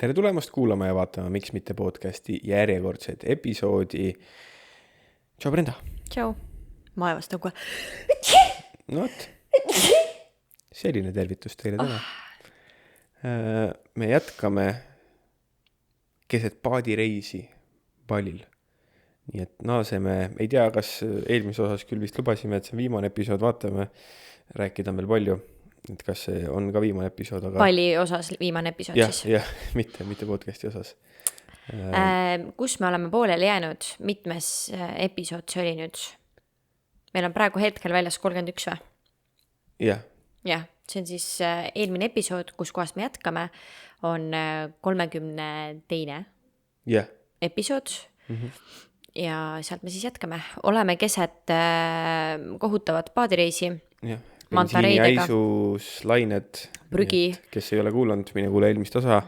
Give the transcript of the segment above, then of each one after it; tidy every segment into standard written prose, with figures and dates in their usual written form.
Tere tulemast kuulama ja vaatama Miks mitte podcasti järjekordset episoodi. Tšau, Brenda. Tšau. Ma aevastan kohe. No vot, selline tervitus teile täna. Me jätkame keset paadireisi Balil. Nii et naaseme, ei tea, kas eelmise osas küll vist lubasime, et see on viimane episood, vaatame, rääkida on veel palju, et kas see on ka viimane episood, aga... Bali osas viimane episood siis. Jah, mitte podcasti osas. Kus me oleme pooleli jäänud, mitmes episood see oli nüüd? Meil on praegu hetkel väljas 31 või? Jah. Jah, see on siis eelmine episood, kus kohast me jätkame, on 32. episood. Ja sealt me siis jätkame. Oleme keset kohutavat paadireisi. Jah, bensiini äisus, lained, prügi. Kes ei ole kuulanud, mine kuule eelmist osa.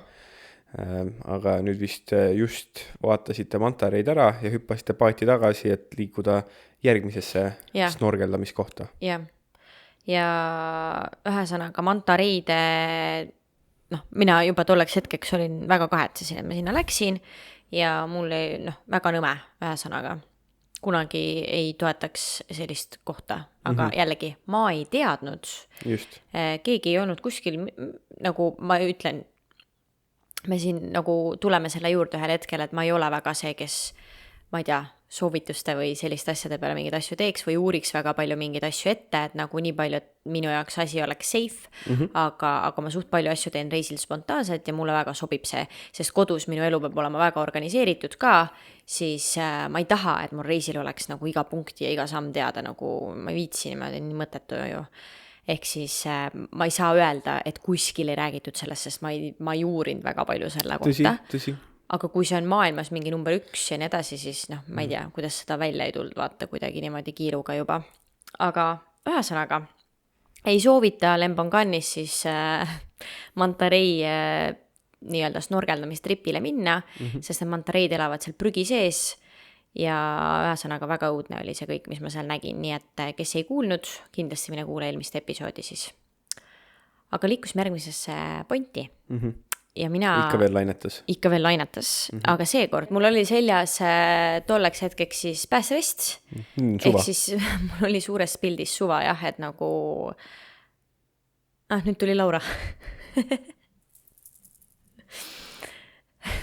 Aga nüüd vist just vaatasite mantareid ära ja hüppasite paati tagasi, et liikuda järgmisesse snorgeldamiskohta. Ja ühesõnaga mantareide, mina juba tolleks hetkeks olin väga kahetsesin, et ma sinna läksin ja mul oli väga nõme ühesõnaga. Kunagi ei toetaks sellist kohta, aga jällegi ma ei teadnud. Just. Keegi ei olnud kuskil, nagu ma ütlen, me siin nagu tuleme selle juurde ühel hetkel, et ma ei ole väga see, kes, ma ei tea, soovituste või selliste asjade peale mingeid asju teeks või uuriks väga palju mingeid asju ette, et nagu nii palju, et minu jaoks asi oleks safe, aga ma suht palju asju teen reisil spontaanselt ja mulle väga sobib see, sest kodus minu elu peab olema väga organiseeritud ka, siis ma ei taha, et mul reisil oleks nagu iga punkt ja iga samm teada, nagu ma ei viitsi niimoodi nii mõttetu ju. Ehk siis ma ei saa öelda, et kuskil ei räägitud sellest, sest ma ei uurinud väga palju selle kohta. Tõsi. Aga kui see on maailmas mingi number 1 ja nii edasi, siis ma ei tea, kuidas seda välja ei tulnud, vaata kuidagi niimoodi kiiruga juba. Aga ühesõnaga, ei soovita Lembanganis siis mantarei nii-öelda snorgeldamistripile minna, sest need mantareid elavad seal prügi sees ja ühesõnaga väga õudne oli see kõik, mis ma seal nägin, nii et kes ei kuulnud, kindlasti mine kuule eelmist episoodi siis. Aga liikusime järgmisesse pointi. Ja mina... Ikka veel lainetas. Aga seekord mul oli seljas tolleks hetkeks siis pääsevest. Ehk siis mul oli suures pildis suva jah, et nagu... nüüd tuli Laura.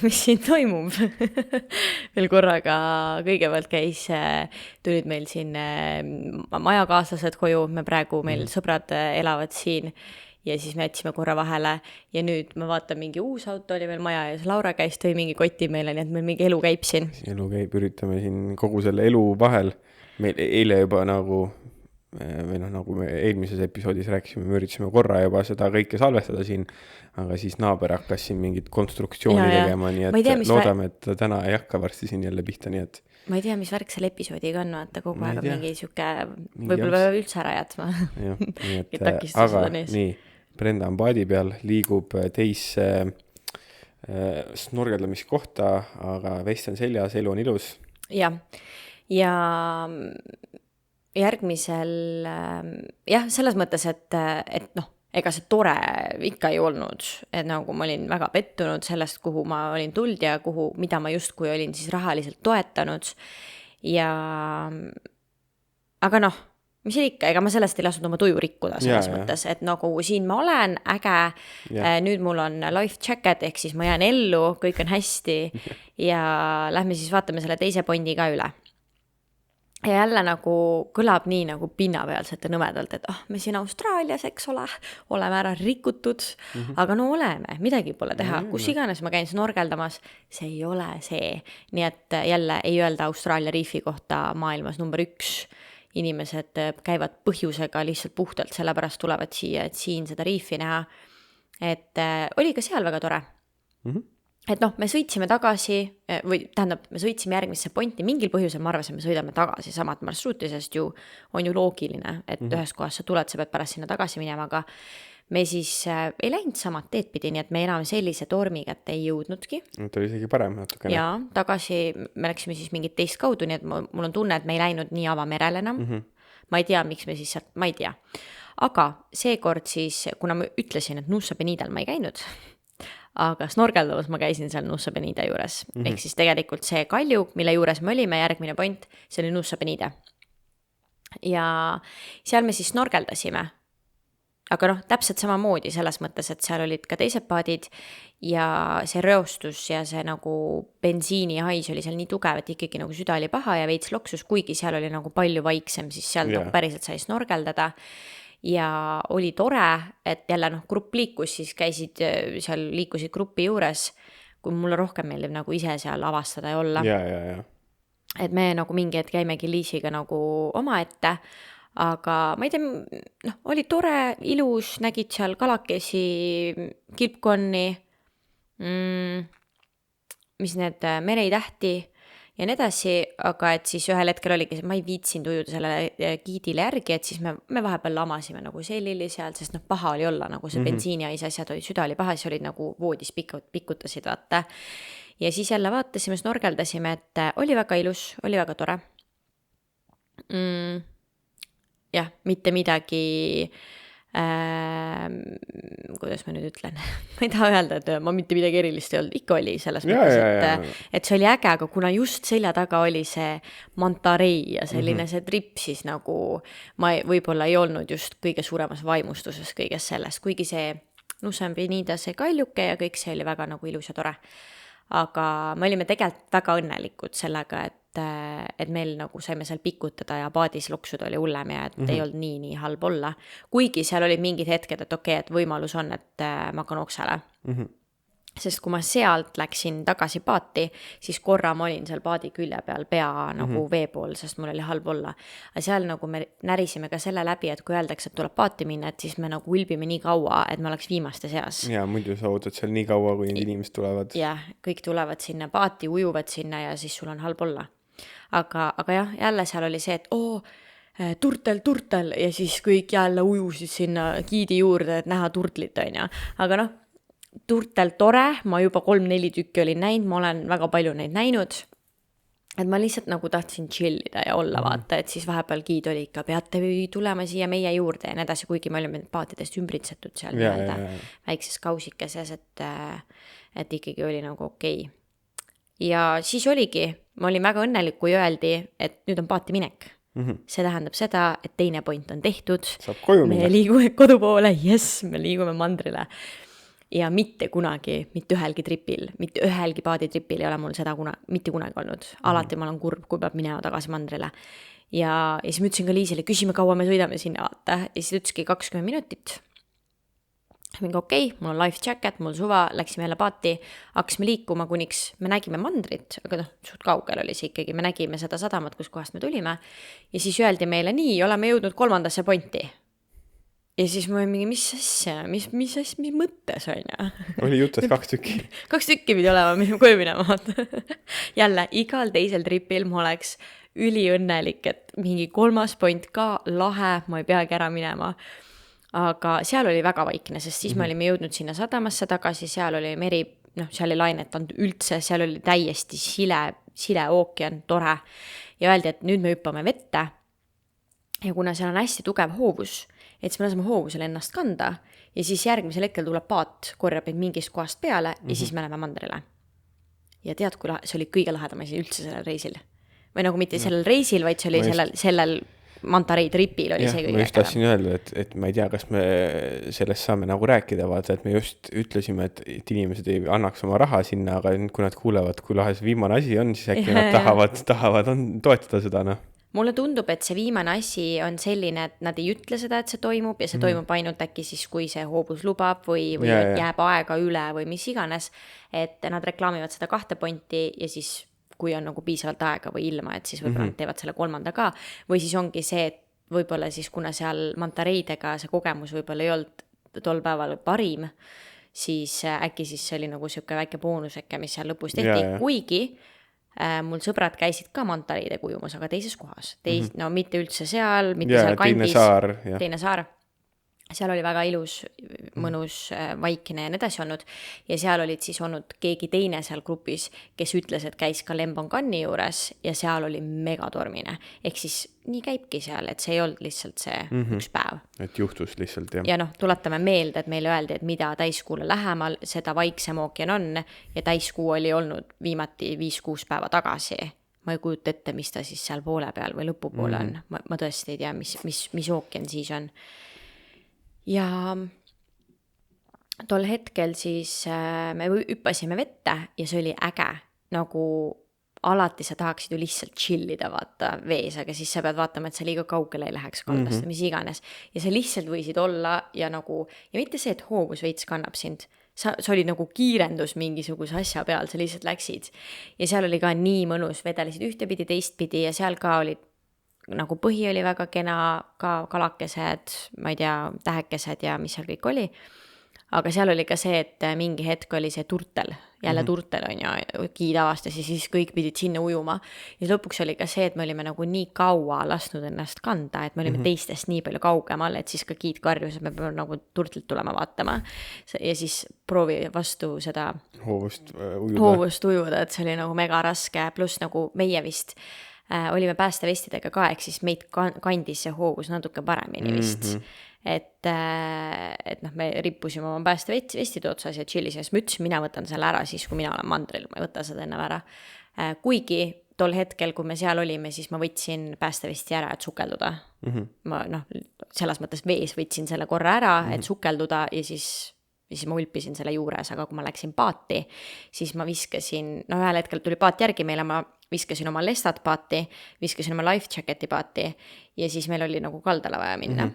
Mis siin toimub? Veel korraga kõigepealt tulid meil siin majakaaslased koju, me praegu meil sõbrad elavad siin ja siis me jätsime korra vahele ja nüüd ma vaatan mingi uus auto oli veel maja ja Laura käis tõi mingi koti meile, nii et meil mingi elu käib siin. Elu käib, üritame siin kogu selle elu vahel. Meil eile juba nagu me eelmises episoodis rääkisime, me üritasime korra juba seda kõike salvestada siin, aga siis naaber hakkas siin mingit konstruktsiooni tegema, nii et loodame, et täna ei hakka varsti siin jälle pihta, nii et... Ma ei tea, mis värk selle episoodiga on, vaata kogu aeg on mingi siuke, võib-olla üldse ära jätma. Aga nii, Brenda on paadi peal, liigub teisse snorgeldamiskohta, aga vest on seljas, elu on ilus. Ja järgmisel, selles mõttes, et ega see tore ikka ei olnud, et nagu ma olin väga pettunud sellest, kuhu ma olin tulnud ja mida ma justkui olin siis rahaliselt toetanud aga mis ikka, ega ma sellest ei lasnud oma tuju rikkuda selles mõttes, et nagu siin ma olen äge, nüüd mul on life jacket, ehk siis ma jään ellu, kõik on hästi ja lähme siis vaatame selle teise pondi ka üle. Ja jälle nagu kõlab nii nagu pinnapealselt ja nõmedalt, et me siin Austraalias, eks ole, oleme ära rikutud, aga oleme, midagi pole teha, kus iganes ma käin snorgeldamas, see ei ole see. Nii et jälle ei öelda Austraalia riifi kohta maailmas number 1. Inimesed käivad põhjusega lihtsalt puhtalt, sellepärast tulevad siia, et siin seda riifi näha. Et oli ka seal väga tore. Et me sõitsime tagasi, või tähendab, me sõitsime järgmisse pointi, mingil põhjusel ma arvasin, me sõidame tagasi samad marsruuti, sest ju on ju loogiline, et ühes kohas sa tuled, sa pead pärast sinna tagasi minema, aga me siis ei läinud samad teed pidi, nii et me enam sellise tormi kätte ei jõudnudki. Ta oli isegi parem natukene. Ja tagasi me läksime siis mingit teist kaudu, nii et mul on tunne, et me ei läinud nii avamerel enam. Ma ei tea, miks me siis sealt, ma ei tea. Aga seekord siis, kuna ma ütlesin, et Nussa Penidal ma ei käinud, aga snorgeldamas ma käisin seal Nussa Penida juures. Ehk siis tegelikult see kalju, mille juures me olime, järgmine point, see oli Nussa Penida. Ja seal me siis snorgeldasime. Aga noh, täpselt samamoodi selles mõttes, et seal olid ka teised paadid ja see reostus ja see nagu bensiinihais oli seal nii tugev, et ikkagi nagu süda oli paha ja veits loksus, kuigi seal oli nagu palju vaiksem, siis seal nagu päriselt sai snorgeldada. Ja oli tore, et jälle noh, grupp liikus, siis käisid seal, liikusid grupi juures, kui mulle rohkem meeldib nagu ise seal avastada ja olla. Ja. Et me nagu mingi hetk jäimegi Liisiga nagu oma ette, aga ma ei tea, noh, oli tore, ilus, nägid seal kalakesi, kilpkonni, mis need mereitähti ja nii edasi, aga et siis ühel hetkel oligi, ma ei viitsinud ujuda sellele giidile järgi, et siis me vahepeal lamasime nagu selili seal, sest noh, paha oli olla, nagu see bensiiniais asjad oli, süda oli paha, siis olid nagu voodis pikutasid, vaata. Ja siis jälle vaatasime, snorgeldasime, et oli väga ilus, oli väga tore. Jah, mitte midagi, kuidas ma nüüd ütlen, ma ei taha öelda, et ma mitte midagi erilist ei olnud, ikka oli selles mõttes, et see oli äge, aga kuna just selja taga oli see Monterey ja selline see trip, siis nagu ma võib-olla ei olnud just kõige suuremas vaimustuses kõigest sellest, kuigi see Nussa Penida, see kaljuke ja kõik see oli väga nagu ilus ja tore. Aga me olime tegelikult väga õnnelikud sellega, et meil nagu saime seal pikutada ja paadis loksuda oli hullem ja et ei olnud nii halb olla. Kuigi seal olid mingid hetked, et okei, et võimalus on, et ma hakkan oksele. Sest kui ma sealt läksin tagasi paati, siis korra ma olin seal paadi külje peal pea nagu vee pool, sest mul oli halb olla. Aga seal nagu me närisime ka selle läbi, et kui öeldakse, et tuleb paati minna, et siis me nagu ülbime nii kaua, et me oleks viimaste seas. Ja muidu sa ootad seal nii kaua, kui need inimesed tulevad. Jah, kõik tulevad sinna paati, ujuvad sinna ja siis sul on halb olla. Aga jah, jälle seal oli see, et turtel ja siis kõik jälle ujusid sinna giidi juurde, et näha turtlit on ja. Aga noh, turtel tore, ma juba 3-4 tükki olin näinud, ma olen väga palju neid näinud, et ma lihtsalt nagu tahtsin chillida ja olla vaata, et siis vahepeal giid oli ikka, peate tulema siia meie juurde ja nii edasi, kuigi me olime paatidest ümbritsetud seal väikses kausikeses, et ikkagi oli nagu okei. Ja siis oligi, ma olin väga õnnelik, kui öeldi, et nüüd on paati minek. See tähendab seda, et teine point on tehtud. Saab koju minna. Me liigume kodu poole, me liigume mandrile. Ja mitte kunagi, mitte ühelgi tripil, mitte ühelgi paaditripil ei ole mul seda mitte kunagi olnud. Alati ma olen kurb, kui peab minema tagasi mandrile. Ja siis ma ütlesin ka Liisile, küsime kaua me sõidame sinna, vaata. Ja siis ütleski 20 minutit. Mingi okei, mul on life jacket, mul suva, läksime jälle paati, hakkasime liikuma kuniks, me nägime mandrit, aga noh, suht kaugel oli see ikkagi, me nägime seda sadamat, kus kohast me tulime. Ja siis öeldi meile, nii, oleme jõudnud 3. pointi. Ja siis ma olin mingi, mis asja, mis mõttes on ja? Oli juttes 2 tükki. 2 tükki pidi olema, mis ma koju minema. Jälle, igal teisel tripil ma oleks üliõnnelik, et mingi 3. point ka lahe, ma ei peagi ära minema. Aga seal oli väga vaikne, sest siis me olime jõudnud sinna sadamasse tagasi, seal oli meri, noh, seal ei lainetanud üldse, seal oli täiesti sile ookean, tore. Ja öeldi, et nüüd me hüppame vette. Ja kuna seal on hästi tugev hoovus, et siis me laseme hoovusele ennast kanda ja siis järgmisel hetkel tuleb paat, korjab meid mingist kohast peale ja siis me läheme mandrile. Ja tead, kui see oli kõige lahedam asi üldse sellel reisil. Või nagu mitte sellel reisil, vaid see oli sellel Monterey tripil oli see kõige. Ma just tahtsin öelda, et ma ei tea, kas me sellest saame nagu rääkida, vaata, et me just ütlesime, et inimesed ei annaks oma raha sinna, aga kui nad kuulevad, kui lahe see viimane asi on, siis äkki nad tahavad toetada seda, noh. Mulle tundub, et see viimane asi on selline, et nad ei ütle seda, et see toimub ja see toimub ainult äkki siis, kui see hoobus lubab või jääb aega üle või mis iganes, et nad reklaamivad seda 2 pointi ja siis kui on nagu piisavalt aega või ilma, et siis võib-olla nad teevad selle 3. ka. Või siis ongi see, et võib-olla siis kuna seal Montereidega see kogemus võib-olla ei olnud tol päeval parim, siis äkki siis see oli nagu siuke väike boonuseke, mis seal lõpus tehti, kuigi mul sõbrad käisid ka Montereide kujumas, aga teises kohas. No mitte üldse seal, mitte seal kandis. Teine saar. seal oli väga ilus, mõnus, vaikne ja nii edasi olnud ja seal olid siis olnud keegi teine seal grupis, kes ütles, et käis ka Lembonganni juures ja seal oli megatormine. Ehk siis nii käibki seal, et see ei olnud lihtsalt see üks päev. Et juhtus lihtsalt, jah. Ja noh, tuletame meelde, et meile öeldi, et mida täiskuule lähemal, seda vaiksem ookean on ja täiskuu oli olnud viimati 5-6 päeva tagasi. Ma ei kujuta ette, mis ta siis seal poole peal või lõpupoole on. Ma tõesti ei tea, mis ookean siis on. Ja tol hetkel siis me hüppasime vette ja see oli äge, nagu alati sa tahaksid ju lihtsalt chillida vaata vees, aga siis sa pead vaatama, et sa liiga kaugele ei läheks kaldast, mis iganes. Ja sa lihtsalt võisid olla ja nagu, ja mitte see, et hoovus veits kannab sind, sa olid nagu kiirendus mingisuguse asja peal, sa lihtsalt läksid. Ja seal oli ka nii mõnus, vedelisid ühtepidi, teistpidi ja seal ka olid nagu põhi oli väga kena, ka kalakesed, ma ei tea, tähekesed ja mis seal kõik oli. Aga seal oli ka see, et mingi hetk oli see turtel, jälle turtel on ja giid avastas ja siis kõik pidid sinna ujuma. Ja lõpuks oli ka see, et me olime nagu nii kaua lasknud ennast kanda, et me olime teistest nii palju kaugemal, et siis ka giid karjus, et me peame nagu turtelt tulema vaatama. Ja siis proovi vastu seda hoovust ujuda, et see oli nagu mega raske, pluss nagu meie vist olime päästevestidega ka, ehk siis meid kandis see hoovus natuke paremini vist. Et noh, me rippusime oma päästevestide otsas ja chillises, ma ütlesin, mina võtan selle ära siis, kui mina olen mandril, ma ei võta seda enne ära. Kuigi tol hetkel, kui me seal olime, siis ma võtsin päästevesti ära, et sukelduda. Ma noh, selles mõttes vees võtsin selle korra ära, et sukelduda ja siis ma ulpisin selle juures, aga kui ma läksin paati, siis ma viskasin, no ühel hetkel tuli paat järgi meile, ma viskasin oma lestat paati, viskasin oma life jacketi paati ja siis meil oli nagu kaldale vaja minna.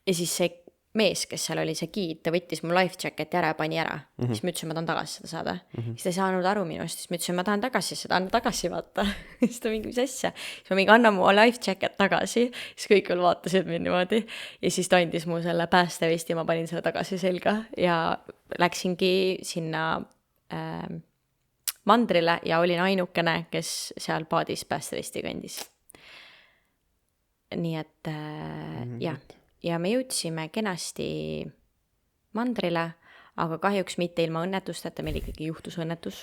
Ja siis see mees, kes seal oli, see giid, ta võttis mu life jacketi ära ja pani ära. Siis ma ütlesin, ma tahan tagasi seda saada. Siis ta ei saanud aru minust, siis ma ütlesin, ma tahan tagasi seda, anna tagasi vaata. Siis ta mingi, mis asja. Siis ma mingi, anna mu life jacket tagasi. Siis kõik veel vaatasid mind niimoodi. Ja siis ta andis mu selle päästevesti ja ma panin selle tagasi selga. Ja läksingi sinna mandrile ja olin ainukene, kes seal paadis päästevesti kandis. Nii et jah. Ja me jõudsime kenasti mandrile, aga kahjuks mitte ilma õnnetusteta, meil ikkagi juhtus õnnetus.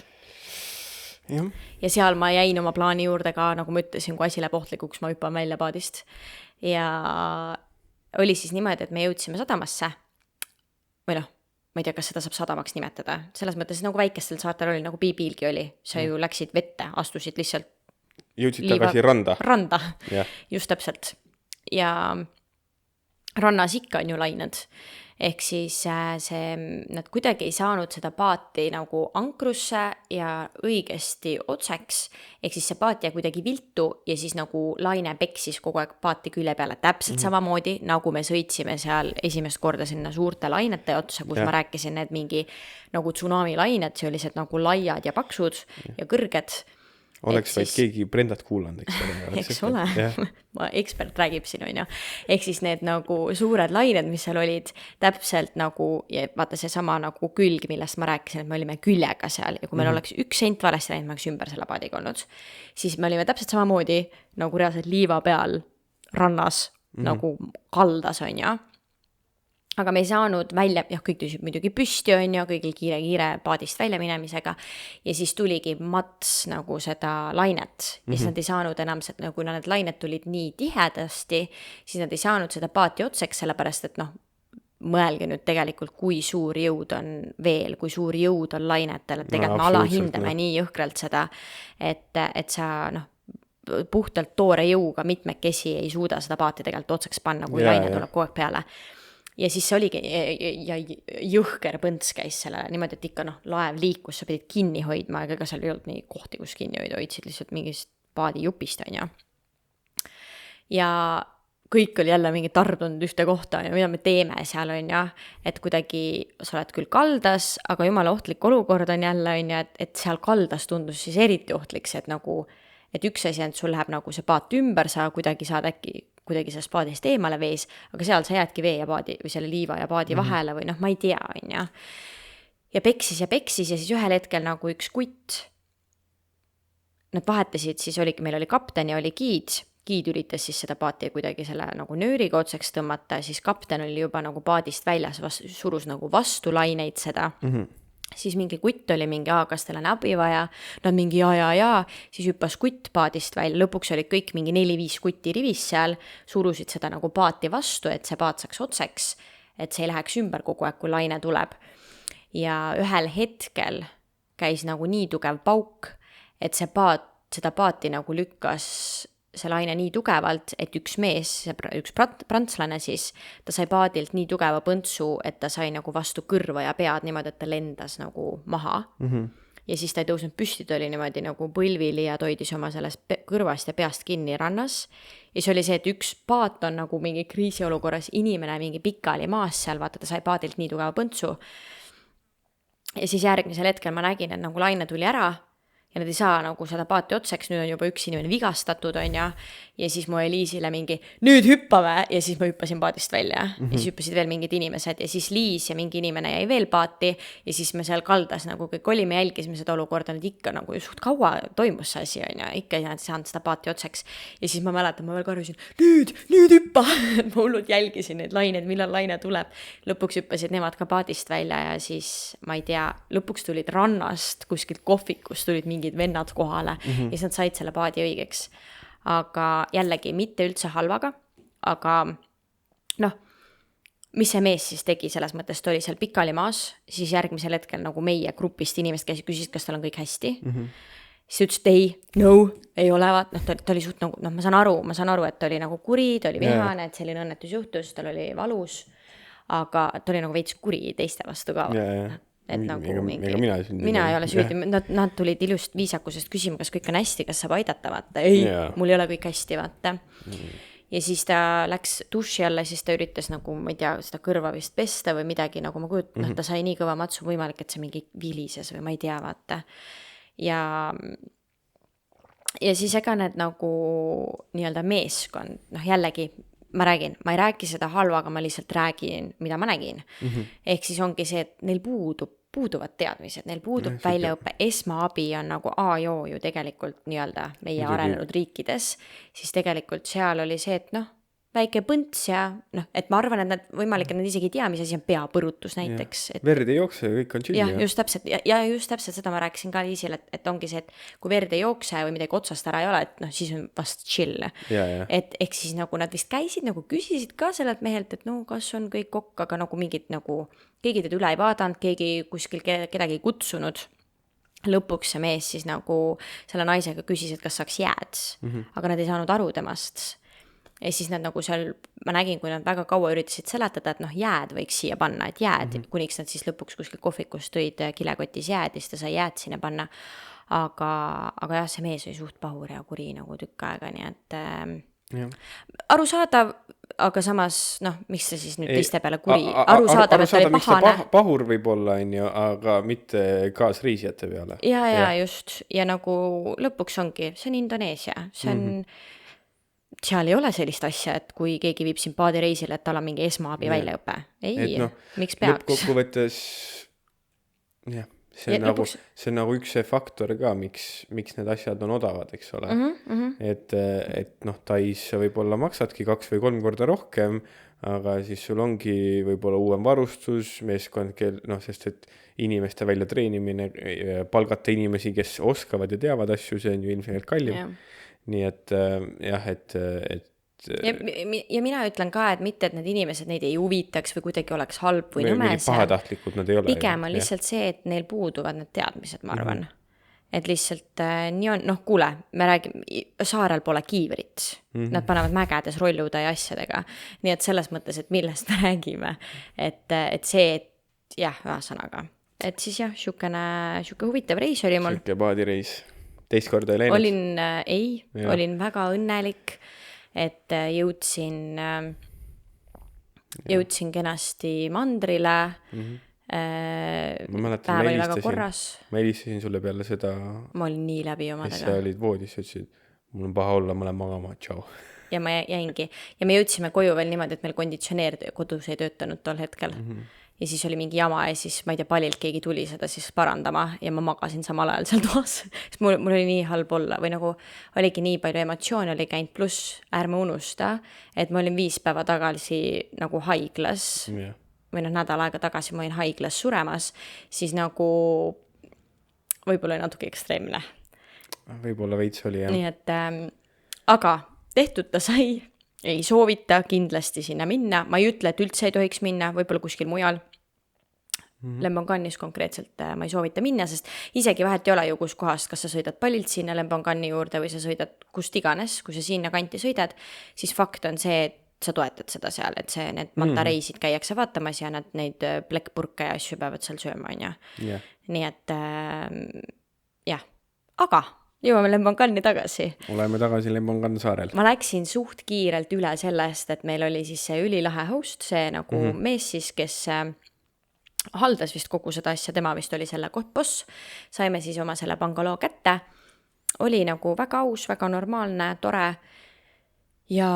Ja seal ma jäin oma plaani juurde ka, nagu ma ütlesin, kui asi läheb ohtlikuks, ma hüppan välja paadist. Ja oli siis niimoodi, et me jõudsime sadamasse. Või noh, ma ei tea, kas seda saab sadamaks nimetada. Selles mõttes nagu väikestel saartel oli, nagu Piibilgi oli. Sa ju läksid vette, astusid lihtsalt jõudsid tagasi randa. Randa, just täpselt. Ja rannas ikka on ju lained, ehk siis nad kuidagi ei saanud seda paati nagu ankrusse ja õigesti otseks, ehk siis see paat jäi kuidagi viltu ja siis nagu laine peksis kogu aeg paati külje peale, täpselt samamoodi, nagu me sõitsime seal esimest korda sinna suurte lainete otsa, kus ma rääkisin need mingi nagu tsunami lained, see oli see nagu laiad ja paksud ja kõrged. Oleks vaid keegi Brendat kuulanud, eks ole, ekspert räägib siin, on ju. Ehk siis need nagu suured lained, mis seal olid, täpselt nagu, ja vaata see sama nagu külg, millest ma rääkisin, et me olime küljega seal ja kui meil oleks 1 sent valesti läinud, ma oleks ümber selle paadiga olnud, siis me olime täpselt samamoodi nagu reaalselt liiva peal rannas, nagu kaldas, on ju. Aga me ei saanud välja, kõik tüsid muidugi püsti on ju, kõigil kiire paadist välja minemisega ja siis tuligi mats nagu seda lainet ja siis nad ei saanud enam, kui need lained tulid nii tihedasti, siis nad ei saanud seda paati otseks, sellepärast et noh, mõelge nüüd tegelikult, kui suur jõud on veel, kui suur jõud on lainetel, et tegelikult me alahindame nii jõhkralt seda, et sa noh, puhtalt toore jõuga mitmekesi ei suuda seda paati tegelikult otseks panna, kui laine tuleb kogu aeg peale. Ja siis see oligi, ja jõhker põnts käis selle niimoodi, et ikka noh, laev liikus, sa pidid kinni hoidma, aga seal ei olnud nii kohti, kus kinni hoidsid lihtsalt mingist paadi jupist, on ju. Ja kõik oli jälle mingi tardunud ühte kohta ja mida me teeme seal, on ju, et kuidagi sa oled küll kaldas, aga jumala ohtlik olukord on jälle, on ju, et seal kaldas tundus siis eriti ohtliks, et nagu, et üks asi on, et sul läheb nagu see paat ümber, sa kuidagi saad äkki kuidagi sellest paadist eemale vees, aga seal sa jäädki vee ja paadi või selle liiva ja paadi vahele või noh, ma ei tea, on ju. Ja peksis ja siis ühel hetkel nagu üks kutt, nad vahetasid, siis oligi, meil oli kapten ja oli giid, giid üritas siis seda paati kuidagi selle nagu nööriga otseks tõmmata, siis kapten oli juba nagu paadist väljas, surus nagu vastu laineid seda. Siis mingi kutt oli mingi, kas teil on abi vaja? Nad mingi ja, siis hüppas kutt paadist välja, lõpuks olid kõik mingi 4-5 kutti rivis seal, surusid seda nagu paati vastu, et see paat saaks otseks, et see ei läheks ümber kogu aeg, kui laine tuleb. Ja ühel hetkel käis nagu nii tugev pauk, et seda paati nagu lükkas see laine nii tugevalt, et üks mees, üks prantslane siis, ta sai paadilt nii tugeva põntsu, et ta sai nagu vastu kõrva ja pead niimoodi, et ta lendas nagu maha. Ja siis ta ei tõusnud püsti, ta oli niimoodi nagu põlvili ja toidis oma sellest kõrvast ja peast kinni rannas. Ja see oli see, et üks paat on nagu mingi kriisiolukorras inimene mingi pikali maas seal, vaata, ta sai paadilt nii tugeva põntsu. Ja siis järgmisel hetkel ma nägin, et nagu laine tuli ära ja nad ei saa nagu seda paati otseks, nüüd on juba üks inimene vigastatud, on ja siis mu Eliisile mingi, nüüd hüppame, ja siis ma hüppasin paadist välja. Ja siis hüppasid veel mingid inimesed ja siis Liis ja mingi inimene jäi veel paati ja siis me seal kaldas nagu kõik olime, jälgisime seda olukorda, nüüd ikka nagu suht kaua toimus see asi, on ikka ei saanud seda paati otseks. Ja siis ma mäletan, ma veel karjusin, nüüd hüppa, ma hullult jälgisin neid laineid, millal laine tuleb. Lõpuks hüppasid nemad ka paadist välja ja siis, ma ei tea, lõpuks tulid rannast, kuskilt kohvikust tulid mingid vennad kohale ja siis nad said selle paadi õigeks. Aga jällegi mitte üldse halvaga, aga noh, mis see mees siis tegi selles mõttes, ta oli seal pikali maas, siis järgmisel hetkel nagu meie grupist inimest küsisid, kas tal on kõik hästi. Siis ütles, et ei ole, ta oli suht nagu, ma saan aru, et ta oli nagu kuri, ta oli vihane, et selline õnnetus juhtus, tal oli valus, aga ta oli nagu veits kuri teiste vastu ka. Et nagu mina ei ole süüdi, nad tulid ilust viisakusest küsima, kas kõik on hästi, kas saab aidata, vaata, mul ei ole kõik hästi, vaata. Ja siis ta läks duši alla, siis ta üritas nagu, ma ei tea, seda kõrva vist pesta või midagi, nagu ma kujutan, ta sai nii kõva matsu võimalik, et see mingi vilises või ma ei tea, vaata. Ja siis ega need nagu nii-öelda meeskond, jällegi, ma ei räägi seda halvaga, ma lihtsalt räägin, mida ma nägin. Ehk siis ongi see, et neil puuduvad teadmised, neil puudub väljaõppe, esmaabi on nagu A-joo ju tegelikult nii-öelda meie arenenud riikides, siis tegelikult seal oli see, et väike põnts ja et ma arvan, et nad võimalik, et nad isegi ei tea, mis asi on peapõrutus näiteks. Verd ei jookse, kõik on chill. Just täpselt, ja just täpselt seda ma rääkisin ka Liisile, et ongi see, et kui verd ei jookse või midagi otsast ära ei ole, et siis on vast chill. Et ehk siis nagu nad vist käisid, nagu küsisid ka sellelt mehelt, et kas on kõik kokk, aga nagu mingid nagu, keegi teda üle ei vaadanud, keegi kuskil kedagi ei kutsunud. Lõpuks see mees siis nagu selle naisega küsis, et kas saaks jääd, aga nad ei saanud aru temast. Ja siis nad nagu seal, ma nägin, kui nad väga kaua üritasid seletada, et jääd võiks siia panna, et jääd, kuniks nad siis lõpuks kuskil kohvikus tõid kilekotis jääd, siis ta sai jääd sinna panna. Aga jah, see mees oli suht pahur ja kuri nagu tükk aega, nii et arusaadav, aga samas, miks see siis nüüd teiste peale kuri, arusaadav, et ta oli pahane. Pahur võib olla, aga mitte kaasreisijate peale. Ja just, ja nagu lõpuks ongi, see on Indoneesia, see on seal ei ole sellist asja, et kui keegi viib siin paadireisile, et tal on mingi esmaabi väljaõpe. Ei, miks peaks? Lõppkokkuvõttes, see on nagu üks see faktor ka, miks need asjad on odavad, eks ole. Et Tais võib-olla maksadki 2 või 3 korda rohkem, aga siis sul ongi võib-olla uuem varustus, meeskond, sest et inimeste välja treenimine, palgata inimesi, kes oskavad ja teavad asju, see on ju ilmselt kallim. Nii et jah, ja mina ütlen ka, et mitte, et need inimesed neid ei huvitaks või kuidagi oleks halb või nõmes. Pahatahtlikud nad ei ole. Pigem on lihtsalt see, et neil puuduvad need teadmised, ma arvan. Et lihtsalt nii on, kuule, me räägime, saarel pole kiivrit. Nad panevad mägedes rolluda ja asjadega. Nii et selles mõttes, et millest me räägime. Et see, et ühesõnaga. Et siis šukene huvitav reis oli mul. Šuke paadireis. Teist korda ei läinud? Olin väga õnnelik, et jõudsin kenasti mandrile, päev oli väga korras. Ma helistasin sulle peale seda. Ma olin nii läbi omadega. Sa olid voodis, ütlesid, mul on paha olla, ma olen magama, tšau. Ja ma jäingi. Ja me jõudsime koju veel niimoodi, et meil konditsioneer kodus ei töötanud tol hetkel. ja siis oli mingi jama ja siis ma ei tea, palilt keegi tuli seda siis parandama ja ma magasin samal ajal seal toas. Sest mul oli nii halb olla või nagu oligi nii palju emotsioone oli käinud, pluss ärme unusta, et ma olin 5 päeva tagasi nagu haiglas või nädal aega tagasi ma olin haiglas suremas, siis nagu võib-olla natuke ekstreemne. Võib-olla veits oli, jah. Nii et, aga tehtud ta sai, ei soovita kindlasti sinna minna, ma ei ütle, et üldse ei tohiks minna, võib-olla kuskil mujal. Lembangannis konkreetselt ma ei soovita minna, sest isegi vahet ei ole ju kus kohast, kas sa sõidad Palilt sinna Lembanganni juurde või sa sõidad kust iganes, kui sa sinna kanti sõidad, siis fakt on see, et sa toetad seda seal, et see, need matareisid käiakse vaatamas ja nad neid plekkpurke ja asju peavad seal sööma, on ju. Nii et jah, aga jõuame Lembanganni tagasi. Oleme tagasi Lembangan saarel. Ma läksin suht kiirelt üle sellest, et meil oli siis see ülilahe host, see nagu mees siis, kes haldas vist kogu seda asja, tema vist oli selle boss. Saime siis oma selle bangaloo kätte. Oli nagu väga aus, väga normaalne, tore. Ja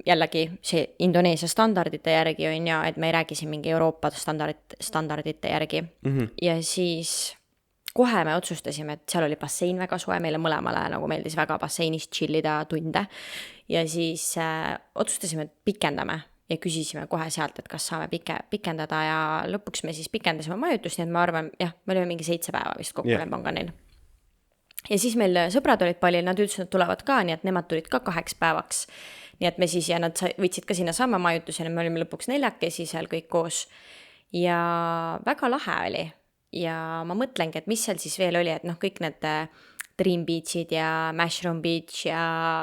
jällegi see Indoneesia standardite järgi on ja, et me ei räägi siin mingi Euroopa standardite järgi. Ja siis kohe me otsustasime, et seal oli bassein väga soe, meile mõlemale nagu meeldis väga basseinis chillida tunde. Ja siis otsustasime, et pikendame ja küsisime kohe sealt, et kas saame pikendada ja lõpuks me siis pikendasime majutust, nii et ma arvan, jah, me olime mingi 7 päeva vist kokku Lembanganil. Ja siis meil sõbrad olid palju, nad ütlesid, et tulevad ka, nii et nemad tulid ka 8 päevaks. Nii et me siis, ja nad võtsid ka sinna sama majutusena, me olime lõpuks 4 seal kõik koos. Ja väga lahe oli. Ja ma mõtlengi, et mis seal siis veel oli, et noh, kõik need Dream Beachid ja Mushroom Beach ja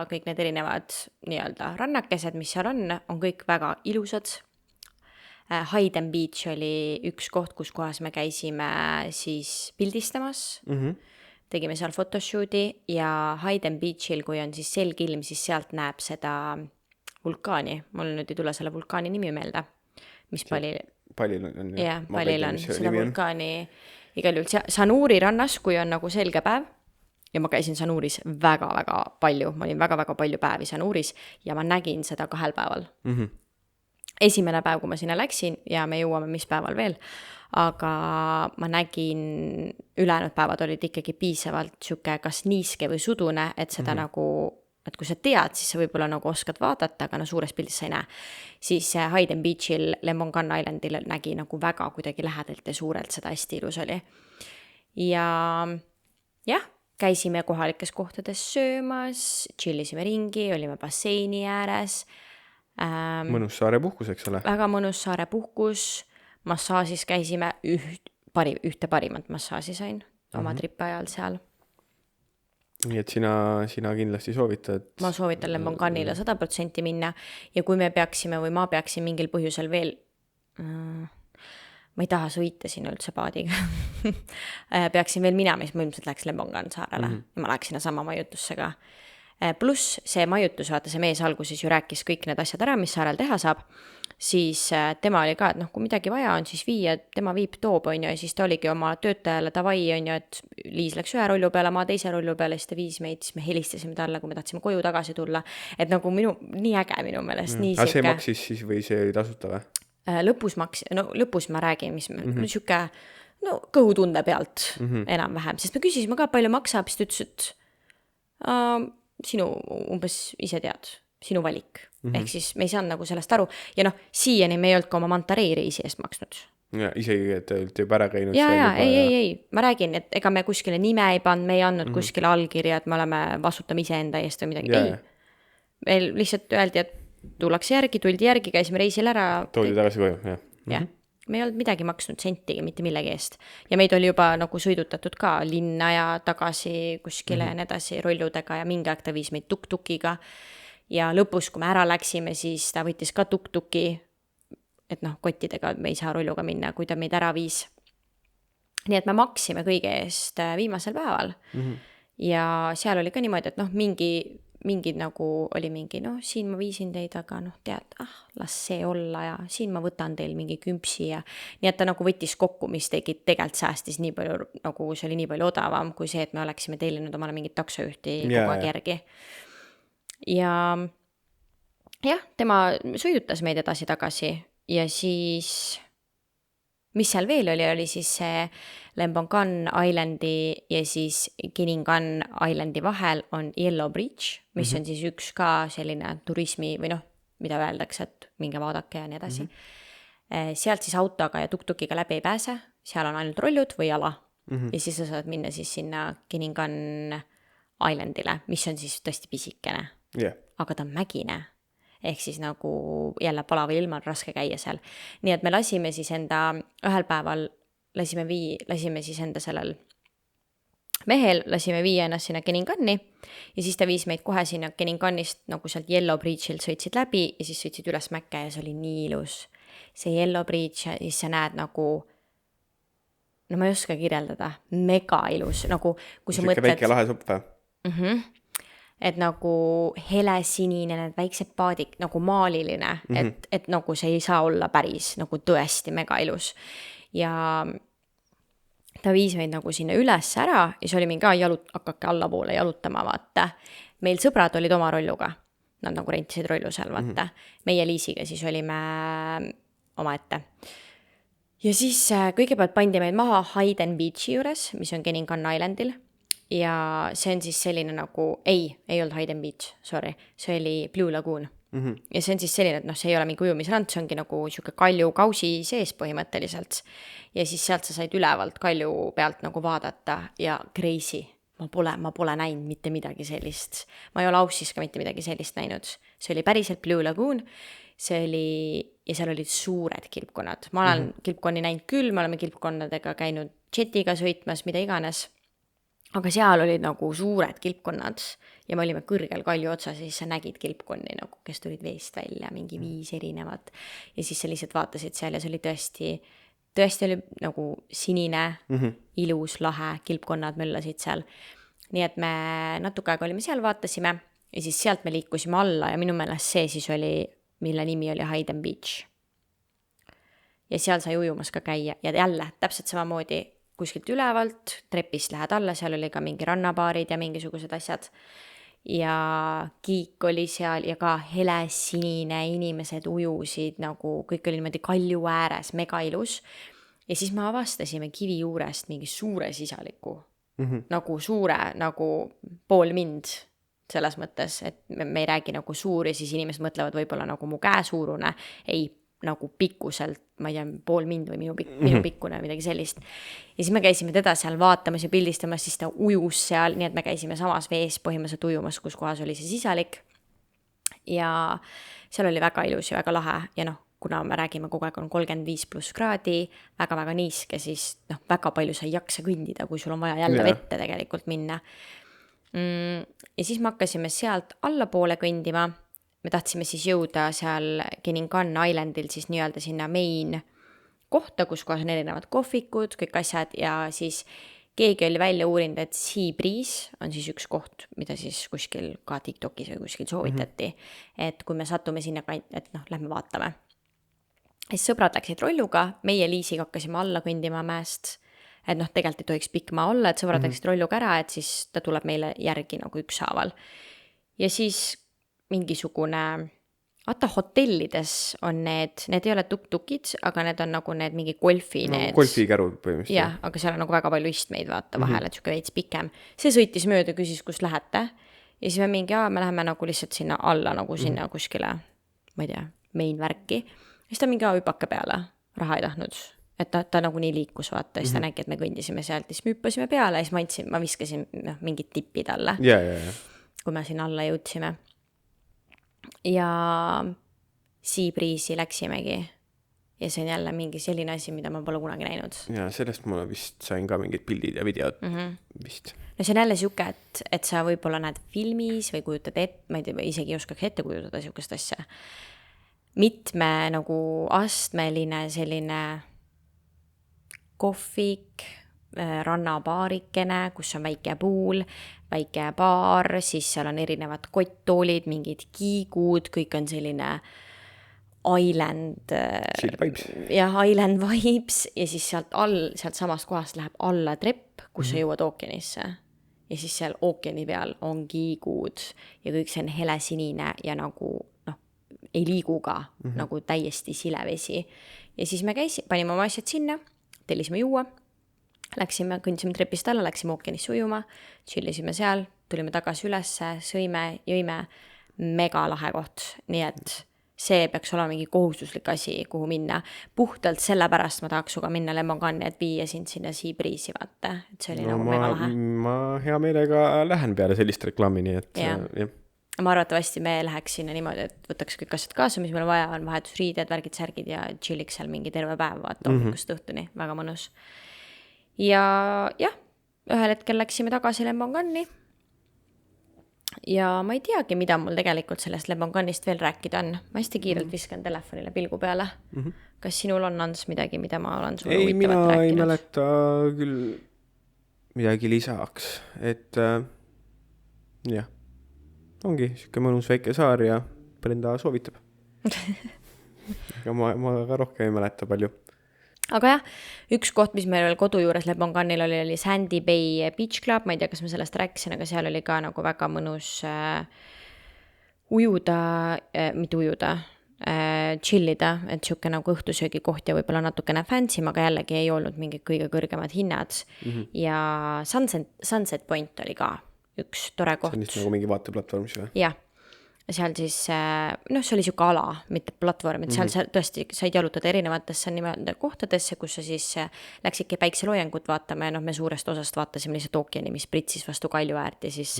kõik need erinevad nii-öelda rannakesed, mis seal on kõik väga ilusad. Hayden Beach oli üks koht, kus kohas me käisime siis pildistamas. Tegime seal photoshooti ja Hayden Beachil, kui on siis selgilm, siis sealt näeb seda vulkaani. Mul nüüd ei tule selle vulkaani nimi meelde, mis Palil on. Jah, Palil on seda vulkaani igal juhul. Sanuri rannas, kui on nagu selge päev, ja ma käisin Sanuris väga-väga palju, ma olin väga-väga palju päevi Sanuris ja ma nägin seda 2 päeval. Esimene päev, kui ma sinna läksin ja me jõuame mis päeval veel, aga ma nägin, ülejäänud päevad olid ikkagi piisavalt siuke kas niiske või sudune, et seda nagu, et kui sa tead, siis sa võib-olla nagu oskad vaadata, aga no suures pildis sa ei näe. Siis Hayden Beachil, Lembangan Islandil nägi nagu väga kuidagi lähedalt ja suurelt, seda hästi ilus oli. Ja jah, käisime kohalikes kohtades söömas, chillisime ringi, olime basseini ääres. Mõnus saare puhkus, eks ole? Väga mõnus saare puhkus. Massaasis käisime ühte parimat massaaži sain oma tripi ajal seal. Nii et sina kindlasti soovitad? Ma soovitan Lembanganile 100% minna ja kui me peaksime või ma peaksin mingil põhjusel veel, ma ei taha sõita sinna üldse paadiga, peaksin veel minema, siis ma ilmselt läheks Lembangan saarele ja ma läheks sinna sama majutusse ka. Pluss see majutus, vaata see mees alguses ju rääkis kõik need asjad ära, mis saarel teha saab, siis tema oli ka, et noh, kui midagi vaja on, siis tema viib toob, on ju, ja siis ta oligi oma töötajale davai, on ju, et Liis läks ühe rollu peale, ma teise rollu peale, siis ta viis meid, siis me helistasime talle, kui me tahtsime koju tagasi tulla, et nagu nii äge minu meelest, nii siuke. See maksis siis või see oli tasuta või? Lõpus ma räägin, mis siuke, kõhutunde pealt enam-vähem, sest me küsisime ka, palju maksab, siis ta ütles, et sinu umbes ise tead, sinu valik. Ehk siis me ei saanud nagu sellest aru. Ja noh, siiani me ei olnud ka oma Monterey reisi eest maksnud. Ja isegi, et olete juba ära käinud. Ei. Ma räägin, et ega me kuskile nime ei pannud, me ei andnud kuskile allkirja, et me oleme vastutame ise enda eest või midagi. Ei. Meil lihtsalt öeldi, et tuldi järgi, käisime reisil ära. Toodi tagasi koju, jah. Jah. Me ei olnud midagi maksnud sentigi, mitte millegi eest. Ja meid oli juba nagu sõidutatud ka linna ja tagasi kuskile ja edasi rolludega ja mingi aeg ta viis meid tuk-tukiga. Ja lõpus, kui me ära läksime, siis ta võttis ka tuk-tuki, et noh, kottidega me ei saa rolluga minna, kui ta meid ära viis. Nii et me maksime kõige eest viimasel päeval. Ja seal oli ka niimoodi, et noh, mingi nagu oli mingi, noh, siin ma viisin teid, aga noh, tead, las see olla ja siin ma võtan teil mingi kümpsi ja nii et ta nagu võttis kokku, mis tegelikult säästis nii palju, nagu see oli nii palju odavam, kui see, et me oleksime tellinud omale mingit taksojuhti kogu aeg järgi. Ja jah, tema sõidutas meid edasi-tagasi ja siis mis seal veel oli siis see Lembongan Islandi ja siis Kiningan Islandi vahel on Yellow Bridge, mis on siis üks ka selline turismi või noh, mida öeldakse, et minge vaadake ja nii edasi. Sealt siis autoga ja tuk-tukiga läbi ei pääse, seal on ainult rollud või jala. Ja siis sa saad minna siis sinna Kiningan Islandile, mis on siis tõesti pisikene. Aga ta on mägine. Ehk siis nagu jälle palaval ilmal raske käia seal. Nii et me lasime siis enda ühel päeval, lasime siis enda sellel mehel, lasime viia ennast sinna Keningani ja siis ta viis meid kohe sinna Keninganist nagu sealt Yellow Bridge'ilt sõitsid läbi ja siis sõitsid üles mäkke ja see oli nii ilus. See Yellow Bridge ja siis sa näed nagu, no ma ei oska kirjeldada, mega ilus, nagu kui sa mõtled... väike lahe supp või? Et nagu helesinine, need väiksed paadik, nagu maaliline, et nagu see ei saa olla päris nagu tõesti mega ilus. Ja ta viis meid nagu sinna üles ära ja see oli mingi hakake allapoole jalutama, vaata. Meil sõbrad olid oma rolluga, nad nagu rentisid rollu seal, vaata. Meie Liisiga siis olime oma ette. Ja siis kõigepealt pandi meid maha Hayden Beachi juures, mis on Keningan Islandil. Ja see on siis selline nagu, ei olnud Hayden Beach, sorry, see oli Blue Lagoon. Ja see on siis selline, et noh, see ei ole mingi ujumisrand, see ongi nagu siuke kalju kausi sees põhimõtteliselt. Ja siis sealt sa said ülevalt kalju pealt nagu vaadata ja crazy. Ma pole näinud mitte midagi sellist. Ma ei ole Aussis ka mitte midagi sellist näinud. See oli päriselt Blue Lagoon. See oli, ja seal olid suured kilpkonnad. Ma olen kilpkonni näinud küll, me oleme kilpkonnadega käinud jetiga sõitmas, mida iganes. Aga seal olid nagu suured kilpkonnad ja me olime kõrgel kalju otsas ja siis sa nägid kilpkonni, nagu, kes tulid veest välja, mingi 5 erinevat. Ja siis sa lihtsalt vaatasid seal ja see oli tõesti oli nagu sinine, ilus, lahe, kilpkonnad möllasid seal. Nii et me natuke aega olime seal, vaatasime ja siis sealt me liikusime alla ja minu meelest see siis oli, mille nimi oli Hayden Beach. Ja seal sai ujumas ka käia ja jälle täpselt samamoodi kuskilt ülevalt, trepist lähed alla, seal oli ka mingi rannabaarid ja mingisugused asjad. Ja kiik oli seal ja ka helesinine, inimesed ujusid, nagu kõik oli niimoodi kalju ääres, mega ilus. Ja siis me avastasime kivi juurest mingi suure sisaliku, nagu suure, nagu pool mind selles mõttes, et me ei räägi nagu suur ja siis inimesed mõtlevad võib-olla nagu mu käe suurune, ei nagu pikkuselt, ma ei tea, pool mind või minu pikkune, midagi sellist. Ja siis me käisime teda seal vaatamas ja pildistamas, siis ta ujus seal, nii et me käisime samas vees põhimõtteliselt ujumas, kus kohas oli see sisalik. Ja seal oli väga ilus ja väga lahe ja noh, kuna me räägime kogu aeg on 35+ kraadi, väga-väga niiske, siis noh, väga palju sa ei jaksa kõndida, kui sul on vaja jälle vette tegelikult minna. Ja siis me hakkasime sealt allapoole kõndima. Me tahtsime siis jõuda seal Keningan Islandil siis nii-öelda sinna main kohta, kus kohas on erinevad kohvikud, kõik asjad ja siis keegi oli välja uurinud, et Sea Breeze on siis üks koht, mida siis kuskil ka TikTokis või kuskil soovitati, et kui me satume sinna, et noh, lähme vaatame. Siis sõbrad läksid rolluga, meie Liisiga hakkasime alla kõndima mäest, et noh, tegelikult ei tohiks pikk maa olla, et sõbrad läksid rolluga ära, et siis ta tuleb meile järgi nagu ükshaaval. Ja siis mingisugune, vaata hotellides on need ei ole tuk-tukid, aga need on nagu need mingi golfi need. Golfikärud põhimõtteliselt. Jah, aga seal on nagu väga palju istmeid vaata vahel, et siuke veits pikem. See sõitis mööda, küsis, kus lähete. Ja siis me me läheme nagu lihtsalt sinna alla, nagu sinna kuskile, ma ei tea, main värki. Ja siis ta mingi hüppake peale, raha ei tahtnud. Et ta nagu nii liikus vaata, siis ta nägi, et me kõndisime sealt, siis me hüppasime peale ja siis ma viskasin mingid tipid alla. Kui me sinna alla jõudsime. Ja Sea Breeze'i läksimegi ja see on jälle mingi selline asi, mida ma pole kunagi näinud. Ja sellest ma vist sain ka mingid pildid ja videod vist. No see on jälle siuke, et sa võib-olla näed filmis või kujutad ma ei tea, isegi ei oskaks ette kujutada siukest asja. Mitme nagu astmeline selline kohvik, rannabaarikene, kus on väike puul, väike baar, siis seal on erinevad kotttoolid, mingid kiigud, kõik on selline island vibes ja siis sealt samast kohast läheb alla trepp, kus sa jõuad ookeanisse ja siis seal ookeani peal on kiigud ja kõik see on helesinine ja nagu noh, ei liigu ka nagu täiesti silevesi. Ja siis me panime oma asjad sinna, tellisime juua, läksime, kõndisime trepist alla, läksime ookeanisse ujuma, chillisime seal, tulime tagasi ülesse, sõime, jõime, mega lahe koht, nii et see peaks olema mingi kohustuslik asi, kuhu minna. Puhtalt sellepärast ma tahaks suga minna Lemongani, et viia sind sinna Seabreeze'i, vaata, et see oli nagu mega lahe. Ma hea meelega lähen peale sellist reklaami, nii et jah. Ma arvatavasti me läheks sinna niimoodi, et võtaks kõik asjad kaasa, mis meil vaja on, vahetusriided, värgid, särgid ja chilliks seal mingi terve päev, vaata, hommikust õhtuni, väga mõnus. Ja jah, ühel hetkel läksime tagasi Lemongani. Ja ma ei teagi, mida mul tegelikult sellest Lemonganist veel rääkida on. Ma hästi kiirelt viskan telefonile pilgu peale. Kas sinul on Ants midagi, mida ma olen sulle huvitavat rääkinud? Ei, mina ei mäleta küll midagi lisaks. Et jah, ongi siuke mõnus väike saar ja Brenda soovitab. Aga ma ka rohkem ei mäleta palju. Aga jah, üks koht, mis meil kodu juures Lemonganil oli Sandy Bay Beach Club, ma ei tea, kas ma sellest rääkisin, aga seal oli ka nagu väga mõnus ujuda, mitte ujuda, chillida, et siuke nagu õhtusöögi koht ja võib-olla natukene fancy, aga jällegi ei olnud mingid kõige kõrgemad hinnad. Ja Sunset Point oli ka üks tore koht. See on vist nagu mingi vaateplatvormis või? Jah. Seal siis, see oli siuke ala, mitte platvorm, et seal tõesti said jalutada erinevatesse kohtadesse, kus sa siis läksidki päikseloojangut vaatama ja me suurest osast vaatasime lihtsalt ookeani, mis pritsis vastu kalju äärt ja siis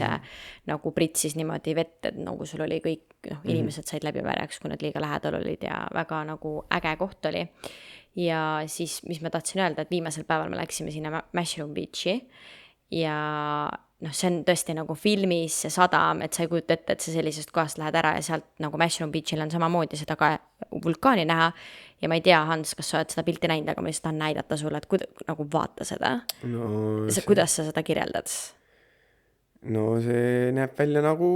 nagu pritsis niimoodi vett, et nagu sul oli kõik, inimesed said läbi märjaks, kui nad liiga lähedal olid ja väga nagu äge koht oli. Ja siis, mis ma tahtsin öelda, et viimasel päeval me läksime sinna Mushroom Beachi ja see on tõesti nagu filmis see sadam, et sa ei kujuta ette, et sa sellisest kohast lähed ära ja sealt nagu Mushroom Beachil on samamoodi seda ka vulkaani näha ja ma ei tea, Hans, kas sa oled seda pilti näinud, aga ma lihtsalt tahan näidata sulle, et nagu vaata seda. Kuidas sa seda kirjeldad? No see näeb välja nagu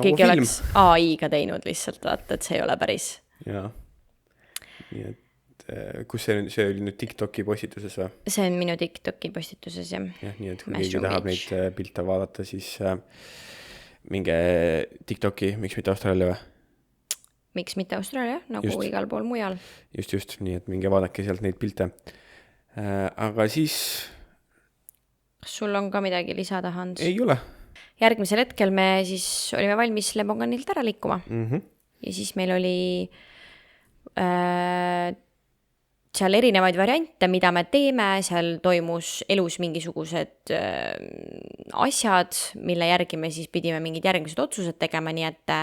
keegi film. Oleks AI-ga teinud lihtsalt, vaata, et see ei ole päris. Jaa, nii et kus see oli nüüd TikToki postituses või? See on minu TikToki postituses, jah. Jah, nii et kui keegi tahab neid pilte vaadata, siis minge TikToki, miks mitte Austraalia või? Miks mitte Austraalia, nagu igal pool mujal. Just, nii et minge vaadake sealt neid pilte. Aga siis... Kas sul on ka midagi lisada, Hans? Ei ole. Järgmisel hetkel me siis olime valmis Lemonganilt ära liikuma. Ja siis meil oli... seal erinevaid variante, mida me teeme, seal toimus elus mingisugused asjad, mille järgi me siis pidime mingid järgmised otsused tegema, nii et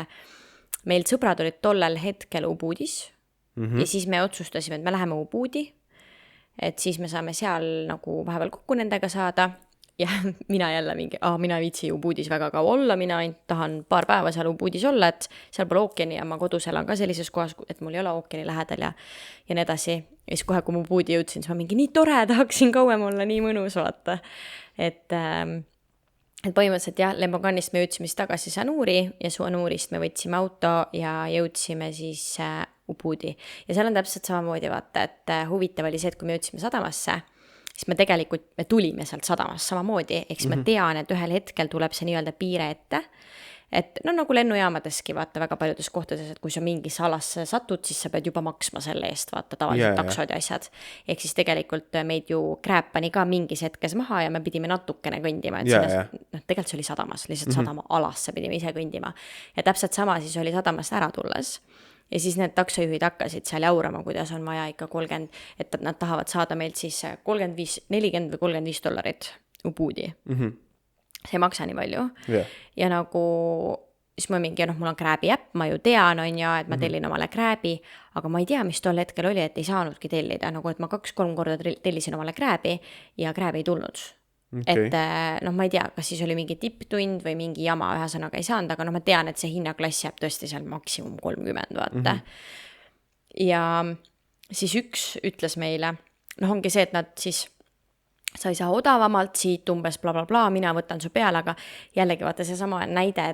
meil sõbrad olid tollel hetkel Ubudis ja siis me otsustasime, et me läheme Ubudi, et siis me saame seal nagu vahepeal kokku nendega saada ja mina jälle mina viitsi Ubudis väga kaua olla, mina tahan paar päeva seal Ubudis olla, et seal pole ookeani ja ma kodus elan ka sellises kohas, et mul ei ole ookeani lähedal ja nii edasi. Ja siis kohe, kui ma Ubudi jõudsin, siis ma mingi nii tore, tahaksin kauem olla, nii mõnus vaata. Et põhimõtteliselt jah, Lemonganist me jõudsime siis tagasi Sanuuri ja Sanuurist me võtsime auto ja jõudsime siis Ubudi. Ja seal on täpselt samamoodi vaata, et huvitav oli see, et kui me jõudsime sadamasse, siis me tulime sealt sadamast samamoodi, eks ma tean, et ühel hetkel tuleb see nii-öelda piire ette, et nagu lennujaamadeski vaata väga paljudes kohtades, et kui sa mingi salasse satud, siis sa pead juba maksma selle eest, vaata tavaliselt taksod ja asjad. Ehk siis tegelikult meid ju krääpani ka mingis hetkes maha ja me pidime natukene kõndima, et tegelikult see oli sadamas, lihtsalt sadama alasse pidime ise kõndima. Ja täpselt sama siis oli sadamast ära tulles. Ja siis need taksojuhid hakkasid seal jaurama, kuidas on vaja ikka 30, et nad tahavad saada meilt siis 40 või $35 Ubudi. See ei maksa nii palju. Ja nagu, siis ma mingi, mul on Grab'i äpp, ma ju tean, et ma tellin omale Grab'i, aga ma ei tea, mis tol hetkel oli, et ei saanudki tellida, nagu et ma 2-3 korda tellisin omale Grab'i ja Grab ei tulnud. Okay. Et ma ei tea, kas siis oli mingi tipptund või mingi jama, ühesõnaga ei saanud, aga ma tean, et see hinnaklass jääb tõesti seal maksimum 30, vaata. Ja siis üks ütles meile, ongi see, et nad siis, sa ei saa odavamalt siit umbes bla bla bla, mina võtan su peale, aga jällegi vaata see sama näide,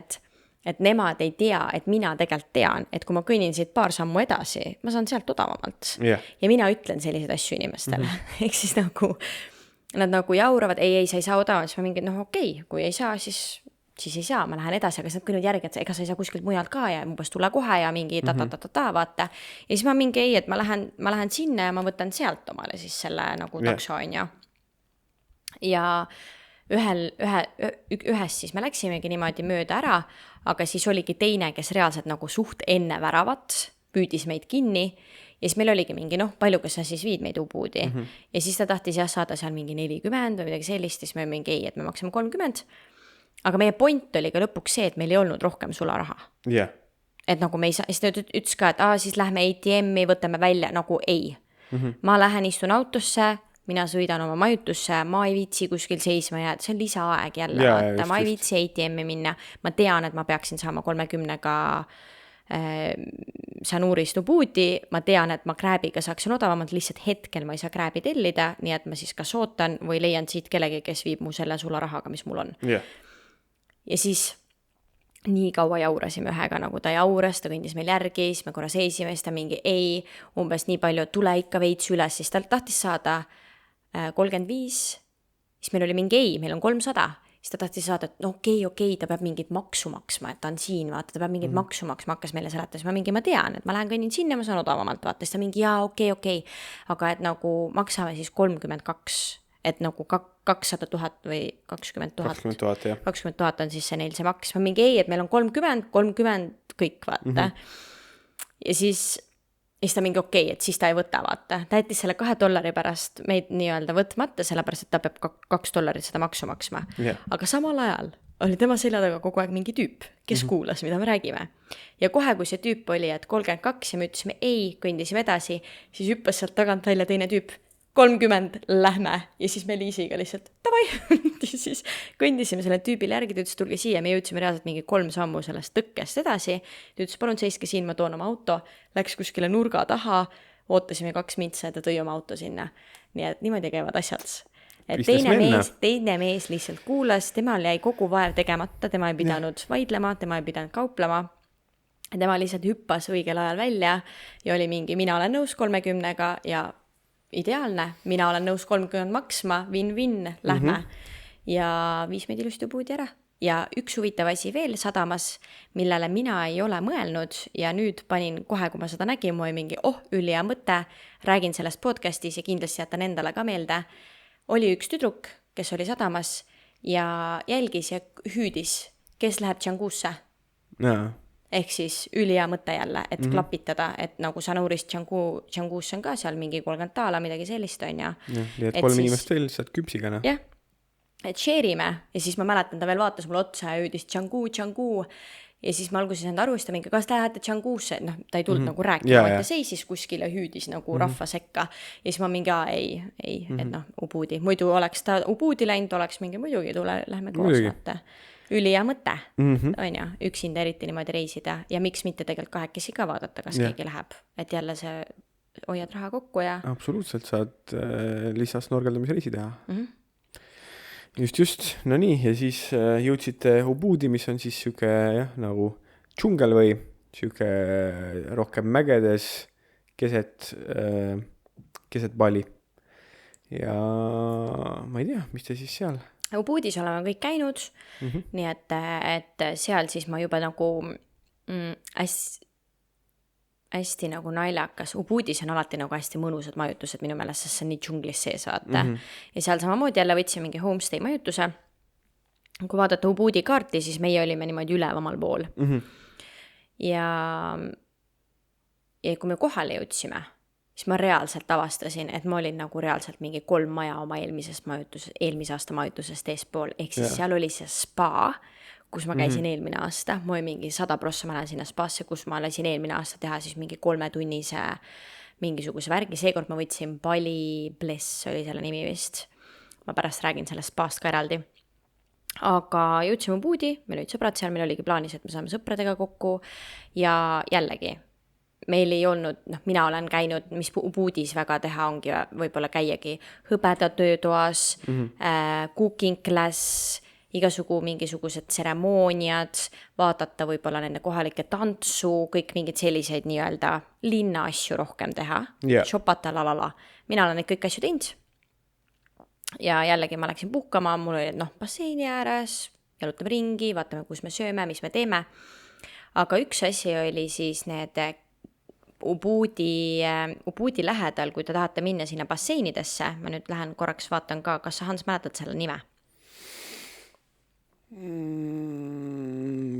et nemad ei tea, et mina tegelikult tean, et kui ma kõnnin siit paar sammu edasi, ma saan sealt odavamalt. Ja mina ütlen selliseid asju inimestele. Ehk siis nagu... Nad nagu jauravad, ei, sa ei saa odavalt, siis ma mingi, okei, kui ei saa, siis siis ei saa, ma lähen edasi, aga siis nad kõnnivad järgi, et ega sa ei saa kuskilt mujalt ka ja umbes tule kohe ja mingi ta-ta-ta-ta, vaata. Ja siis ma mingi ei, et ma lähen sinna ja ma võtan sealt omale siis selle nagu takso, on ju. Ja ühes siis me läksimegi niimoodi mööda ära, aga siis oligi teine, kes reaalselt nagu suht enne väravat püüdis meid kinni ja siis meil oligi mingi, palju kas sa siis viid meid Ubudi ja siis ta tahtis saada seal mingi 40 või midagi sellist, siis me mingi ei, et me maksame 30, aga meie point oli ka lõpuks see, et meil ei olnud rohkem sularaha. Et nagu me ei saa, siis ta ütles ka, et siis lähme ATM-i, võtame välja, nagu ei. Ma lähen istun autosse, mina sõidan oma majutusse, ma ei viitsi kuskil seisma jääda, see on lisaaeg jälle, vaata, ma ei viitsi ATM-i minna, ma tean, et ma peaksin saama 30-ga Sanuurist Ubudi, ma tean, et ma krääbiga saaksin odavamalt, lihtsalt hetkel ma ei saa krääbi tellida, nii et ma siis kas ootan või leian siit kellegi, kes viib mu selle sularahaga, mis mul on. Ja siis nii kaua jaurasime ühega, nagu ta jauras, ta kõndis meil järgi, siis me korra seisime, siis ta mingi ei, umbes nii palju, tule ikka veits üles, siis ta tahtis saada 35, siis meil oli mingi ei, meil on 300, siis ta tahtis saada, et okei, ta peab mingit maksu maksma, et ta on siin, vaata, ta peab mingit maksu maksma, hakkas meile seletas, ma tean, et ma lähen kõnnin sinna, ma saan odavamalt, vaata, siis ta mingi okei, aga et nagu maksame siis 32, et nagu 200 000 või 20 000, 20 000 on siis see neil see maks, ma mingi ei, et meil on 30 kõik, vaata. Ja siis ta mingi okei, et siis ta ei võta, vaata. Ta jättis selle $2 pärast meid nii-öelda võtmata, sellepärast, et ta peab $2 seda maksu maksma. Aga samal ajal oli tema selja taga kogu aeg mingi tüüp, kes kuulas, mida me räägime. Ja kohe, kui see tüüp oli, et 32 ja me ütlesime ei, kõndisime edasi, siis hüppas sealt tagant välja teine tüüp, 30, lähme. Ja siis me Liisiga lihtsalt, davai. Ja siis kõndisime selle tüübile järgi, ta ütles, tulge siia, me jõudsime reaalselt mingi 3 sammu sellest tõkkest edasi. Ta ütles, palun seiske siin, ma toon oma auto, läks kuskile nurga taha, ootasime 2 mintsa ja ta tõi oma auto sinna. Nii et niimoodi käivad asjad. Et teine mees lihtsalt kuulas, temal jäi kogu vaev tegemata, tema ei pidanud vaidlema, tema ei pidanud kauplema. Tema lihtsalt hüppas õigel ajal välja ja oli mingi, mina olen nõus 30-ga ja ideaalne, mina olen nõus 30 maksma, win-win, lähme. Ja viis meid ilusti Ubudi ära. Ja üks huvitav asi veel sadamas, millele mina ei ole mõelnud ja nüüd panin kohe, kui ma seda nägin, mu oli mingi, ülihea mõte, räägin sellest podcastis ja kindlasti jätan endale ka meelde. Oli üks tüdruk, kes oli sadamas ja jälgis ja hüüdis, kes läheb Džanguusse. Ehk siis ülihea mõte jälle, et klapitada, et nagu Sanuurist Džanguusse on ka seal mingi 30 taala, midagi sellist on ja. Nii et 3 inimest veel lihtsalt küpsigana. Jah, et share'ime ja siis ma mäletan, ta veel vaatas mulle otsa ja hüüdis Džanguu ja siis ma alguses enda aru, ta mingi, kas te lähete Džanguusse, ta ei tulnud nagu rääkima, ta seisis kuskil ja hüüdis nagu rahva sekka ja siis ma mingi, ei, et Ubudi, muidu oleks ta Ubudi läinud, oleks mingi muidugi tule, lähme koos vaata. Ülihea mõte, on ju, üksinda eriti niimoodi reisida ja miks mitte tegelikult kahekesi ka vaadata, kas keegi läheb, et jälle see hoiad raha kokku ja... Absoluutselt, saad lisas norgeldamise reisi teha. Just, no nii, ja siis jõudsite Ubudi, mis on siis siuke nagu džungel või siuke rohkem mägedes keset Bali. Ja ma ei tea, mis te siis seal... Ubudis oleme kõik käinud, nii et seal siis ma juba nagu hästi nagu naljakas. Ubudis on alati nagu hästi mõnusad majutused minu meelest, sest see on nii džunglis sees vaata. Ja seal samamoodi jälle võtsime mingi homestay majutuse. Kui vaadata Ubudi kaarti, siis meie olime niimoodi ülevamal pool. Ja kui me kohale jõudsime, siis ma reaalselt avastasin, et ma olin nagu reaalselt mingi 3 maja oma eelmise aasta majutusest eespool. Ehk siis seal oli see spa, kus ma käisin eelmine aasta. Ma olin mingi 100% ma lähen sinna spaasse, kus ma lasin eelmine aasta teha siis mingi 3-tunnise mingisuguse värgi. Seekord ma võtsin Bali Bless, oli selle nimi vist. Ma pärast räägin sellest spaast ka eraldi. Aga jõudsime Ubudi, meil olid sõbrad seal, meil oligi plaanis, et me saame sõpradega kokku ja jällegi meil ei olnud, mina olen käinud, mis Ubudis väga teha ongi, võib-olla käiagi hõbeda töötoas, cooking class, igasugu mingisugused tseremooniad, vaadata võib-olla nende kohalike tantsu, kõik mingid selliseid nii-öelda linna asju rohkem teha, shopata lalala. Mina olen neid kõik asju teinud ja jällegi ma läksin puhkama, mul oli basseini ääres, jalutame ringi, vaatame, kus me sööme, mis me teeme. Aga üks asi oli siis need Ubudi lähedal, kui te tahate minna sinna basseinidesse, ma nüüd lähen korraks vaatan ka, kas sa, Hans, mäletad selle nime?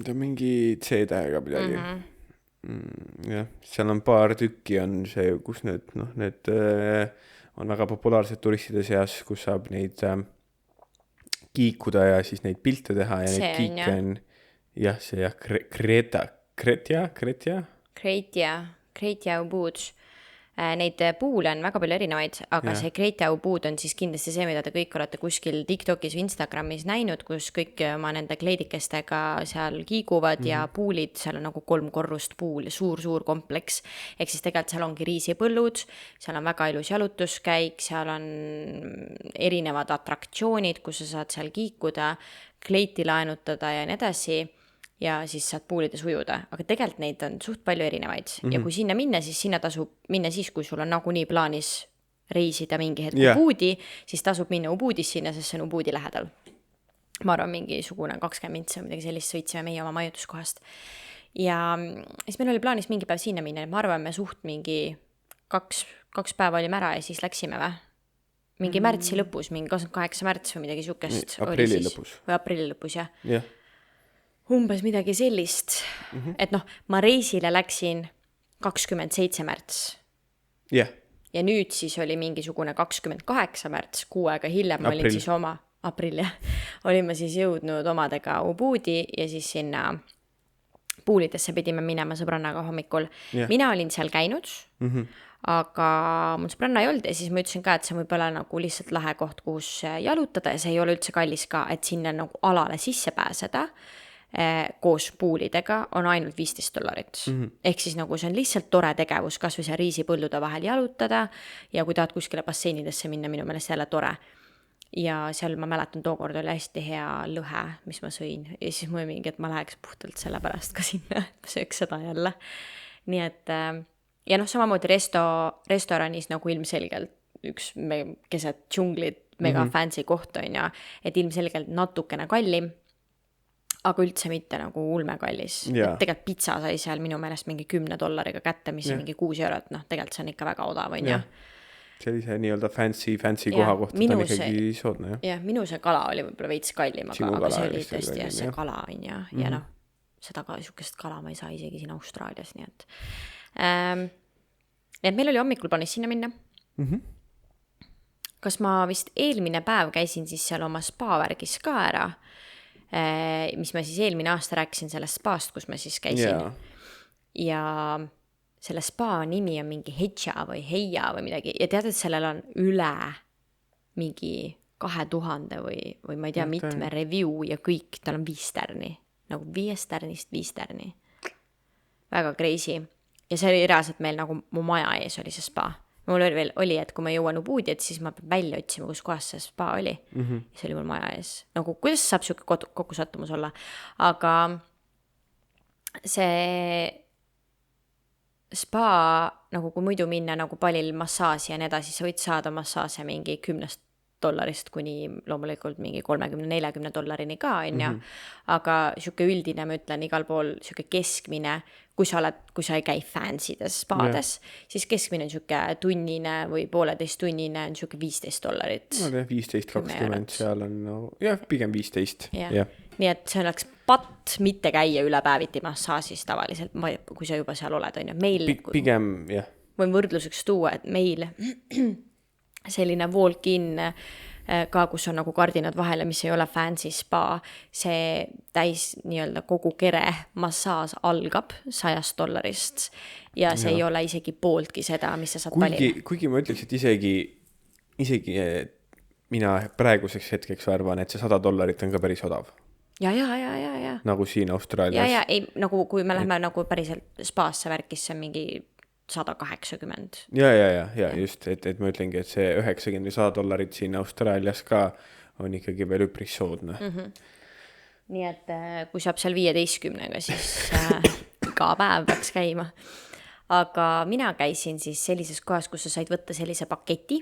Ta mingi C-tähega midagi. Jah, seal on paar tükki on see, kus need on väga populaarsed turistide seas, kus saab neid kiikuda ja siis neid pilte teha ja see neid kiike on see Kreetja Ubud. Neid puule on väga palju erinevaid, aga see Kreetja Ubud on siis kindlasti see, mida te kõik olete kuskil TikTokis või Instagramis näinud, kus kõik oma nende kleidikestega seal kiiguvad ja puulid, seal on nagu 3 korrust puul, suur kompleks. Ehk siis tegelikult seal ongi riisipõllud, seal on väga ilus jalutuskäik, seal on erinevad atraktsioonid, kus sa saad seal kiikuda, kleiti laenutada ja nii edasi. Ja siis saad puulides ujuda, aga tegelikult neid on suht palju erinevaid. Ja kui sinna minna, siis sinna tasub minna siis, kui sul on nagunii plaanis reisida mingi hetk Ubudi, siis tasub minna Ubudis sinna, sest see on Ubudi lähedal. Ma arvan, mingisugune 20 mintsi või midagi sellist sõitsime meie oma majutuskohast. Ja siis meil oli plaanis mingi päev sinna minna, ma arvan, me suht mingi 2 päeva olime ära ja siis läksime või? Mingi märtsi lõpus, mingi 28 märts või midagi sukest. Aprilli lõpus. Või aprilli lõpus, jah. Jah. Umbes midagi sellist, et ma reisile läksin 27 märts. Jah. Ja nüüd siis oli mingisugune 28 märts, 6 aega hiljem olin siis olime siis jõudnud omadega Ubudi ja siis sinna puulidesse pidime minema sõbrannaga hommikul. Mina olin seal käinud, aga mul sõbranna ei olnud ja siis ma ütlesin ka, et see võib olla nagu lihtsalt lahe koht, kus jalutada ja see ei ole üldse kallis ka, et sinna nagu alale sisse pääseda koos puulidega on ainult $15. Ehk siis nagu see on lihtsalt tore tegevus, kas või see riisipõllude vahel jalutada ja kui tahad kuskile basseinidesse minna, minu meelest jälle tore. Ja seal ma mäletan, tookord oli hästi hea lõhe, mis ma sõin ja siis mul mingi, et ma läheks puhtalt selle pärast ka sinna, et ma sööks seda jälle. Nii et ja samamoodi restoranis nagu ilmselgelt üks keset džunglit mega fancy koht on ja et ilmselgelt natukene kallim, aga üldse mitte nagu ulmekallis. Tegelikult pitsa sai seal minu meelest mingi $10 kätte, mis on mingi 6 €. Tegelikult see on ikka väga odav, on ja. Sellise nii-öelda fancy koha kohta ta on ikkagi soodne, jah. Jah, minu see kala oli võib-olla veits kallim, aga see oli tõesti see kala on ja seda ka sukest kala ma ei saa isegi siin Austraalias, nii et et meil oli hommikul plaanis sinna minna. Kas ma vist eelmine päev käisin siis seal oma spa-värgis ka ära, mis ma siis eelmine aasta rääkisin sellest spaast, kus ma siis käisin. Ja selle spa nimi on mingi Heia või midagi. Ja tead, et sellel on üle mingi 2000 või ma ei tea, mitme review ja kõik, tal on 5 stärni. Nagu 5 stärnist 5 stärni. Väga crazy. Ja see oli reaalselt meil nagu mu maja ees oli see spa. Mul oli, et kui ma jõuan Ubudi, et siis ma pean välja otsima, kus kohas see spa oli. See oli mul maja ees. Nagu, kuidas saab siuke kokku sattumus olla? Aga see spa, nagu kui muidu minna nagu palil massaasi ja nii edasi, sa võid saada massaase mingi $10 kuni loomulikult mingi $30-40 ka, on ja. Aga siuke üldine, ma ütlen, igal pool siuke keskmine, kui sa ei käi fancydes spaades, siis keskmine on siuke tunnine või 1,5 tunnine on siuke $15. 15-20, seal on, pigem 15. Nii et see oleks patt mitte käia üle päeviti massaasis tavaliselt, kui sa juba seal oled, on ja. Meil, pigem, jah. Võin võrdluseks tuua, et meil selline walk-in ka, kus on nagu kardinad vahele, mis ei ole fancy spa, see täis nii-öelda kogu kere massaas algab $100 ja see ei ole isegi pooltki seda, mis sa saad palile. Kuigi ma ütleks, et isegi mina praeguseks hetkeks arvan, et see $100 on ka päris odav. Ja. Nagu siin Austraalias. Ja, ei, nagu kui me läheme nagu päriselt spaasse värkisse mingi 180. Ja, just, et ma ütlengi, et see $90 või $100 siin Austraalias ka on ikkagi veel üpris soodne. Nii et kui saab seal 15-ga, siis iga päev peaks käima. Aga mina käisin siis sellises kohas, kus sa said võtta sellise paketi,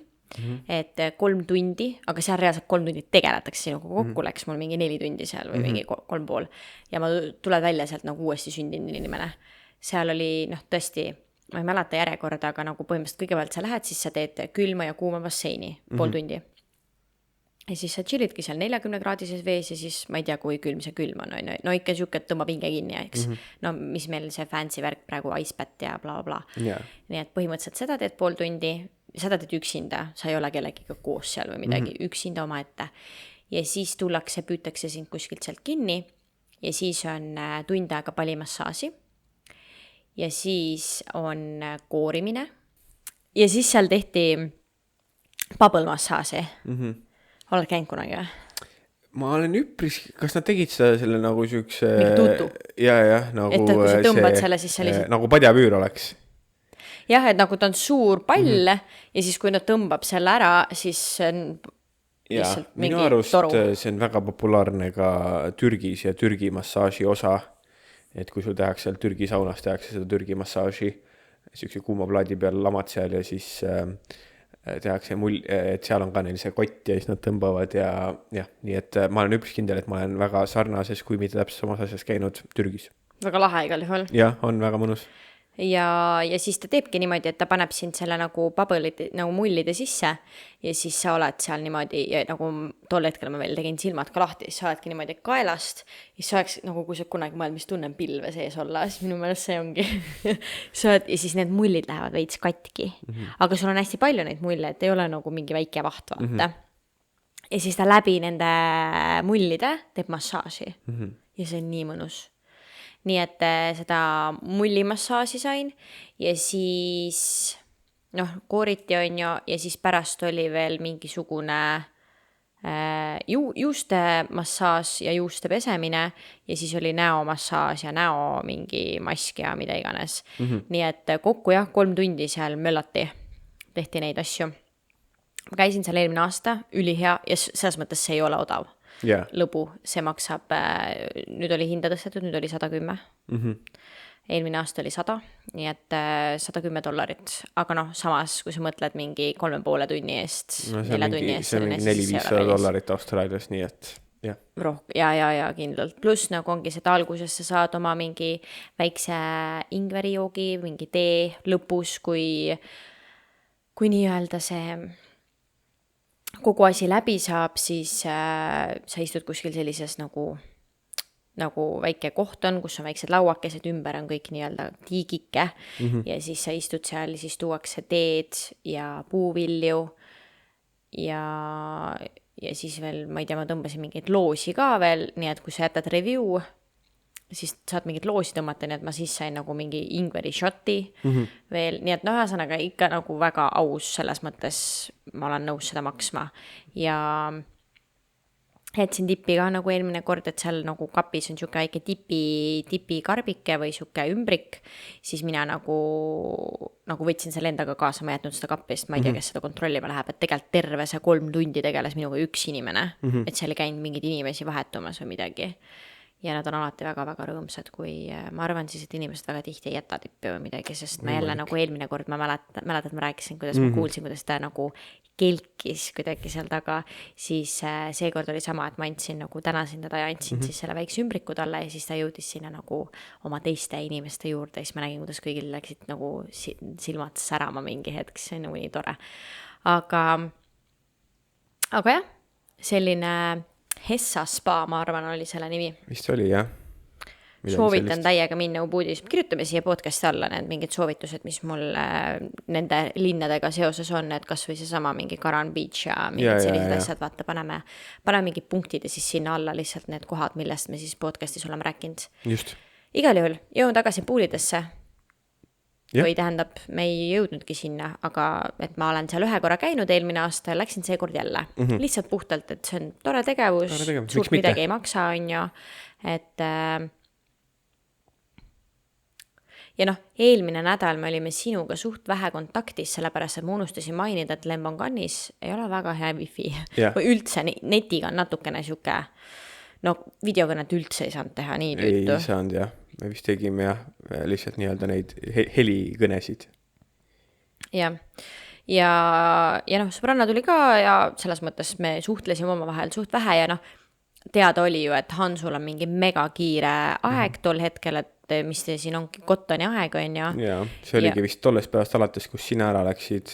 et 3 tundi, aga seal reaalselt 3 tundi tegeletakse sinuga, kokku läks mul mingi 4 tundi seal või mingi 3,5 ja ma tuled välja sealt nagu uuesti sündinud inimene. Seal oli noh, tõesti, ma ei mäleta järjekorda, aga nagu põhimõtteliselt kõigepealt sa lähed, siis sa teed külma ja kuuma basseini pool tundi. Ja siis sa chillidki seal 40-kraadises vees ja siis ma ei tea, kui külm see külm on. No ikka siuke, et tõmbab hinge kinni, eks. No mis meil see fancy värk praegu, icepat ja bla bla. Nii et põhimõtteliselt seda teed pool tundi, seda teed üksinda, sa ei ole kellegiga koos seal või midagi, üksinda oma ette. Ja siis tullakse, püütakse sind kuskilt sealt kinni ja siis on tund aega palimassaasi. Ja siis on koorimine ja siis seal tehti bubble massaasi. Oled käinud kunagi või? Ma olen üpris, kas nad tegid seda selle nagu siukse... Mingi tutu. Ja, nagu et kui sa tõmbad selle, siis see lihtsalt... Nagu padjapüür oleks. Jah, et nagu ta on suur pall ja siis kui nad tõmbab selle ära, siis on lihtsalt mingi toru. Minu arust see on väga populaarne ka Türgis ja Türgi massaaži osa. Et kui sul tehakse seal Türgi saunas, tehakse seda Türgi massaaži, siukse kuuma plaadi peal lamad seal ja siis... tehakse et seal on ka neil see kott ja siis nad tõmbavad ja nii et ma olen üpris kindel, et ma olen väga sarnases, kui mitte täpselt samas asjas käinud Türgis. Väga lahe igal juhul. Jah, on väga mõnus. Ja siis ta teebki niimoodi, et ta paneb sind selle nagu bubble'id nagu mullide sisse ja siis sa oled seal niimoodi ja nagu tol hetkel ma veel tegin silmad ka lahti, siis sa oledki niimoodi kaelast ja siis oleks nagu kui sa kunagi mõeld, mis tunnen pilve sees olla, siis minu meelest see ongi sa oled, ja siis need mullid lähevad veits katki, aga sul on hästi palju neid mulle, et ei ole nagu mingi väike vaht, vaata. Ja siis ta läbi nende mullide teeb massaaži ja see on nii mõnus. Nii et seda mullimassaaži sain ja siis kooriti on ju ja siis pärast oli veel mingisugune juuste massaaž ja juuste pesemine ja siis oli näomassaaž ja näo mingi mask ja mida iganes. Nii et kokku 3 tundi seal möllati, tehti neid asju. Ma käisin seal eelmine aasta, ülihea ja selles mõttes see ei ole odav. Lõbu, see maksab, nüüd oli hinda tõstetud, nüüd oli $110. Eelmine aasta oli 100, nii et $110, aga samas, kui sa mõtled mingi 3,5 tunni eest, 4 tunni eest, see on mingi $400 Austraalias, nii et ja kindlalt. Plus nagu ongi seda alguses sa saad oma mingi väikse ingverijoogi, mingi tee lõpus, kui nii-öelda see kogu asi läbi saab, siis sa istud kuskil sellises nagu väike koht on, kus on väiksed lauakesed, ümber on kõik nii-öelda tiigike ja siis sa istud seal, siis tuuakse teed ja puuvilju ja siis veel, ma ei tea, ma tõmbasin mingeid loosi ka veel, nii et kui sa jätad review, siis saad mingit loosi tõmmata, nii et ma siis sain nagu mingi ingveri shoti veel, nii et ühesõnaga ikka nagu väga aus selles mõttes, ma olen nõus seda maksma ja jätsin tippi ka nagu eelmine kord, et seal nagu kapis on siuke väike tipi karbike või siuke ümbrik, siis mina nagu võtsin selle endaga kaasa, ma jätnud seda kappi, sest ma ei tea, kes seda kontrollima läheb, et tegelikult terve see 3 tundi tegeles minuga üks inimene, et seal ei käinud mingid inimesi vahetumas või midagi. Ja nad on alati väga-väga rõõmsad, kui ma arvan siis, et inimesed väga tihti ei jäta tippi või midagi, sest ma jälle nagu eelmine kord, ma mäletan, ma rääkisin, kuidas ma kuulsin, kuidas ta nagu kelkis kuidagi seal taga, siis seekord oli sama, et ma andsin nagu tänasin teda ja andsin siis selle väikse ümbriku talle ja siis ta jõudis sinna nagu oma teiste inimeste juurde ja siis ma nägin, kuidas kõigil läksid nagu silmad särama mingi hetk, see on nagu nii tore. Aga jah, selline Hessa spa, ma arvan, oli selle nimi. Vist oli, jah. Soovitan täiega minna Ubudis. Kirjutame siia podcasti alla need mingid soovitused, mis mul nende linnadega seoses on, et kas või see sama mingi Karan Beach ja mingid sellised asjad, vaata, paneme mingid punktid ja siis sinna alla lihtsalt need kohad, millest me siis podcastis oleme rääkinud. Just. Igal juhul, jõun tagasi poolidesse. Või tähendab, me ei jõudnudki sinna, aga et ma olen seal 1 korra käinud eelmine aasta ja läksin seekord jälle. Lihtsalt puhtalt, et see on tore tegevus, suurt midagi ei maksa, on ju. Et ja eelmine nädal me olime sinuga suht vähe kontaktis, sellepärast, et ma unustasin mainida, et Lembanganis ei ole väga hea wifi. Või üldse netiga on natukene siuke, videokõnet üldse ei saanud teha nii tüütu. Ei saanud, jah. Me vist tegime lihtsalt nii-öelda neid helikõnesid. Jah. ja noh, sõbranna tuli ka ja selles mõttes me suhtlesime omavahel suht vähe ja noh, teada oli ju, et Hansul on mingi mega kiire aeg tol hetkel, et mis te siin ongi Kottoni aeg, on ju. Jaa, see oligi vist tollest päevast alates, kus sina ära läksid,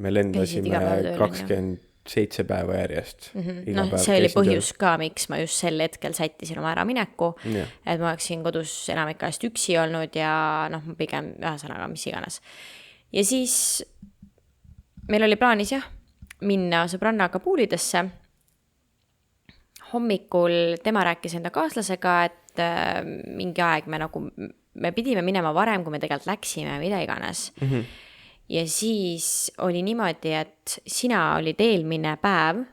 me lendasime 27 päeva järjest. Noh, see oli põhjus ka, miks ma just sel hetkel sättisin oma äramineku, et ma oleksin kodus enamik ajast üksi olnud ja noh, pigem ühesõnaga mis iganes. Ja siis meil oli plaanis minna sõbrannaga poolidesse. Hommikul tema rääkis enda kaaslasega, et mingi aeg me pidime minema varem, kui me tegelikult läksime, mida iganes. Ja siis oli niimoodi, et sina olid eelmine päev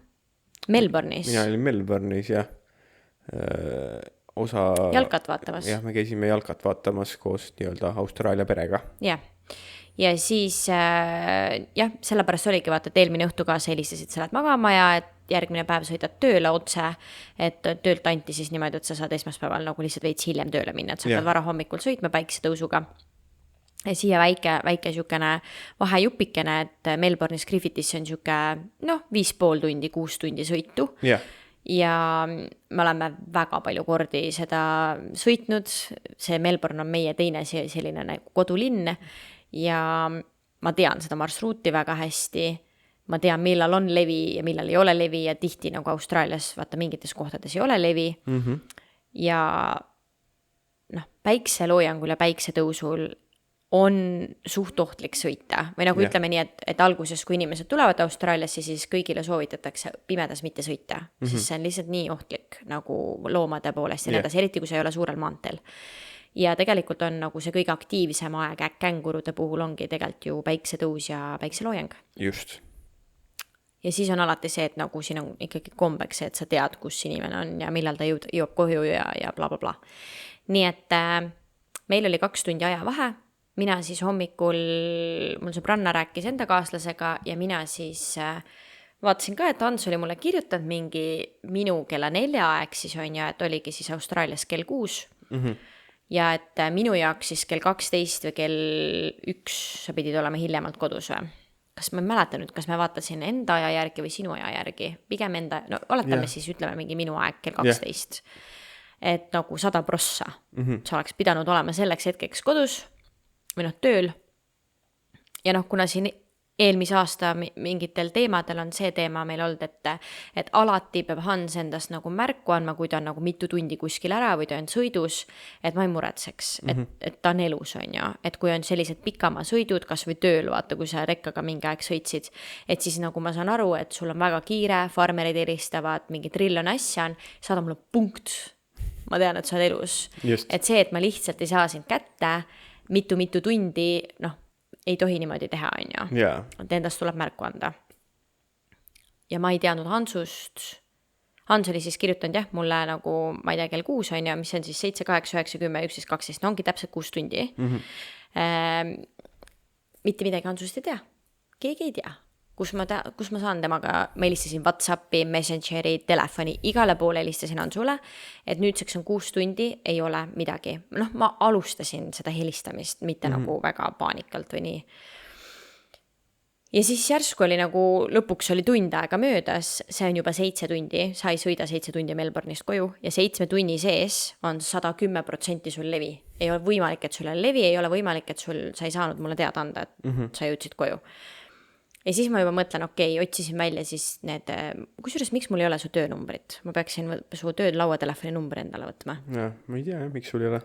Melbourne'is. Mina olin Melbourne'is, jah. Jalkat vaatamas. Jah, me käisime jalkat vaatamas koos nii-öelda Austraalia perega. Jah. Ja siis sellepärast oligi vaata, et eelmine õhtu ka sa helistasid, sa lähed magama ja et järgmine päev sõidad tööle otse, et töölt anti siis niimoodi, et sa saad esmaspäeval nagu lihtsalt veits hiljem tööle minna, et sa pead vara hommikul sõitma päiksetõusuga. Ja siia väike siukene vahejupikene, et Melbourne'is Griffithis on siuke 5,5 tundi, 6 tundi sõitu. Ja me oleme väga palju kordi seda sõitnud, see Melbourne on meie teine selline nagu kodulinn ja ma tean seda marsruuti väga hästi, ma tean, millal on levi ja millal ei ole levi ja tihti nagu Austraalias, vaata mingites kohtades ei ole levi ja päikseloojangul ja päiksetõusul on suht ohtlik sõita või nagu ütleme nii, et alguses, kui inimesed tulevad Austraaliasse, siis kõigile soovitatakse pimedas mitte sõita, sest see on lihtsalt nii ohtlik nagu loomade poolest ja edasi, eriti kui see ei ole suurel maanteel. Ja tegelikult on nagu see kõige aktiivsem aeg kängurude puhul ongi tegelikult ju päiksetõus ja päikseloojang. Just. Ja siis on alati see, et nagu siin on ikkagi kombeks, et sa tead, kus inimene on ja millal ta jõuab koju ja bla bla bla. Nii et meil oli 2 tundi aja vahe, mina siis hommikul, mul sõbranna rääkis enda kaaslasega ja mina siis vaatasin ka, et Hans oli mulle kirjutanud mingi minu kella 4 aeg siis on ja, et oligi siis Austraalias kell 6 ja et minu jaoks siis kell 12 või kell 1 sa pidid olema hiljemalt kodus või? Kas ma ei mäleta nüüd, kas me vaatasin enda aja järgi või sinu aja järgi? Pigem enda, oletame siis, ütleme mingi minu aeg kell 12. Et nagu 100 prossa. Sa oleks pidanud olema selleks hetkeks kodus või tööl. Ja kuna siin eelmise aasta mingitel teemadel on see teema meil olnud, et alati peab Hans endast nagu märku andma, kui ta on nagu mitu tundi kuskil ära või ta on sõidus, et ma ei muretseks, et ta on elus on ju, et kui on sellised pikamaa sõidud, kas või tööl, vaata, kui sa rekkaga mingi aeg sõitsid, et siis nagu ma saan aru, et sul on väga kiire, farmerid helistavad, mingi triljon asja on, saada mulle punkt, ma tean, et sa oled elus. Just. Et see, et ma lihtsalt ei saa sind kätte, mitu tundi, ei tohi niimoodi teha, on ju. Et endast tuleb märku anda. Ja ma ei teadnud Hansust. Hans oli siis kirjutanud mulle nagu, ma ei tea, kell 6 on ju, mis on siis 7, 8, 9, 10, 11, 12, ongi täpselt 6 tundi. Mitte midagi Hansust ei tea. Keegi ei tea. Kus ma saan temaga, ma helistasin WhatsAppi, Messengeri, telefoni, igale poole helistasin Hansule, et nüüdseks on 6 tundi, ei ole midagi. Ma alustasin seda helistamist, mitte nagu väga paanikalt või nii. Ja siis järsku oli nagu, lõpuks oli tund aega möödas, see on juba 7 tundi, sa ei sõida 7 tundi Melbourne'ist koju ja 7 tunni sees on 110% sul levi. Ei ole võimalik, et sul on levi, ei ole võimalik, et sa ei saanud mulle teada anda, et sa jõudsid koju. Ja siis ma juba mõtlen, otsisin välja siis need, kusjuures miks mul ei ole su töönumbrit? Ma peaksin su tööd lauatelefoni numbri endale võtma. Ja, ma ei tea, miks sul ei ole.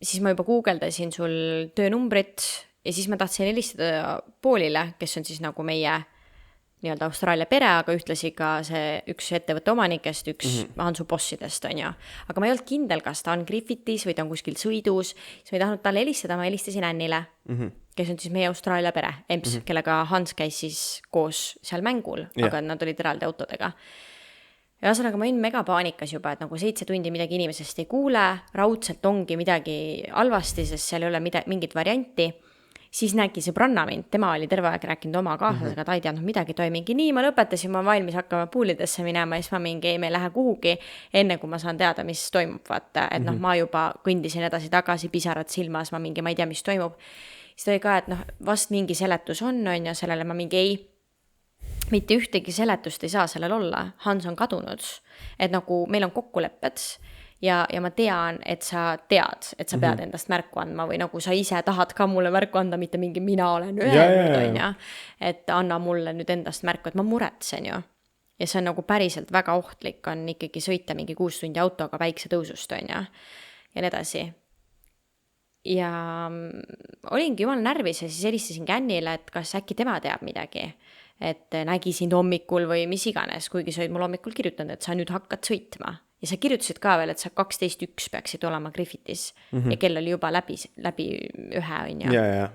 Siis ma juba guugeldasin sul töönumbrit ja siis ma tahtsin helistada Paulile, kes on siis nagu meie nii-öelda Austraalia pere, aga ühtlasi ka see üks ettevõtte omanikest, üks Hansu bossidest on ju. Aga ma ei olnud kindel, kas ta on Griffithis või ta on kuskil sõidus, siis ma ei tahtnud talle helistada, ma helistasin Annile, kes on siis meie Austraalia pere, Emps, kellega Hans käis siis koos seal mängul, aga nad olid eraldi autodega. Ja ühesõnaga ma olin mega paanikas juba, et nagu 7 tundi midagi inimesest ei kuule, raudselt ongi midagi halvasti, sest seal ei ole mingit varianti. Siis nägi sõbranna mind, tema oli terve aeg rääkinud oma kaaslasega, ta ei teadnud midagi toimingi. Nii, ma lõpetasin, ma valmis hakkama poolidesse minema ja siis ma mingi, me ei lähe kuhugi enne, kui ma saan teada, mis toimub. Vaata, et ma juba kõndisin edasi-tagasi, pisarad silmas, ma ei tea, mis toimub. siis ta oli ka, et noh, vast mingi seletus on ja sellele ma mingi ei, mitte ühtegi seletust ei saa sellel olla, Hans on kadunud, et nagu meil on kokkulepped ja ma tean, et sa tead, et sa pead endast märku andma või nagu sa ise tahad ka mulle märku anda, mitte mingi mina olen öelnud, on ju, et anna mulle nüüd endast märku, et ma muretsen ju. Ja see on nagu päriselt väga ohtlik on ikkagi sõita mingi 6 tundi autoga väikse tõusust, on ju, ja nii edasi. Ja olingi jumal närvis ja siis helistasin Kännile, et kas äkki tema teab midagi, et nägi sind hommikul või mis iganes, kuigi sa olid mul hommikul kirjutanud, et sa nüüd hakkad sõitma. Ja sa kirjutasid ka veel, et sa 12.1 peaksid olema Griffithis ja kell oli juba läbi 1, on ju. Ja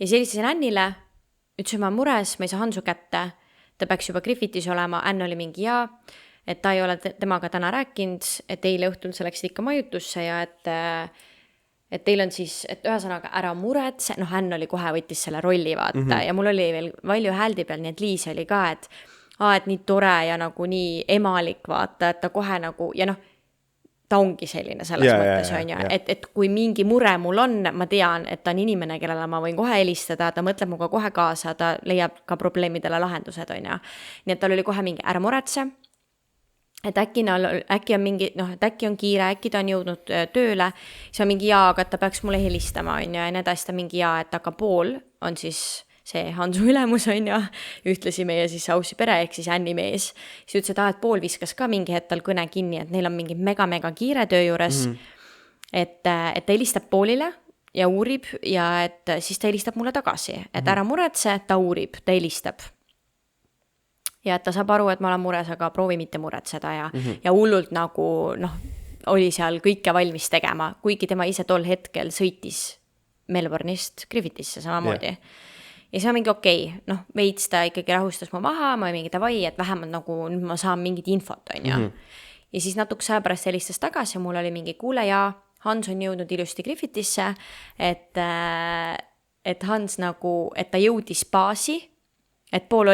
siis helistasin Annile, ütlesin, ma mures, ma ei saa Hansu kätte, ta peaks juba Griffithis olema, Ann oli mingi et ta ei ole temaga täna rääkinud, et eile õhtul sa läksid ikka majutusse ja et teil on siis, et ühesõnaga ära muretse, noh, Ann oli kohe võttis selle rolli vaata ja mul oli veel palju hääldi peal, nii et Liis oli ka, et nii tore ja nagu nii emalik vaata, et ta kohe nagu, ja noh, ta ongi selline selles mõttes, on ju, et kui mingi mure mul on, ma tean, et ta on inimene, kellele ma võin kohe helistada, ta mõtleb muga kohe kaasa, ta leiab ka probleemidele lahendused, on ju. Nii et tal oli kohe mingi ära muretse, et äkki on mingi, noh, et äkki on kiire, äkki ta on jõudnud tööle, siis on mingi aga ta peaks mulle helistama, on ju, ja need asjad mingi et aga Paul on siis see Hansu ülemus, on ju, ühtlasi meie siis Aussi pere, ehk siis Anni mees. Siis ütles, et Paul viskas ka mingi hetk tal kõne kinni, et neil on mingi mega kiire töö juures, et ta helistab Paulile ja uurib ja et siis ta helistab mulle tagasi, et ära muretse, ta uurib, ta helistab. Ja et ta saab aru, et ma olen mures, aga proovi mitte muretseda ja hullult nagu, noh, oli seal kõike valmis tegema, kuigi tema ise tol hetkel sõitis Melbourne'ist Griffithisse samamoodi. Ja see on mingi okei, noh, veits ta ikkagi rahustas mu maha, ma mingi davai, et vähemalt nagu nüüd ma saan mingit infot, on ju. Ja siis natuke aja pärast helistas tagasi, mul oli mingi kuule Hans on jõudnud ilusti Griffithisse, et Hans nagu, et ta jõudis baasi, et Paul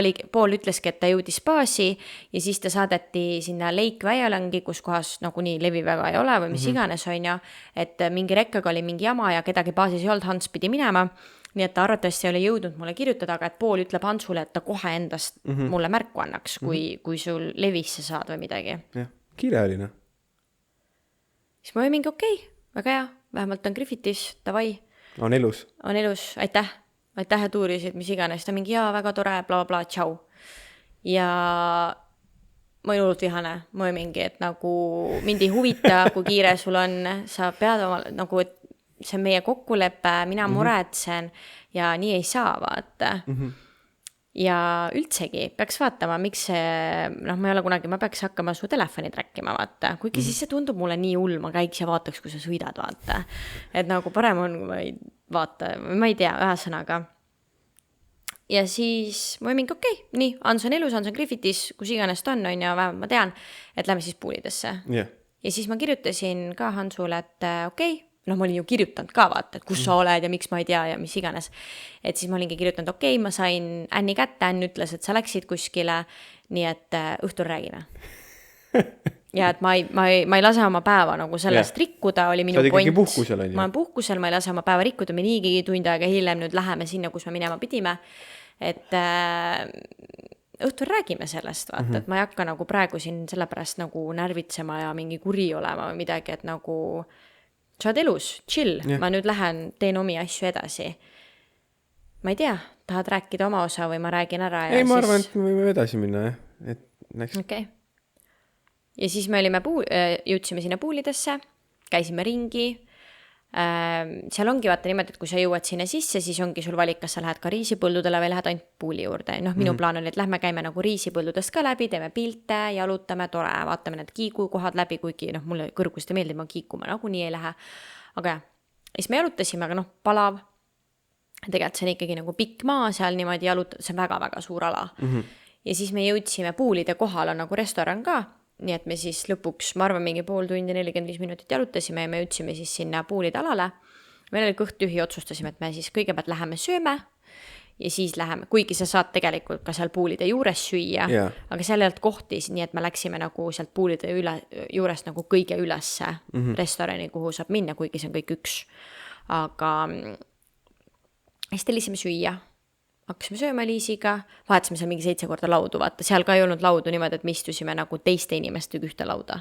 ütleski, et ta jõudis baasi ja siis ta saadeti sinna Lake Violangi, kus kohas nagu nii levi väga ei ole või mis iganes on ju, et mingi rekkega oli mingi jama ja kedagi baasis ei olnud, Hans pidi minema, nii et ta arvatavasti ei ole jõudnud mulle kirjutada, aga et Paul ütleb Hansule, et ta kohe endast mulle märku annaks, kui sul levisse saad või midagi. Jah, kiireline. Siis ma olin mingi okei, väga hea, vähemalt on Griffithis, davai. On elus, aitäh, et uurisid, mis iganes, ta mingi väga tore, bla, tšau. Ja ma olin hullult vihane, ma olin mingi, et nagu mind ei huvita, kui kiire sul on, sa pead oma, nagu, et see on meie kokkulepe, mina muretsen ja nii ei saa vaata. Ja üldsegi peaks vaatama, miks see, noh, ma ei ole kunagi, ma peaks hakkama su telefonid rääkima vaata, kuigi siis see tundub mulle nii hull, ma käiks ja vaataks, kui sa sõidad vaata. Et nagu parem on, kui ma ei vaata, ma ei tea, ühesõnaga. Ja siis ma mingi okei, nii, Hans on elus, Hans on Griffithis, kus iganes ta on ja vähemalt ma tean, et lähme siis poolidesse. Ja siis ma kirjutasin ka Hansule, et okei, noh, ma olin ju kirjutanud ka vaata, et kus sa oled ja miks ma ei tea ja mis iganes. Et siis ma olingi kirjutanud, okei, ma sain Anni kätte, Ann ütles, et sa läksid kuskile, nii et õhtul räägime. Ja et ma ei lase oma päeva nagu sellest rikkuda, oli minu point. Sa oled ikkagi puhkusel, on ju? Ma olen puhkusel, ma ei lase oma päeva rikkuda, me niigi tund aega hiljem nüüd läheme sinna, kus me minema pidime. Et õhtul räägime sellest, vaata, et ma ei hakka nagu praegu siin sellepärast nagu närvitsema ja mingi kuri olema või midagi, et nagu sa oled elus, chill, ma nüüd lähen, teen omi asju edasi. Ma ei tea, tahad rääkida oma osa või ma räägin ära ja ei, ma arvan, et me võime edasi minna, et next. Okay. Ja siis me jõudsime sinna poolidesse, käisime ringi, seal ongi vaata niimoodi, et kui sa jõuad sinna sisse, siis ongi sul valik, kas sa lähed ka riisipõldudele või lähed ainult puuli juurde. Noh, minu plaan oli, et lähme käime nagu riisipõldudest ka läbi, teeme pilte, jalutame, tore, vaatame need kiigukohad läbi, kuigi noh, mulle kõrgust ei meeldi, ma kiikuma nagu nii ei lähe. Aga siis me jalutasime, aga noh, palav. Tegelikult see on ikkagi nagu pikk maa seal niimoodi jalutada, see on väga suur ala. Ja siis me jõudsime puulide kohal on nagu restoran ka. Nii et me siis lõpuks, ma arvan, mingi pool tundi 45 minutit jalutasime ja me jõudsime siis sinna puulide alale. Meil oli kõht tühi, otsustasime, et me siis kõigepealt läheme sööme ja siis läheme, kuigi sa saad tegelikult ka seal puulide juures süüa, aga seal ei olnud kohti, nii et me läksime nagu sealt puulide juurest nagu kõige ülesse restorani, kuhu saab minna, kuigi see on kõik üks. aga siis tellisime süüa, hakkasime sööma Liisiga, vahetasime seal mingi 7 korda laudu, vaata, seal ka ei olnud laudu niimoodi, et me istusime nagu teiste inimestega ühte lauda.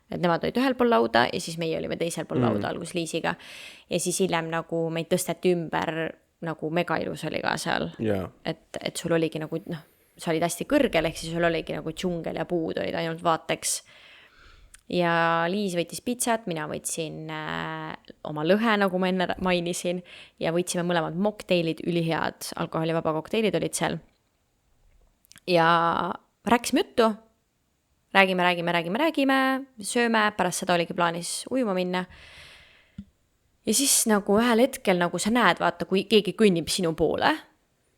Et nemad olid ühel pool lauda ja siis meie olime teisel pool lauda algus Liisiga. Ja siis hiljem nagu meid tõsteti ümber, nagu mega ilus oli ka seal. Et sul oligi nagu, sa olid hästi kõrgel, ehk siis sul oligi nagu džungel ja puud olid ainult vaateks. Ja Liis võttis pitsat, mina võtsin oma lõhe, nagu ma enne mainisin, ja võtsime mõlemad mocktailid, ülihead alkoholivaba kokteilid olid seal. Ja rääkisime juttu, räägime, sööme, pärast seda oligi plaanis ujuma minna. Ja siis nagu ühel hetkel nagu sa näed, vaata, kui keegi kõnnib sinu poole,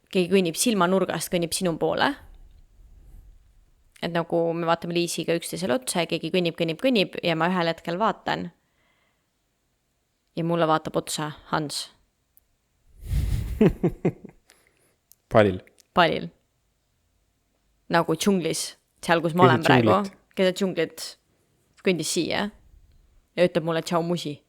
keegi kõnnib silmanurgast, kõnnib sinu poole, et nagu me vaatame Liisiga üksteisele otsa ja keegi kõnnib ja ma ühel hetkel vaatan ja mulle vaatab otsa Hans. Palil. Nagu džunglis, seal kus ma olen praegu, keda džunglit kõndis siia ja ütleb mulle tšau musi.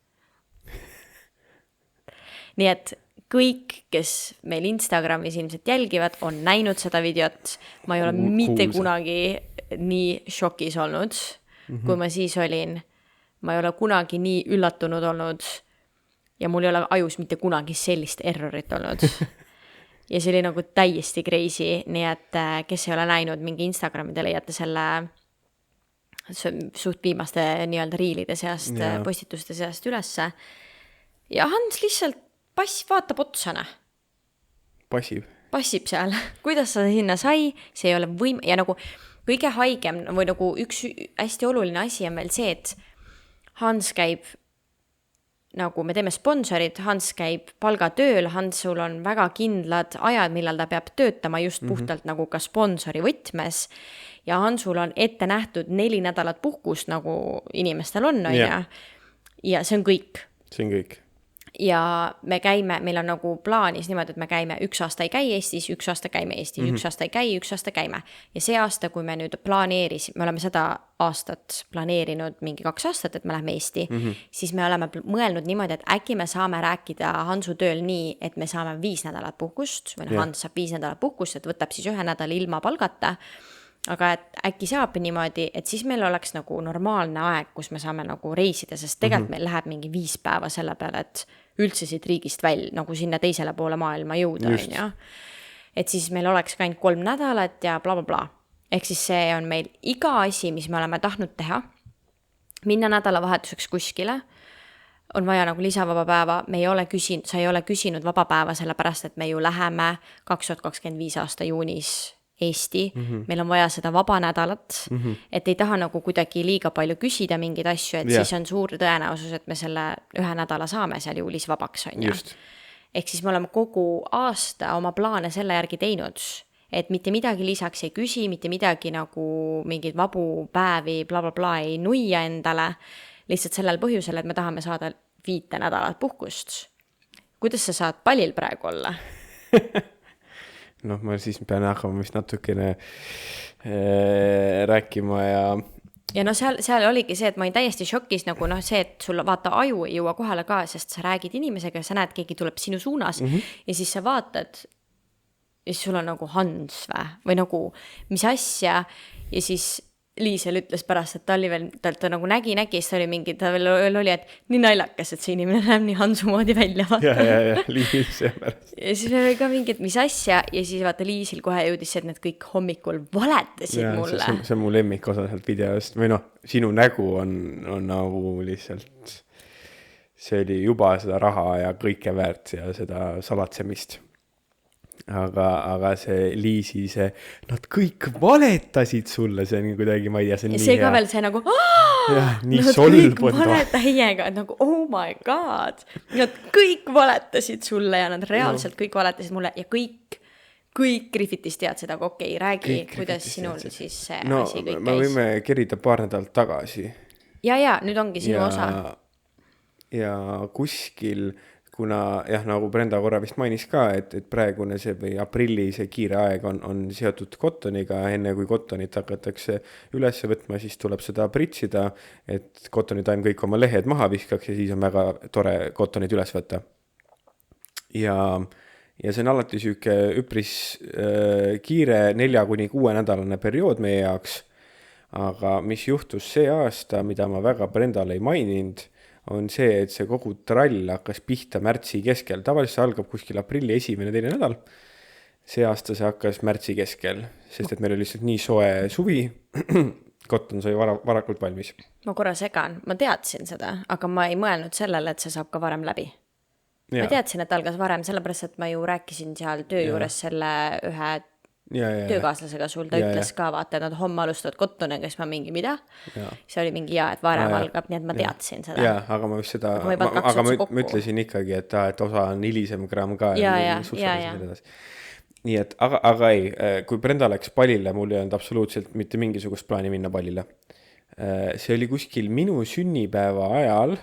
Nii et kõik, kes meil Instagramis ilmselt jälgivad, on näinud seda videot. Ma ei ole mitte kunagi nii šokis olnud, kui ma siis olin. Ma ei ole kunagi nii üllatunud olnud ja mul ei ole ajus mitte kunagi sellist errorit olnud. Ja see oli nagu täiesti crazy, nii et kes ei ole näinud, mingi Instagramide leiate selle suht viimaste nii-öelda riilide seast, postituste seast ülesse. Ja Hans lihtsalt vaatab otsana. Passib seal. Kuidas sa sinna sai, see ei ole ja nagu kõige haigem või nagu üks hästi oluline asi on veel see, et Hans käib, nagu me teeme sponsorid, Hans käib palgatööl, Hansul on väga kindlad ajad, millal ta peab töötama just puhtalt nagu ka sponsori võtmes ja Hansul on ette nähtud 4 nädalat puhkust, nagu inimestel on, ja see on kõik. Ja me käime, meil on nagu plaanis niimoodi, et me käime 1 aasta ei käi Eestis, 1 aasta käime Eestis, 1 aasta ei käi, 1 aasta käime. Ja see aasta, kui me nüüd me oleme seda aastat planeerinud mingi 2 aastat, et me lähme Eesti, siis me oleme mõelnud niimoodi, et äkki me saame rääkida Hansu tööl nii, et me saame 5 nädalat puhkust, või Hans saab 5 nädalat puhkust, et võtab siis 1 nädal ilma palgata, aga et äkki saab niimoodi, et siis meil oleks nagu normaalne aeg, kus me saame nagu reisida, sest tegelikult meil läheb mingi 5 päeva selle peale, et üldse siit riigist välja, nagu sinna teisele poole maailma jõuda, ja. Et siis meil oleks ka ainult 3 nädalat ja bla bla bla. Ehk siis see on meil iga asi, mis me oleme tahtnud teha, minna nädalavahetuseks kuskile, on vaja nagu lisavaba päeva, sa ei ole küsinud vaba päeva, sellepärast, et me ju läheme 2025 aasta juunis Eesti, meil on vaja seda vaba nädalat, et ei taha nagu kuidagi liiga palju küsida mingeid asju, et siis on suur tõenäosus, et me selle 1 nädala saame seal juulis vabaks, on ju. Ehk siis me oleme kogu aasta oma plaane selle järgi teinud, et mitte midagi lisaks ei küsi, mitte midagi nagu mingeid vabu päevi bla bla bla ei nuia endale, lihtsalt sellel põhjusel, et me tahame saada 5 nädalat puhkust. Kuidas sa saad Palil praegu olla? Ma siis pean hakkama vist natukene rääkima ja seal oligi see, et ma olin täiesti šokis, nagu see, et sul vaata aju ei jõua kohale ka, sest sa räägid inimesega ja sa näed, keegi tuleb sinu suunas ja siis sa vaatad ja siis sul on nagu Hans või nagu mis asja ja siis Liisel ütles pärast, et ta oli veel, ta nagu nägi, siis oli mingi, ta veel oli, et nii naljakas, et see inimene näeb nii Hansu moodi välja. Vaata. Ja, Liis pärast. Ja siis meil oli ka mingid, mis asja, ja siis vaata Liisil kohe jõudis, et need kõik hommikul valetasid mulle. See on mu lemmik osa sealt videost, või sinu nägu on nagu lihtsalt, see oli juba seda raha ja kõike väärt ja seda salatsemist. Aga see Liisi, nad kõik valetasid sulle, see on kuidagi, ma ei tea, see on nii hea. See ka veel see nagu, nii solbund. Kõik valetahiega, nagu, oh my god. Nad kõik valetasid sulle ja nad reaalselt kõik valetasid mulle ja kõik Griffitis tead seda, aga okei, räägi, kuidas sinul siis see asi kõik käis. Me võime kerida paar nädalat tagasi. Ja, nüüd ongi sinu osa. Ja kuskil... kuna nagu Brenda korra vist mainis ka, et praegune see või aprilli see kiire aeg on seotud kottoniga, enne kui kottonit hakatakse üles võtma, siis tuleb seda pritsida, et kotonitaim kõik oma lehed maha viskaks ja siis on väga tore kottonid üles võtta. ja see on alati siuke üpris kiire 4-6 nädalane periood meie jaoks. Aga mis juhtus see aasta, mida ma väga Brendale ei maininud, on see, et see kogu trall hakkas pihta märtsi keskel. Tavaliselt see algab kuskil aprilli 1.-2. nädal. See aasta see hakkas märtsi keskel, sest et meil oli lihtsalt nii soe suvi. Cotton sai varakult valmis. Ma korra segan, ma teadsin seda, aga ma ei mõelnud sellele, et see saab ka varem läbi. Ma teadsin, et algas varem, sellepärast, et ma ju rääkisin seal töö juures selle ühe töökaaslasega sul, ta ütles ka, vaata, et nad homme alustavad Cottoni, kes ma mingi mida. See oli mingi et varem algab, nii et ma teadsin seda. Jaa, aga ma just seda, aga ma ütlesin ikkagi, et osa on hilisem gramm ka. Ja. Nii et, aga ei, kui Brenda läks pallile, mul ei olnud absoluutselt mitte mingisugust plaani minna pallile. See oli kuskil minu sünnipäeva ajal.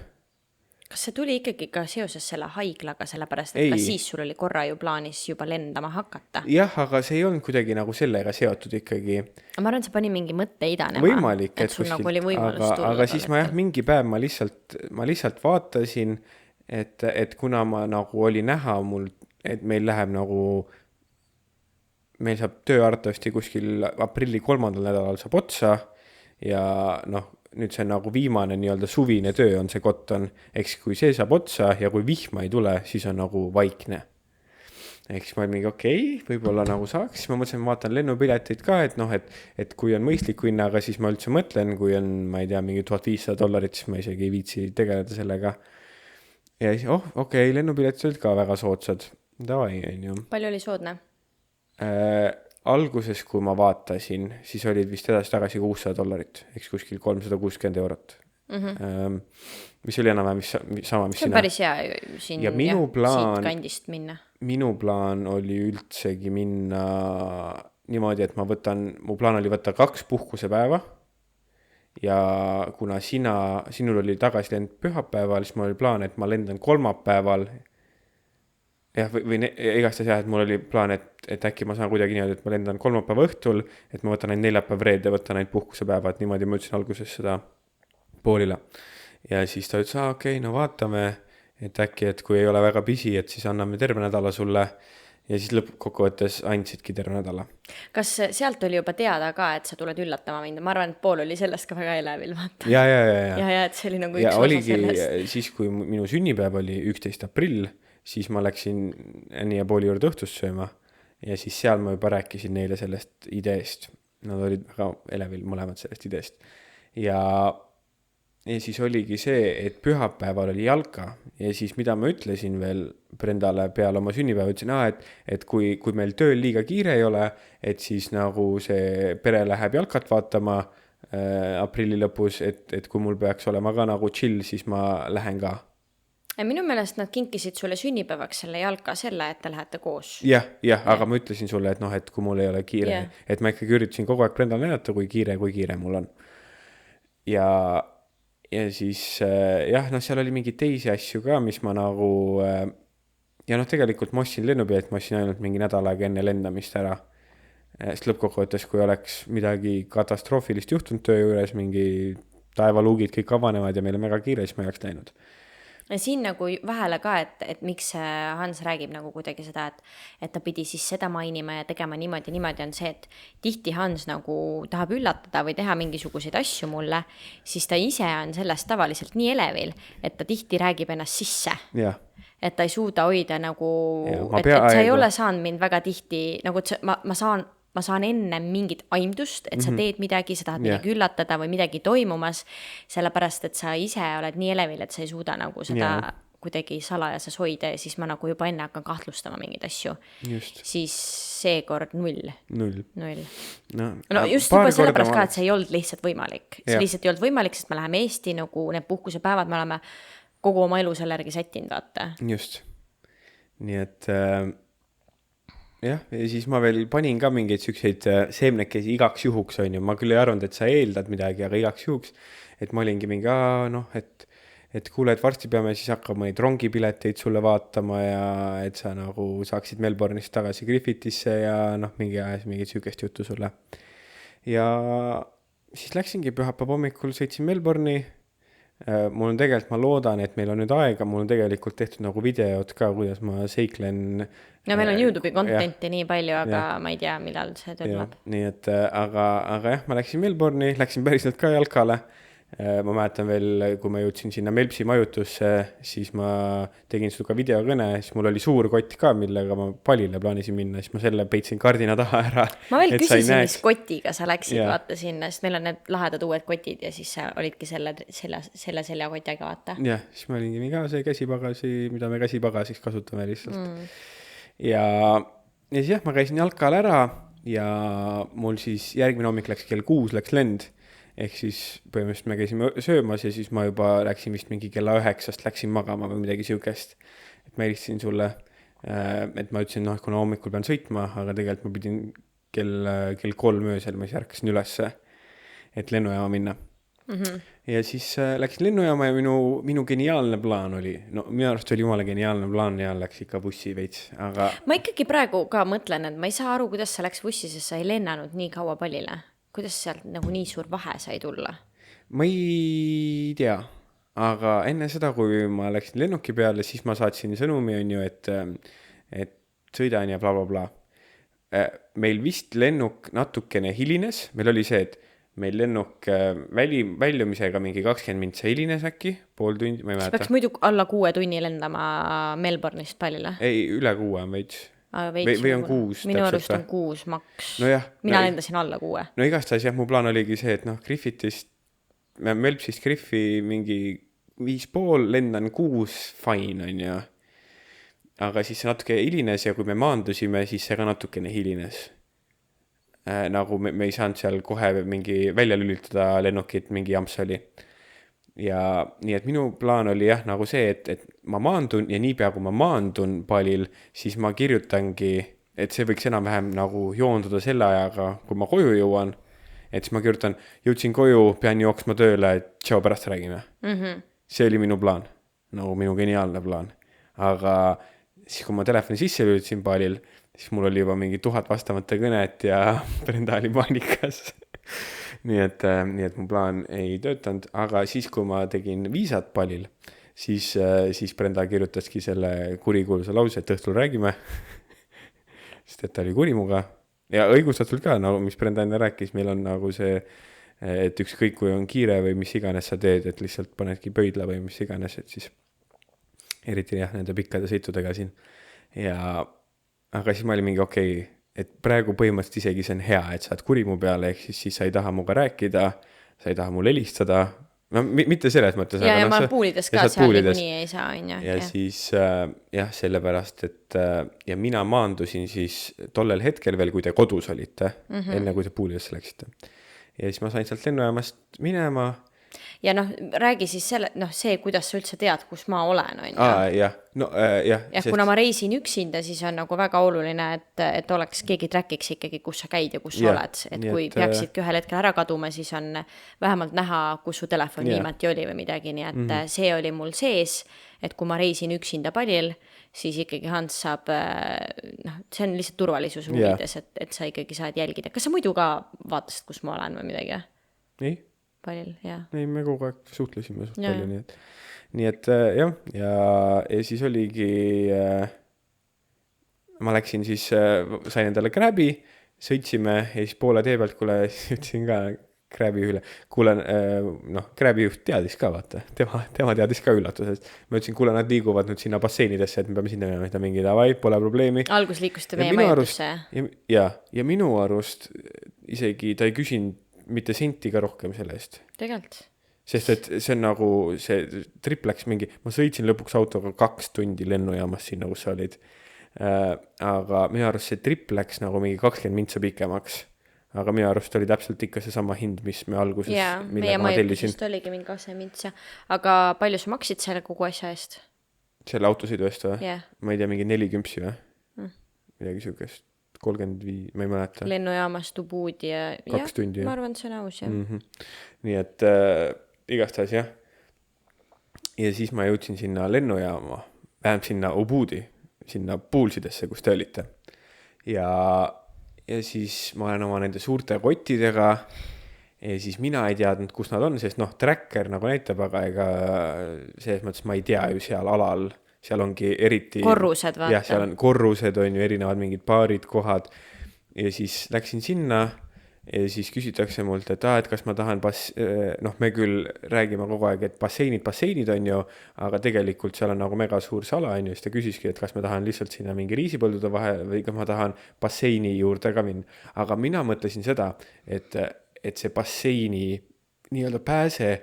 Kas see tuli ikkagi ka seoses selle haiglaga, sellepärast, et ka siis sul oli korra ju plaanis juba lendama hakata? Jah, aga see ei olnud kuidagi nagu sellega seotud ikkagi. Ma arvan, et see pani mingi mõtte idanema. Võimalik, et sul kuskilt, nagu oli võimalus tulla. Aga siis mingi päev ma lihtsalt vaatasin, et kuna ma nagu oli näha mul, et meil läheb nagu, meil saab töö arvatavasti kuskil aprilli 3. nädalal saab otsa ja noh, nüüd see on nagu viimane nii-öelda suvine töö on see Cotton, eks kui see saab otsa ja kui vihma ei tule, siis on nagu vaikne. Eks ma mingi võib-olla nagu saaks, ma mõtlesin, ma vaatan lennupileteid ka, et noh, et kui on mõistliku hinnaga, siis ma üldse mõtlen, kui on, ma ei tea, mingi $1,500, siis ma isegi ei viitsi tegeleda sellega. Ja siis, lennupiletid olid ka väga soodsad. Davai, on ju. Palju oli soodne? Alguses, kui ma vaatasin, siis olid vist edasi-tagasi $600, eks kuskil €360. Mis oli enam sama, mis see on päris hea siin ja siit kandist minna. Minu plaan oli üldsegi minna niimoodi, et mu plaan oli võtta 2 puhkusepäeva ja kuna sinul oli tagasilend pühapäeval, siis mul oli plaan, et ma lendan kolmapäeval. Jah, või igastahes et mul oli plaan, et äkki ma saan kuidagi niimoodi, et ma lendan kolmapäeva õhtul, et ma võtan ainult 4. reede, võtan ainult puhkusepäeva, et niimoodi ma ütlesin alguses seda poolile. Ja siis ta ütles, no vaatame, et äkki, et kui ei ole väga pisi, et siis anname terve nädala sulle ja siis lõppkokkuvõttes andsidki terve nädala. Kas sealt oli juba teada ka, et sa tuled üllatama mind? Ma arvan, et pool oli sellest ka väga elevil, vaata. Ja, et see oli nagu üks osa sellest. Ja siis, kui minu sünnipäev oli 11. aprill, siis ma läksin nii ja pooli juurde õhtust sööma ja siis seal ma juba rääkisin neile sellest ideest. Nad olid väga elevil mõlemad sellest ideest. Ja siis oligi see, et pühapäeval oli jalka ja siis mida ma ütlesin veel Brendale peale oma sünnipäeva, ütlesin, et kui meil tööl liiga kiire ei ole, et siis nagu see pere läheb jalkat vaatama aprilli lõpus, et kui mul peaks olema ka nagu chill, siis ma lähen ka. Ja minu meelest nad kinkisid sulle sünnipäevaks selle jalka selle, et te lähete koos. Jah, aga ma ütlesin sulle, et kui mul ei ole kiire, et ma ikkagi üritasin kogu aeg Brendal näidata, kui kiire mul on. Ja siis seal oli mingi teisi asju ka, mis ma nagu ja tegelikult ma ostsin lennupilet, ma ostsin ainult mingi nädal aega enne lendamist ära. Sest lõppkokkuvõttes, kui oleks midagi katastroofilist juhtunud töö juures, mingi taevaluugid kõik avanevad ja meil on väga kiire, siis ma ei oleks läinud. Ja siin nagu vahele ka, et miks Hans räägib nagu kuidagi seda, et ta pidi siis seda mainima ja tegema niimoodi on see, et tihti Hans nagu tahab üllatada või teha mingisuguseid asju mulle, siis ta ise on sellest tavaliselt nii elevil, et ta tihti räägib ennast sisse. Ja. Et ta ei suuda hoida nagu, et sa ei ole saanud mind väga tihti, nagu et ma saan enne mingit aimdust, et sa teed midagi, sa tahad midagi üllatada või midagi toimumas, sellepärast, et sa ise oled nii elevil, et sa ei suuda nagu seda kuidagi salajases hoida ja siis ma nagu juba enne hakkan kahtlustama mingeid asju. Just. Siis seekord 0. No just juba sellepärast ka, et see ei olnud lihtsalt võimalik. See lihtsalt ei olnud võimalik, sest me läheme Eesti nagu need puhkusepäevad, me oleme kogu oma elu selle järgi sättinud, vaata. Just. Nii et ja siis ma veel panin ka mingeid sükseid seemnekesi igaks juhuks, on ju. Ma küll ei arvanud, et sa eeldad midagi, aga igaks juhuks, et ma olingi mingi, et kuule, et varsti peame siis hakkama neid rongipileteid sulle vaatama ja et sa nagu saaksid Melbourne'ist tagasi Griffithisse ja mingit sükest juttu sulle. Ja siis läksingi pühapäeva hommikul, sõitsin Melbourne'i, mul on tegelikult, ma loodan, et meil on nüüd aega, mul on tegelikult tehtud nagu videod ka, kuidas ma seiklen. no meil on YouTube'i content'i nii palju, aga ma ei tea, millal see tuleb. Nii et, aga jah, ma läksin Melbourne'i, läksin päriselt ka jalkale. Ma mäletan veel, kui ma jõudsin sinna Melpsi majutusse, siis ma tegin sinuga videokõne, siis mul oli suur kott ka, millega ma palile plaanisin minna, siis ma selle peitsin kardina taha ära. Ma veel küsisin, mis kotiga sa läksid, vaata sinna, sest meil on need lahedad uued kotid ja siis sa olidki selle seljakotiga, vaata. Jah, siis ma olingi mingi see käsipagasi, mida me käsipagasiks kasutame lihtsalt. Ja siis jah, ma käisin jalkal ära ja mul siis järgmine hommik läks kell 6 läks lend. Ehk siis põhimõtteliselt me käisime söömas ja siis ma juba läksin vist mingi kella 9 läksin magama või midagi siukest. Et ma helistasin sulle, et ma ütlesin, kuna hommikul pean sõitma, aga tegelikult ma pidin kell 3 öösel, ma siis ärkasin ülesse, et lennujaama minna. Ja siis läksin lennujaama ja minu geniaalne plaan oli, minu arust oli jumala geniaalne plaan ja läks ikka bussi veits, aga... Ma ikkagi praegu ka mõtlen, et ma ei saa aru, kuidas sa läks bussi, sest sa ei lennanud nii kaua Palile. Kuidas sealt nagu nii suur vahe sai tulla? Ma ei tea, aga enne seda, kui ma läksin lennuki peale, siis ma saatsin sõnumi, on ju, et sõidan ja bla bla bla. Meil vist lennuk natukene hilines, meil oli see, et meil lennuk väljumisega mingi 20 mintsa hilines äkki, pool tundi, ma ei mäleta. Peaks muidu alla 6 tunni lendama Melbourne'ist Palile? Ei, üle 6 on veits. Või on 6. Minu arust on 6 maks. No jah, mina lendasin alla 6. No igastahes jah, mu plaan oligi see, et Griffithist, Melpsist Griffi mingi 5,5, lendan 6, fine on ju. Aga siis see natuke hilines ja kui me maandusime, siis see ka natukene hilines. Nagu me ei saanud seal kohe mingi välja lülitada lennukit, mingi jamps oli. Ja nii, et minu plaan oli jah, nagu see, et ma maandun ja niipea kui ma maandun Palil, siis ma kirjutangi, et see võiks enam-vähem nagu joonduda selle ajaga, kui ma koju jõuan, et siis ma kirjutan, jõudsin koju, pean jooksma tööle, tšau, pärast räägime. See oli minu plaan, nagu minu geniaalne plaan. Aga siis, kui ma telefoni sisse lülitasin Palil, siis mul oli juba mingi 1000 vastamata kõnet ja Brenda oli paanikas. Nii et mu plaan ei töötanud, aga siis, kui ma tegin viisat Palil, siis Brenda kirjutaski selle kurikuulsa lause, et õhtul räägime, sest et ta oli kuri muga ja õigustatult ka, nagu mis Brenda enne rääkis, meil on nagu see, et ükskõik kui on kiire või mis iganes sa teed, et lihtsalt panedki pöidla või mis iganes, et siis eriti jah, nende pikkade sõitudega siin aga siis ma olin mingi okei, et praegu põhimõtteliselt isegi see on hea, et sa oled kuri mu peale, ehk siis sa ei taha muga rääkida, sa ei taha mul helistada, mitte selles mõttes. Ja ma puulides ka seal nii ei saa, on ju. Ja siis jah, sellepärast, et ja mina maandusin siis tollel hetkel veel, kui te kodus olite, enne kui te puulidesse läksite. Ja siis ma sain sealt lennujaamast minema. Ja räägi siis see, kuidas sa üldse tead, kus ma olen, on ju. Jah. Ja kuna ma reisin üksinda, siis on nagu väga oluline, et oleks keegi trackiks ikkagi, kus sa käid ja kus sa oled. Et kui peaksidki ühel hetkel ära kaduma, siis on vähemalt näha, kus su telefon viimati oli või midagi. Nii et see oli mul sees, et kui ma reisin üksinda Palil, siis ikkagi Hans saab, see on lihtsalt turvalisuse huvides, et sa ikkagi saad jälgida. Kas sa muidu ka vaatasid, kus ma olen või midagi? Ei. Palil, jah. Ei, me kogu aeg suhtlesime suht palju, nii et jah, ja siis oligi, ma läksin siis, sain endale Grabi, sõitsime ja siis poole tee pealt, kuule, ütlesin ka Grabi üle, kuule, Grabi juht teadis ka, vaata, tema teadis ka üllatusest. Ma ütlesin, kuule, nad liiguvad nüüd sinna basseinidesse, et me peame sinna minema, mingi davai, pole probleemi. Algus liikusite meie majutusse. Ja minu arust isegi ta ei küsinud mitte senti ka rohkem selle eest. Tegelikult. Sest et see on nagu, see trip läks mingi, ma sõitsin lõpuks autoga 2 tundi lennujaamas sinna, kus sa olid. Aga minu arust see trip läks nagu mingi 20 mintsa pikemaks. Aga minu arust oli täpselt ikka see sama hind, mis me alguses, millega ma tellisin. Meie oligi mingi 20 mintsa. Aga palju sa maksid selle kogu asja eest? Selle autosõidu eest või? Yeah. Ma ei tea, mingi 40 või? Midagi siukest. 35, ma ei mäleta. Lennujaamast Ubud ja 2 tundi. Ma arvan, et see on aus, jah. Nii et igastahes, jah. Ja siis ma jõudsin sinna lennujaama, vähem sinna Ubudi, sinna Poolsidesse, kus te olite. Ja siis ma olen oma nende suurte kottidega ja siis mina ei teadnud, kus nad on, sest noh, tracker nagu näitab, aga ega selles mõttes ma ei tea ju seal alal, seal ongi eriti korrused, vaata. jah, seal on korrused, on ju erinevad mingid baarid, kohad ja siis läksin sinna ja siis küsitakse mult, et kas ma tahan noh, me küll räägime kogu aeg, et basseinid on ju, aga tegelikult seal on nagu mega suur sala, on ju, siis ta küsiski, et kas ma tahan lihtsalt sinna mingi riisipõldude vahel või kas ma tahan basseini juurde ka minna. Aga mina mõtlesin seda, et see basseini nii-öelda pääse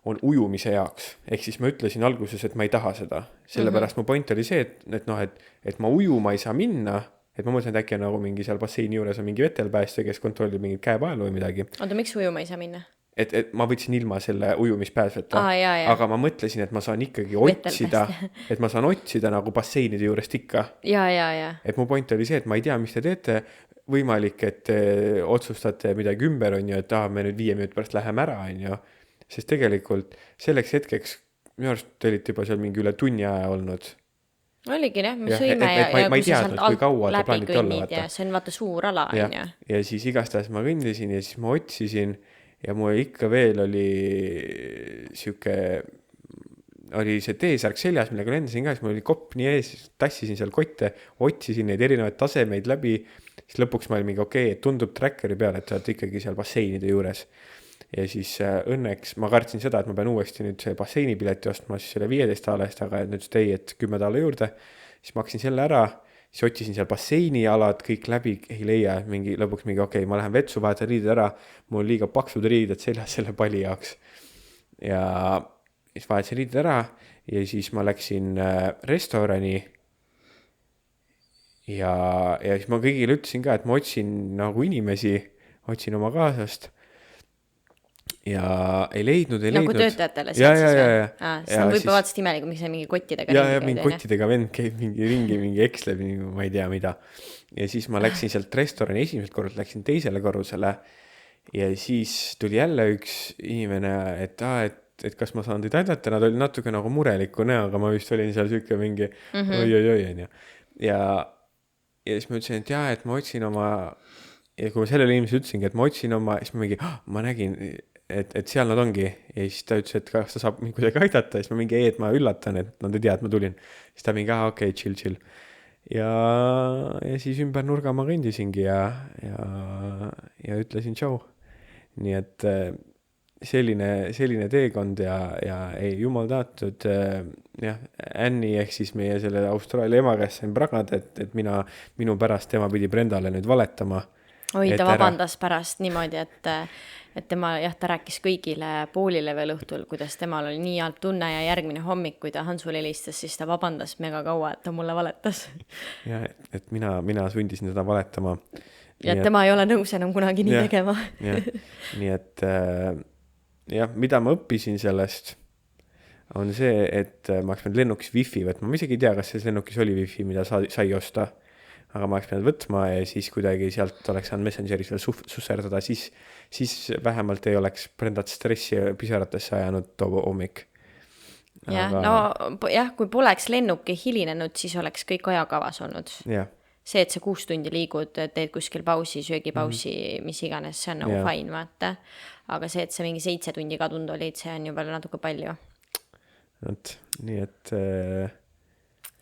on ujumise jaoks. Ehk siis ma ütlesin alguses, et ma ei taha seda. Sellepärast mu point oli see, et noh, et ma ujuma ei saa minna, et ma mõtlen, et äkki on nagu mingi seal basseini juures on mingi vetelpäästja, kes kontrollib mingit käepaelu või midagi. Oota, miks ujuma ei saa minna? Et ma võtsin ilma selle ujumispääsveta, aga ma mõtlesin, et ma saan ikkagi otsida, et ma saan otsida nagu basseinide juurest ikka. Ja. Et mu point oli see, et ma ei tea, mis te teete, võimalik, et te otsustate midagi ümber, on ju, et me nüüd 5 minuti pärast läheme ära, on ju. Sest tegelikult selleks hetkeks minu arust te olite juba seal mingi üle tunni aja olnud. Oligi, me sõime ja ma ei teadnud, kui kaua te plaanite olla. Ja see on vaata suur ala, on ju. Ja siis igastahes ma kõndisin ja siis ma otsisin ja mul ikka veel oli see T-särk seljas, millega lendasin ka, siis mul oli kopp nii ees, tassisin seal kotte, otsisin neid erinevaid tasemeid läbi, siis lõpuks ma olin mingi et tundub trackeri peale, et sa oled ikkagi seal basseinide juures. Ja siis õnneks ma kartsin seda, et ma pean uuesti nüüd see basseinipileti ostma siis selle 15 eest, aga nüüd et 10 $ juurde, siis maksin selle ära, siis otsisin seal basseinialad kõik läbi, ei leia, lõpuks ma lähen vetsu, vahetan riided ära, mul on liiga paksud riided seljas selle palli jaoks. Ja siis vahetasin riided ära ja siis ma läksin restorani ja siis ma kõigile ütlesin ka, et ma otsin nagu inimesi, otsin oma kaasast. Ja ei leidnud. Nagu töötajatele siis? Ja. See on võib-olla vaatasid imeligu, miks see mingi kottidega ja mingi kottidega vend käib mingi ringi, mingi eksleb, ma ei tea mida. Ja siis ma läksin sealt restorani esimeselt korralt, läksin teisele korrusele ja siis tuli jälle üks inimene, et kas ma saan teid aidata, nad olid natuke nagu mureliku näoga, ma vist olin seal süüke mingi oi. Ja siis ma ütlesin, et ma otsin oma, ja kui ma sellele inimesele ütlesingi, et ma otsin oma, siis ma nägin, et seal nad ongi. Ja siis ta ütles, et kas ta saab kuidagi aidata. Siis ma et ma üllatan, et nad ei tea, et ma tulin. Siis ta mingi, okei, chill. Ja siis ümber nurga ma kõndisingi ja ütlesin tšau. Nii et selline teekond ja ei jumal taotud. Annie ehk siis meie selle Austraalia ema käest sain pragada, et minu pärast tema pidi Brendale nüüd valetama. Oi, ta vabandas pärast niimoodi, et tema, ta rääkis kõigile poolile veel õhtul, kuidas temal oli nii halb tunne ja järgmine hommik, kui ta Hansul helistas, siis ta vabandas mega kaua, et ta mulle valetas. Ja, et mina sundisin seda valetama. Ja tema ei ole nõus enam kunagi nii tegema. Nii et mida ma õppisin sellest, on see, et ma oleks pidanud lennukis wifi võtma. Ma isegi ei tea, kas selles lennukis oli wifi, mida sai osta. Aga ma oleks pidanud võtma ja siis kuidagi sealt oleks saanud Messengeris veel susserdada, siis vähemalt ei oleks Brendat stressi pisaratesse ajanud too hommik. Kui poleks lennuki hilinenud, siis oleks kõik ajakavas olnud. See, et sa 6 tundi liigud, teed kuskil pausi, söögipausi, mis iganes, see on nagu fine, vaata. Aga see, et sa mingi 7 tundi kadunud olid, see on ju veel natuke palju. Nii et...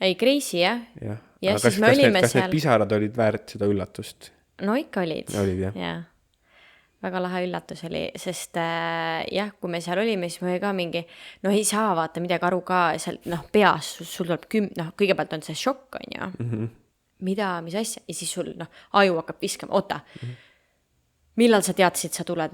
Ei, crazy, jah. Ja aga kas need pisarad olid väärt seda üllatust? No ikka olid. Olid, jah. Ja. Väga lahe üllatus oli, sest kui me seal olime, siis me ka mingi, ei saa vaata midagi aru ka, sealt peas sul tuleb kõigepealt on see šokk, on ju. Mida, mis asja? Ja siis sul aju hakkab viskama, oota. Millal sa teadsid, sa tuled?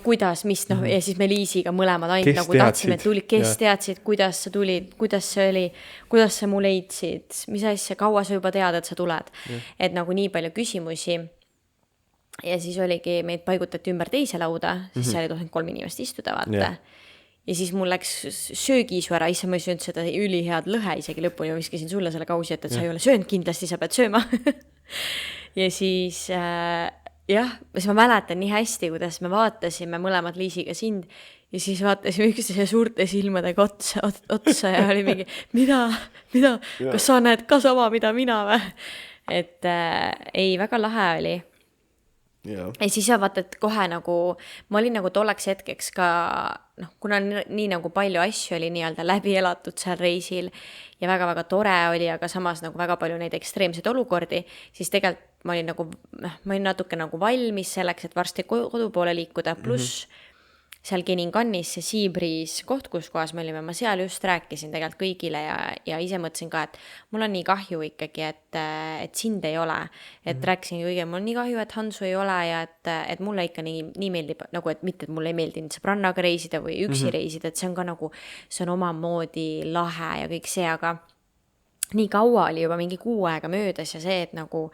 Kuidas, mis, ja siis me Liisiga mõlemad ainult nagu tahtsime, et tulid, kes teadsid, kuidas sa tulid, kuidas see oli, kuidas sa mu leidsid, mis asja, kaua sa juba tead, et sa tuled. Et nagu nii palju küsimusi. Ja siis oligi, meid paigutati ümber teise lauda, siis seal ei tohinud 3 inimest istuda, vaata. Ja siis mul läks söögiisu ära, issa ma ei söönud seda ülihead lõhe isegi lõpuni, ma viskasin sulle selle kausi, et sa ei ole söönud, kindlasti sa pead sööma. Ja siis... siis ma mäletan nii hästi, kuidas me vaatasime mõlemad Liisiga sind ja siis vaatasime üksteise suurte silmadega otsa ja oli mingi, mida, kas sa näed ka sama, mida mina või? Et ei, väga lahe oli. ja siis vaata, et kohe nagu, ma olin nagu tolleks hetkeks ka, noh, kuna nii nagu palju asju oli nii-öelda läbi elatud seal reisil ja väga-väga tore oli, aga samas nagu väga palju neid ekstreemseid olukordi, siis tegelikult ma olin nagu, ma olin natuke nagu valmis selleks, et varsti kodu poole liikuda, pluss seal Keningannis see Seabreeze koht, kus kohas me olime, ma seal just rääkisin tegelikult kõigile ja ise mõtlesin ka, et mul on nii kahju ikkagi, et sind ei ole. Et rääkisin kõigile, mul on nii kahju, et Hansu ei ole ja et mulle ikka nii meeldib, nagu et mitte, et mulle ei meeldinud sõbrannaga reisida või üksi reisida, et see on ka nagu, see on omamoodi lahe ja kõik see, aga nii kaua oli juba mingi 6 aega möödas ja see, et nagu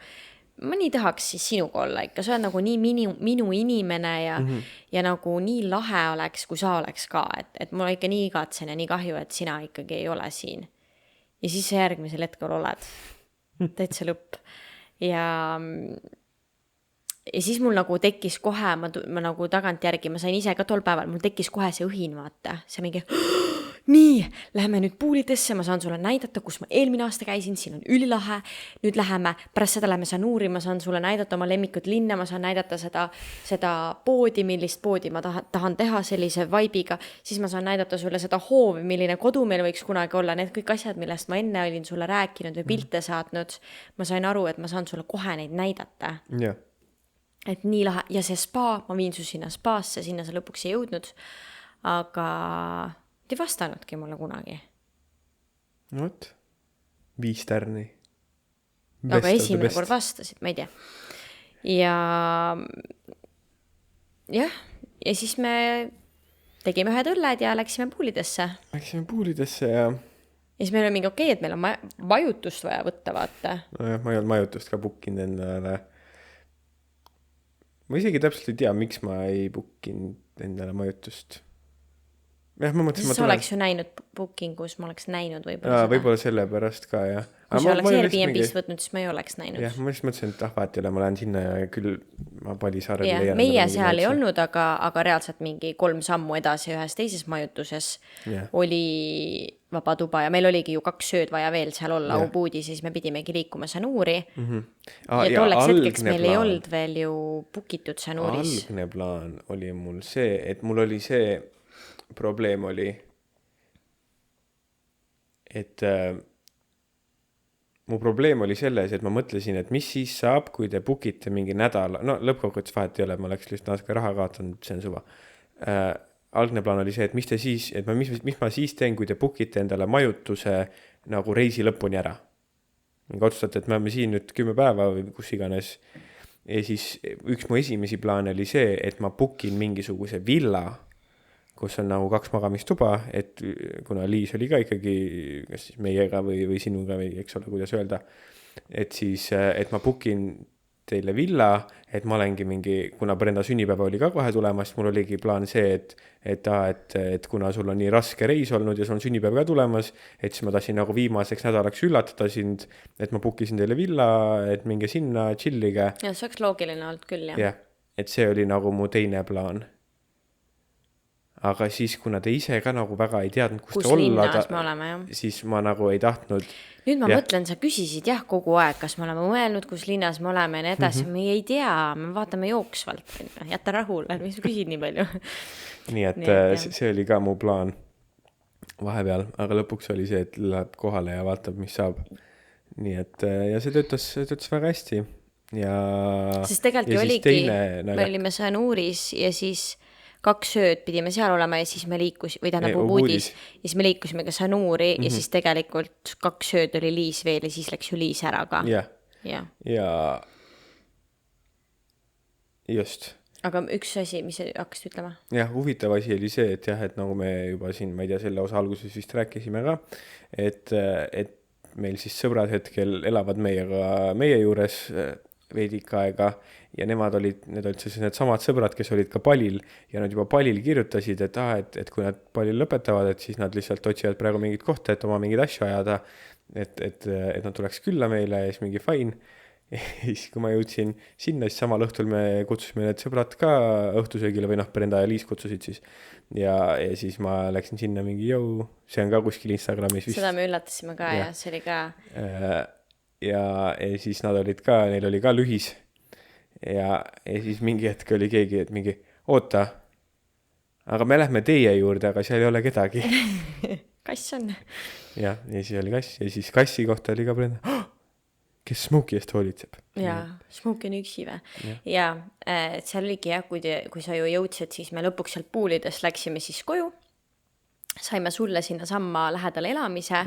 ma nii tahaks siis sinuga olla ikka, sa oled nagu nii minu inimene ja nagu nii lahe oleks, kui sa oleks ka, et mul ikka nii igatsen ja nii kahju, et sina ikkagi ei ole siin. Ja siis sa järgmisel hetkel oled. Täitsa lõpp. Ja siis mul nagu tekkis kohe, ma nagu tagantjärgi, ma sain ise ka tol päeval, mul tekkis kohe see õhin, vaata, see mingi nii, läheme nüüd poolidesse, ma saan sulle näidata, kus ma eelmine aasta käisin, siin on ülilahe, nüüd läheme, pärast seda läheme Sanuuri, ma saan sulle näidata oma lemmikut linna, ma saan näidata seda poodi, millist poodi ma tahan teha sellise vaibiga, siis ma saan näidata sulle seda hoovi, milline kodu meil võiks kunagi olla, need kõik asjad, millest ma enne olin sulle rääkinud või pilte saatnud, ma sain aru, et ma saan sulle kohe neid näidata. Yeah. Et nii lahe, ja see spa, ma viin su sinna spaasse, sinna sa lõpuks ei jõudnud, aga ei vastanudki mulle kunagi. No võt, 5 tärni. Aga esimene kord vastasid, ma ei tea. Ja siis me tegime 1 õlled ja läksime poolidesse. Ja siis meil oli mingi okei, et meil on majutust vaja võtta, vaata. Nojah, ma ei olnud majutust ka bookinud endale. Ma isegi täpselt ei tea, miks ma ei bookinud endale majutust. Sa oleks ju näinud bookingus, ma oleks näinud võib-olla seda. Võib-olla selle pärast ka, jah. Kui sa oleks Airbnb'st võtnud, siis ma ei oleks näinud. Jah, ma lihtsalt mõtlesin, et vahet ei ole, ma lähen sinna ja küll ma Palisaarel leian. Meie seal ei olnud, aga reaalselt mingi 3 sammu edasi ühes teises majutuses oli vaba tuba ja meil oligi ju 2 sööd vaja veel seal olla Ubuudis, siis me pidimegi liikuma Sanuuri. Ja tolleks hetkeks meil ei olnud veel ju bookitud Sanuuris. Algne plaan oli mul see, et mul oli see probleem oli, et mu probleem oli selles, et ma mõtlesin, et mis siis saab, kui te bookite mingi nädala, no lõppkokkuvõttes vahet ei ole, ma oleks lihtsalt natuke raha kaotanud, see on suva. Algne plaan oli see, et mis ma siis teen, kui te bookite endale majutuse nagu reisi lõpuni ära. Mingi otsustate, et me oleme siin nüüd 10 päeva või kus iganes. Ja siis üks mu esimesi plaane oli see, et ma bookin mingisuguse villa, kus on nagu 2 magamistuba, et kuna Liis oli ka ikkagi kas siis meiega või sinuga või eks ole, kuidas öelda, et siis, et ma bookin teile villa, et ma olengi mingi, kuna Brenda sünnipäeva oli ka kohe tulemas, mul oligi plaan see, et kuna sul on nii raske reis olnud ja sul on sünnipäev ka tulemas, et siis ma tahtsin nagu viimaseks nädalaks üllatada sind, et ma bookisin teile villa, et minge sinna, chillige. Ja see oleks loogiline olnud küll, jah. Jah, et see oli nagu mu teine plaan. Aga siis, kuna te ise ka nagu väga ei teadnud, kus te olla, linnas me oleme, jah. Siis ma nagu ei tahtnud. Nüüd ma mõtlen, sa küsisid jah kogu aeg, kas me oleme mõelnud, kus linnas me oleme ja nii edasi. Me ei tea, me vaatame jooksvalt. Jäta rahule, mis ma küsin nii palju. Nii et see oli ka mu plaan vahepeal, aga lõpuks oli see, et läheb kohale ja vaatab, mis saab. Nii et ja see töötas väga hästi. Sest tegelikult oligi, me olime Sanuuris ja siis 2 sööd pidime seal olema ja siis me liikusime, või tähendab Ubuudis, ja siis me liikusime ka Sanuuri ja siis tegelikult 2 sööd oli Liis veel ja siis läks ju Liis ära ka. Ja just. Aga üks asi, mis hakkasid ütlema? Jah, huvitav asi oli see, et jah, et nagu me juba siin, ma ei tea, selle osa alguses vist rääkisime ka, et meil siis sõbrad hetkel elavad meie juures veidika aega ja need olid siis need samad sõbrad, kes olid ka Palil ja nad juba Palil kirjutasid, et kui nad Palil lõpetavad, et siis nad lihtsalt otsivad praegu mingit kohta, et oma mingid asju ajada, et nad tuleks külla meile ja siis mingi fine. Ja siis kui ma jõudsin sinna, siis samal õhtul me kutsusime need sõbrad ka õhtusöögile või Brenda ja Liis kutsusid siis ja siis ma läksin sinna mingi see on ka kuskil Instagramis vist. Seda me üllatasime ka ja see oli ka ja siis nad olid ka, neil oli ka lühis ja siis mingi hetk oli keegi, et mingi, oota, aga me lähme teie juurde, aga seal ei ole kedagi. Kass on. Ja siis oli kass ja siis kassi kohta oli ka Brenda, kes Smokey eest hoolitseb. Jaa, Smokey on üksi või? Ja seal oligi jah, kui sa ju jõudsid, siis me lõpuks sealt puulidest läksime siis koju. Saime sulle sinna samma lähedal elamise.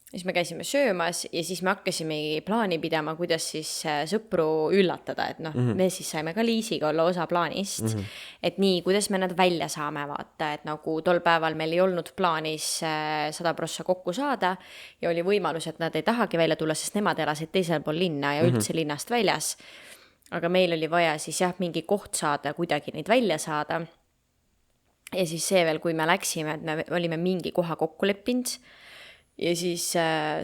Siis me käisime söömas ja siis me hakkasime plaani pidama, kuidas siis sõpru üllatada, et noh, me siis saime ka Liisiga olla osa plaanist, et nii, kuidas me nad välja saame vaata, et nagu tol päeval meil ei olnud plaanis 100% kokku saada ja oli võimalus, et nad ei tahagi välja tulla, sest nemad elasid teisel pool linna ja üldse linnast väljas. Aga meil oli vaja siis jah, mingi koht saada, kuidagi neid välja saada. Ja siis see veel, kui me läksime, et me olime mingi koha kokku leppinud ja siis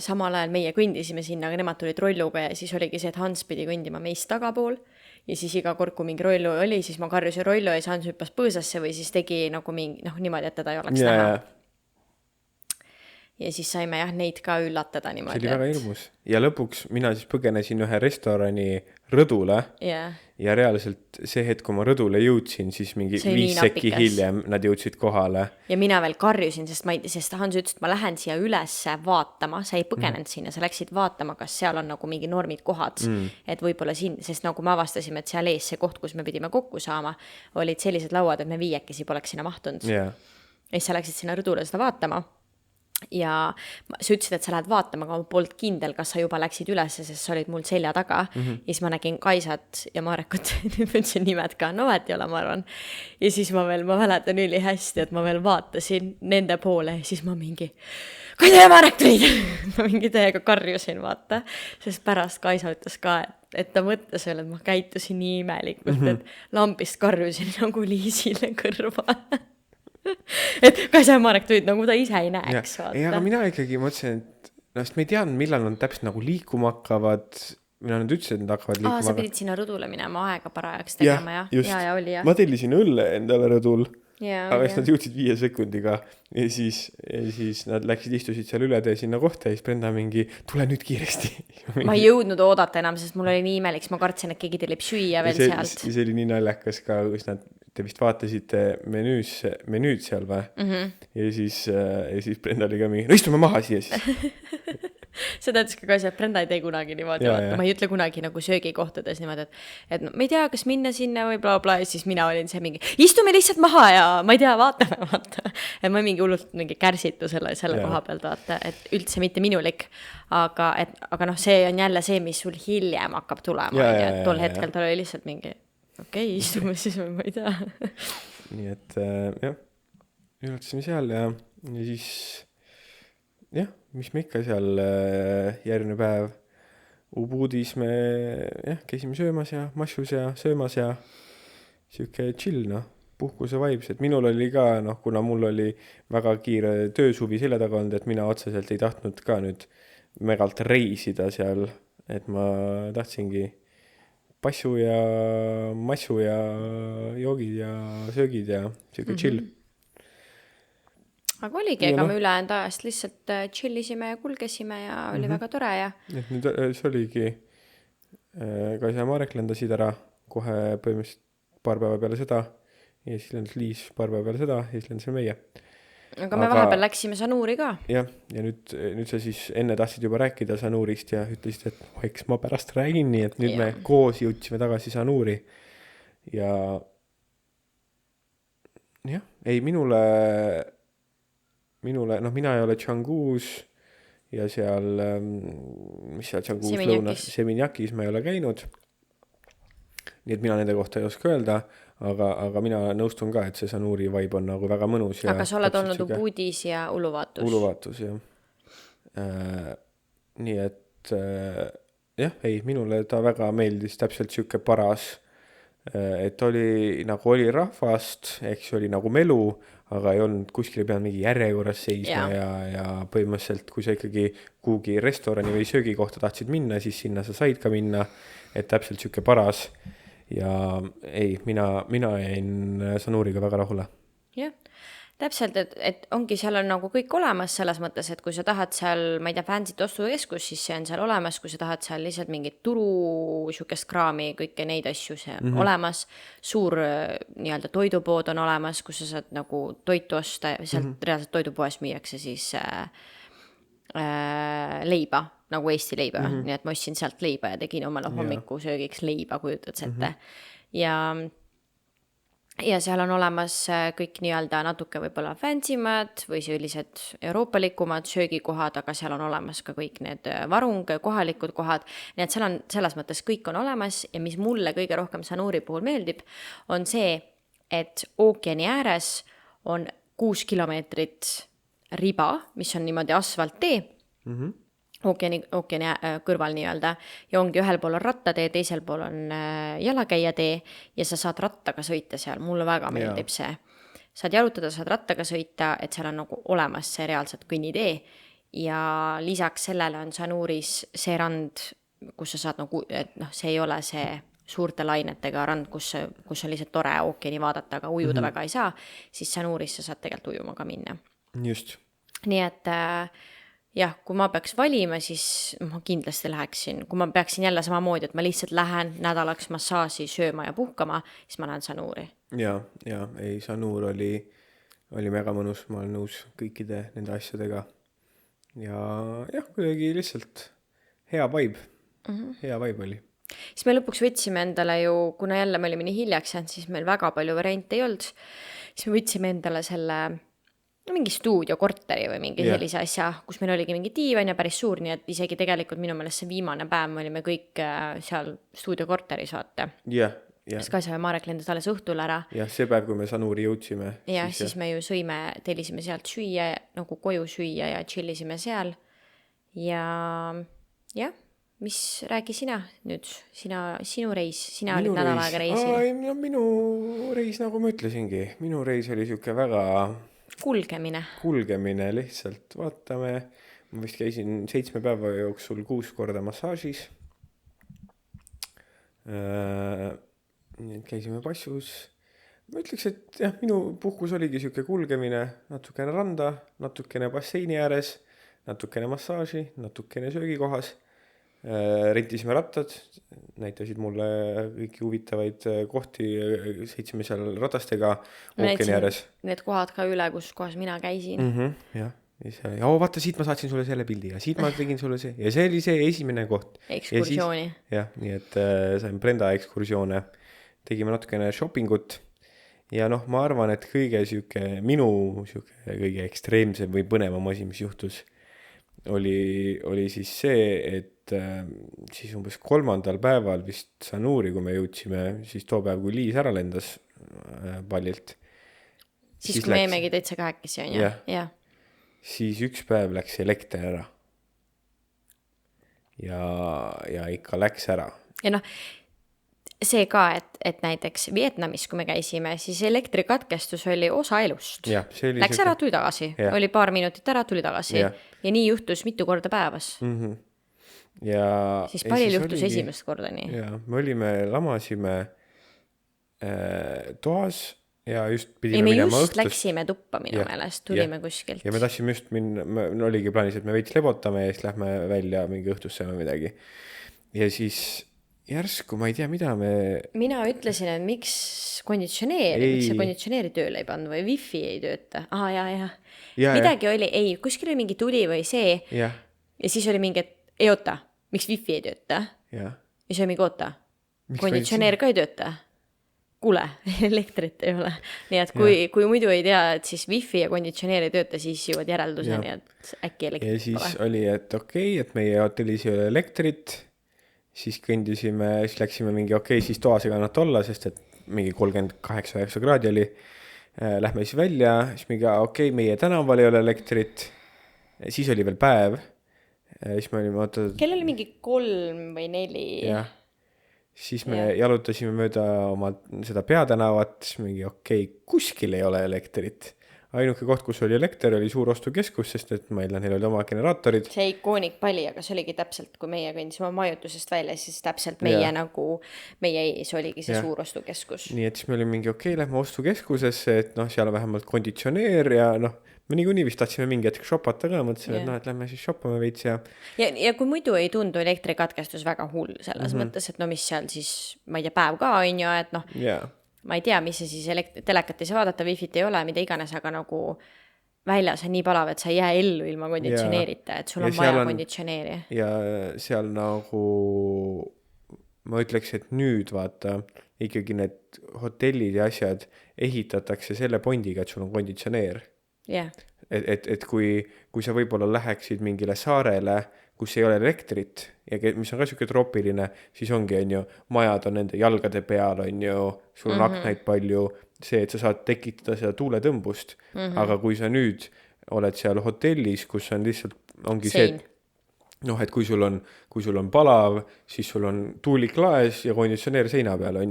samal ajal meie kõndisime sinna, aga nemad tulid rolluga ja siis oligi see, et Hans pidi kõndima meist tagapool ja siis iga kord, kui mingi rollu oli, siis ma karjusin rollu ja siis Hans hüppas põõsasse või siis tegi nagu mingi, niimoodi, et teda ei oleks näha. Ja siis saime jah neid ka üllatada niimoodi. See oli väga ilmus. Ja lõpuks mina siis põgenesin ühe restorani rõdule ja reaalselt see hetk, kui ma rõdule jõudsin, siis mingi 5 sekki hiljem nad jõudsid kohale. Ja mina veel karjusin, sest Hans ütles, et ma lähen siia üles vaatama, sa ei põgenenud sinna, sa läksid vaatama, kas seal on nagu mingi normid kohad, et võib-olla siin, sest nagu me avastasime, et seal ees see koht, kus me pidime kokku saama, olid sellised lauad, et me 5 poleks sinna mahtunud. Ja siis sa läksid sinna rõdule seda vaatama. Ja sa ütlesid, et sa lähed vaatama, aga ma polnud kindel, kas sa juba läksid üles, sest sa olid mul selja taga. Ja siis ma nägin Kaisat ja Marekut, nüüd ütlesin nimed ka, no vahet ei ole, ma arvan. Ja siis ma mäletan üli hästi, et ma veel vaatasin nende poole ja siis ma mingi, Kaisa ja Marek tulid! Ma mingi täiega karjusin, vaata. Sest pärast Kaisa ütles ka, et ta mõtles veel, et ma käitusin nii imelikult, et lambist karjusin nagu Liisile kõrva. Et Kaisa ja Marek tulid, nagu ta ise ei näeks. Ei, aga mina ikkagi mõtlesin, et sest me ei teadnud, millal nad täpselt nagu liikuma hakkavad, mina nad ütlesid, et nad hakkavad liikuma. Sa pidid sinna rõdule minema aega parajaks tegema, jah? Just. Ja, oli, jah. Ma tellisin õlle endale rõdul, aga siis nad jõudsid 5 sekundiga ja siis nad läksid, istusid seal üle tee sinna kohta ja siis Brenda mingi, tule nüüd kiiresti. Ma ei jõudnud oodata enam, sest mul oli nii imeliks, ma kartsin, et keegi tellib süüa veel sealt. See oli nii naljakas ka, kus te vist vaatasite menüüd seal või? Ja siis Brenda oli ka mingi, no istume maha siia siis. Seda ütles ka Kaisa, et Brenda ei tee kunagi niimoodi, ma ei ütle kunagi nagu söögikohtades niimoodi, et ma ei tea, kas minna sinna või bla, ja siis mina olin see mingi, istume lihtsalt maha ja ma ei tea, vaatame, vaata. Et ma mingi hullult mingi kärsitu selle koha pealt, vaata, et üldse mitte minulik, aga noh, see on jälle see, mis sul hiljem hakkab tulema, et tol hetkel tal oli lihtsalt mingi okei, istume siis või ma ei tea. Nii et jah, üllatasime seal ja siis jah, mis me ikka seal järgmine päev Ubudis me käisime söömas ja mašus ja söömas ja siuke chill, puhkuse vibes, et minul oli ka, kuna mul oli väga kiire töösuvi selle taga olnud, et mina otseselt ei tahtnud ka nüüd megalt reisida seal, et ma tahtsingi passu ja massu ja joogid ja söögid ja siuke chill. Aga oligi, ega me ülejäänud ajast lihtsalt chillisime ja kulgesime ja oli väga tore ja. Et nüüd see oligi, Kaisa ja Marek lendasid ära kohe põhimõtteliselt paar päeva peale seda ja siis lendas Liis paar päeva peale seda ja siis lendasime meie. Aga me vahepeal läksime Sanuuri ka. Ja nüüd sa siis enne tahtsid juba rääkida Sanuurist ja ütlesid, et eks ma pärast räägin, nii et nüüd me koos jõudsime tagasi Sanuuri. Ja jah, ei minule, mina ei ole Tšanguus ja seal, mis seal Tšanguus lõunas, Seminjakis ma ei ole käinud. Nii et mina nende kohta ei oska öelda, aga mina nõustun ka, et see Sanuuri vibe on nagu väga mõnus. Aga sa oled olnud Ubudis ja Uluvaatus. Uluvaatus, jah. Nii et jah, ei, minule ta väga meeldis täpselt siuke paras, et oli rahvast, eks oli nagu melu, aga ei olnud kuskil peal mingi järjekorras seisma ja põhimõtteliselt, kui sa ikkagi kuhugi restorani või söögi kohta tahtsid minna, siis sinna sa said ka minna, et täpselt siuke paras ja ei, mina jäin Sanuuriga väga rahule. Jah, täpselt, et ongi, seal on nagu kõik olemas selles mõttes, et kui sa tahad seal, ma ei tea, fancy't ostukeskus, siis see on seal olemas, kui sa tahad seal lihtsalt mingit turu sihukest kraami, kõike neid asju, see on olemas. Suur nii-öelda toidupood on olemas, kus sa saad nagu toitu osta, sealt reaalselt toidupoes müüakse siis leiba, nagu Eesti leiba, nii et ma ostsin sealt leiba ja tegin omale hommikusöögiks leiba, kujutad sa ette. Ja seal on olemas kõik nii-öelda natuke võib-olla fancy'mad või sellised euroopalikumad söögikohad, aga seal on olemas ka kõik need varung, kohalikud kohad. Nii et seal on selles mõttes kõik on olemas ja mis mulle kõige rohkem Sanuri puhul meeldib, on see, et ookeani ääres on 6 kilomeetrit riba, mis on niimoodi asfalttee, ookeani kõrval nii-öelda ja ongi ühel pool on rattatee, teisel pool on jalakäijatee ja sa saad rattaga sõita seal, mulle väga meeldib see. Saad jalutada, saad rattaga sõita, et seal on nagu olemas see reaalselt kõnnitee ja lisaks sellele on Sanuris see rand, kus sa saad nagu, et see ei ole see suurte lainetega rand, kus on lihtsalt tore ookeani vaadata, aga ujuda väga ei saa, siis Sanuris sa saad tegelikult ujuma ka minna. Just. Nii et jah, kui ma peaks valima, siis ma kindlasti läheksin, kui ma peaksin jälle samamoodi, et ma lihtsalt lähen nädalaks massaaži sööma ja puhkama, siis ma lähen Sanuri. Ja, ei, Sanur oli mega mõnus, ma olen nõus kõikide nende asjadega. Ja jah, kuidagi lihtsalt hea vibe, hea vibe oli. Siis me lõpuks võtsime endale ju, kuna jälle me olime nii hiljaks jäänud, siis meil väga palju variante ei olnud, siis me võtsime endale selle mingi stuudiokorteri või mingi sellise asja, kus meil oligi mingi diivan ja päris suur, nii et isegi tegelikult minu meelest see viimane päev me olime kõik seal stuudiokorteris, vaata. Skaisa ja Marek lendas alles õhtul ära. Jah, see päev, kui me Sanuri jõudsime. Ja siis me ju tellisime sealt süüa, nagu koju süüa ja chillisime seal. Ja jah, mis räägi sina nüüd? Sinu reis, sina olid nädal aega reisil. Minu reis, nagu ma ütlesingi, minu reis oli siuke väga kulgemine lihtsalt, vaatame, ma vist käisin 7 päeva jooksul 6 korda massaažis, käisime passus, ma ütleks, et jah, minu puhkus oligi siuke kulgemine, natukene randa, natukene basseini ääres, natukene massaaži, natukene söögikohas, rentisime rattad, näitasid mulle kõiki huvitavaid kohti, sõitsime seal ratastega ookeani ääres. Need kohad ka üle, kus kohas mina käisin. Jah, vaata, siit ma saatsin sulle selle pildi ja siit ma tegin sulle see ja see oli see esimene koht. Ekskursiooni. Jah, nii et sain Brenda ekskursioone, tegime natukene shoppingut ja ma arvan, et minu kõige ekstreemsem või põnevam asi, mis juhtus, oli siis see, et siis umbes 3. päeval vist Sanuri, kui me jõudsime, siis too päev, kui Liis ära lendas pallilt. Siis kui me jäimegi täitsa kahekesi, on ju? Ja. Siis üks päev läks elekter ära. Ja ikka läks ära. Ja see ka, et näiteks Vietnamis, kui me käisime, siis elektrikatkestus oli osa elust. Läks ära, tuli tagasi. Oli paar minutit ära, tuli tagasi. Ja nii juhtus mitu korda päevas. Siis palju juhtus esimest korda nii? Ja, me lamasime toas ja just pidime minema õhtust. Läksime tuppa minu meelest, tulime kuskilt. Ja me tahtsime just minna, oligi plaanis, et me veits lebotame ja siis lähme välja mingi õhtusse või midagi. Ja siis järsku, ma ei tea, mida Mina ütlesin, et miks see konditsioneeri tööle ei pannud või wifi ei tööta. Midagi oli, kuskil oli mingi tuli või see. Ja siis oli mingi, et ei oota, miks wifi ei tööta? Ja siis oli mingi oota, konditsioneer ka ei tööta. Kuule, elektrit ei ole. Nii et kui muidu ei tea, et siis wifi ja konditsioneer ei tööta, siis jõuad järelduseni, et äkki elektrit pole. Ja siis oli, et okei, et meie hotellis ei ole elektrit, siis kõndisime, siis läksime mingi siis toas ei kannata olla, sest et mingi 38-9 kraadi oli. Lähme siis välja, siis mingi meie tänaval ei ole elektrit, siis oli veel päev. Siis me olime kell oli mingi 3 või 4. Jah. Siis me jalutasime mööda oma seda peatänavat, siis mingi kuskil ei ole elektrit. ainuke koht, kus oli elekter, oli suur ostukeskus, sest et meil neil oli oma generaatorid. see ikoonic pali, aga see oligi täpselt, kui meie kõndisime majutusest välja, siis täpselt meie meie ees oligi see suur ostukeskus. Nii et siis me olime mingi lähme ostukeskusesse, et seal on vähemalt konditsioneer ja me niikuinii vist tahtsime mingi hetk shopata ka, mõtlesin, et et lähme siis shoppame veits ja kui muidu ei tundu elektrikatkestus väga hull selles mõttes, et mis seal siis, ma ei tea, päev ka on ju, et ma ei tea, mis see siis telekat ei saa vaadata, wifi't ei ole, mida iganes, aga nagu väljas on nii palav, et sa ei jää ellu ilma konditsioneerita, et sul on vaja konditsioneeri. Ja seal nagu ma ütleks, et nüüd vaata ikkagi need hotellid ja asjad ehitatakse selle pondiga, et sul on konditsioneer. Et kui sa võib-olla läheksid mingile saarele, kus ei ole elektrit ja mis on ka siuke troopiline, siis ongi, majad on nende jalgade peal, sul on aknaid palju, see, et sa saad tekitada seda tuuletõmbust, aga kui sa nüüd oled seal hotellis, kus on lihtsalt, ongi Sein. See, et kui sul on palav, siis sul on tuulik laes ja konditsioneer seina peal,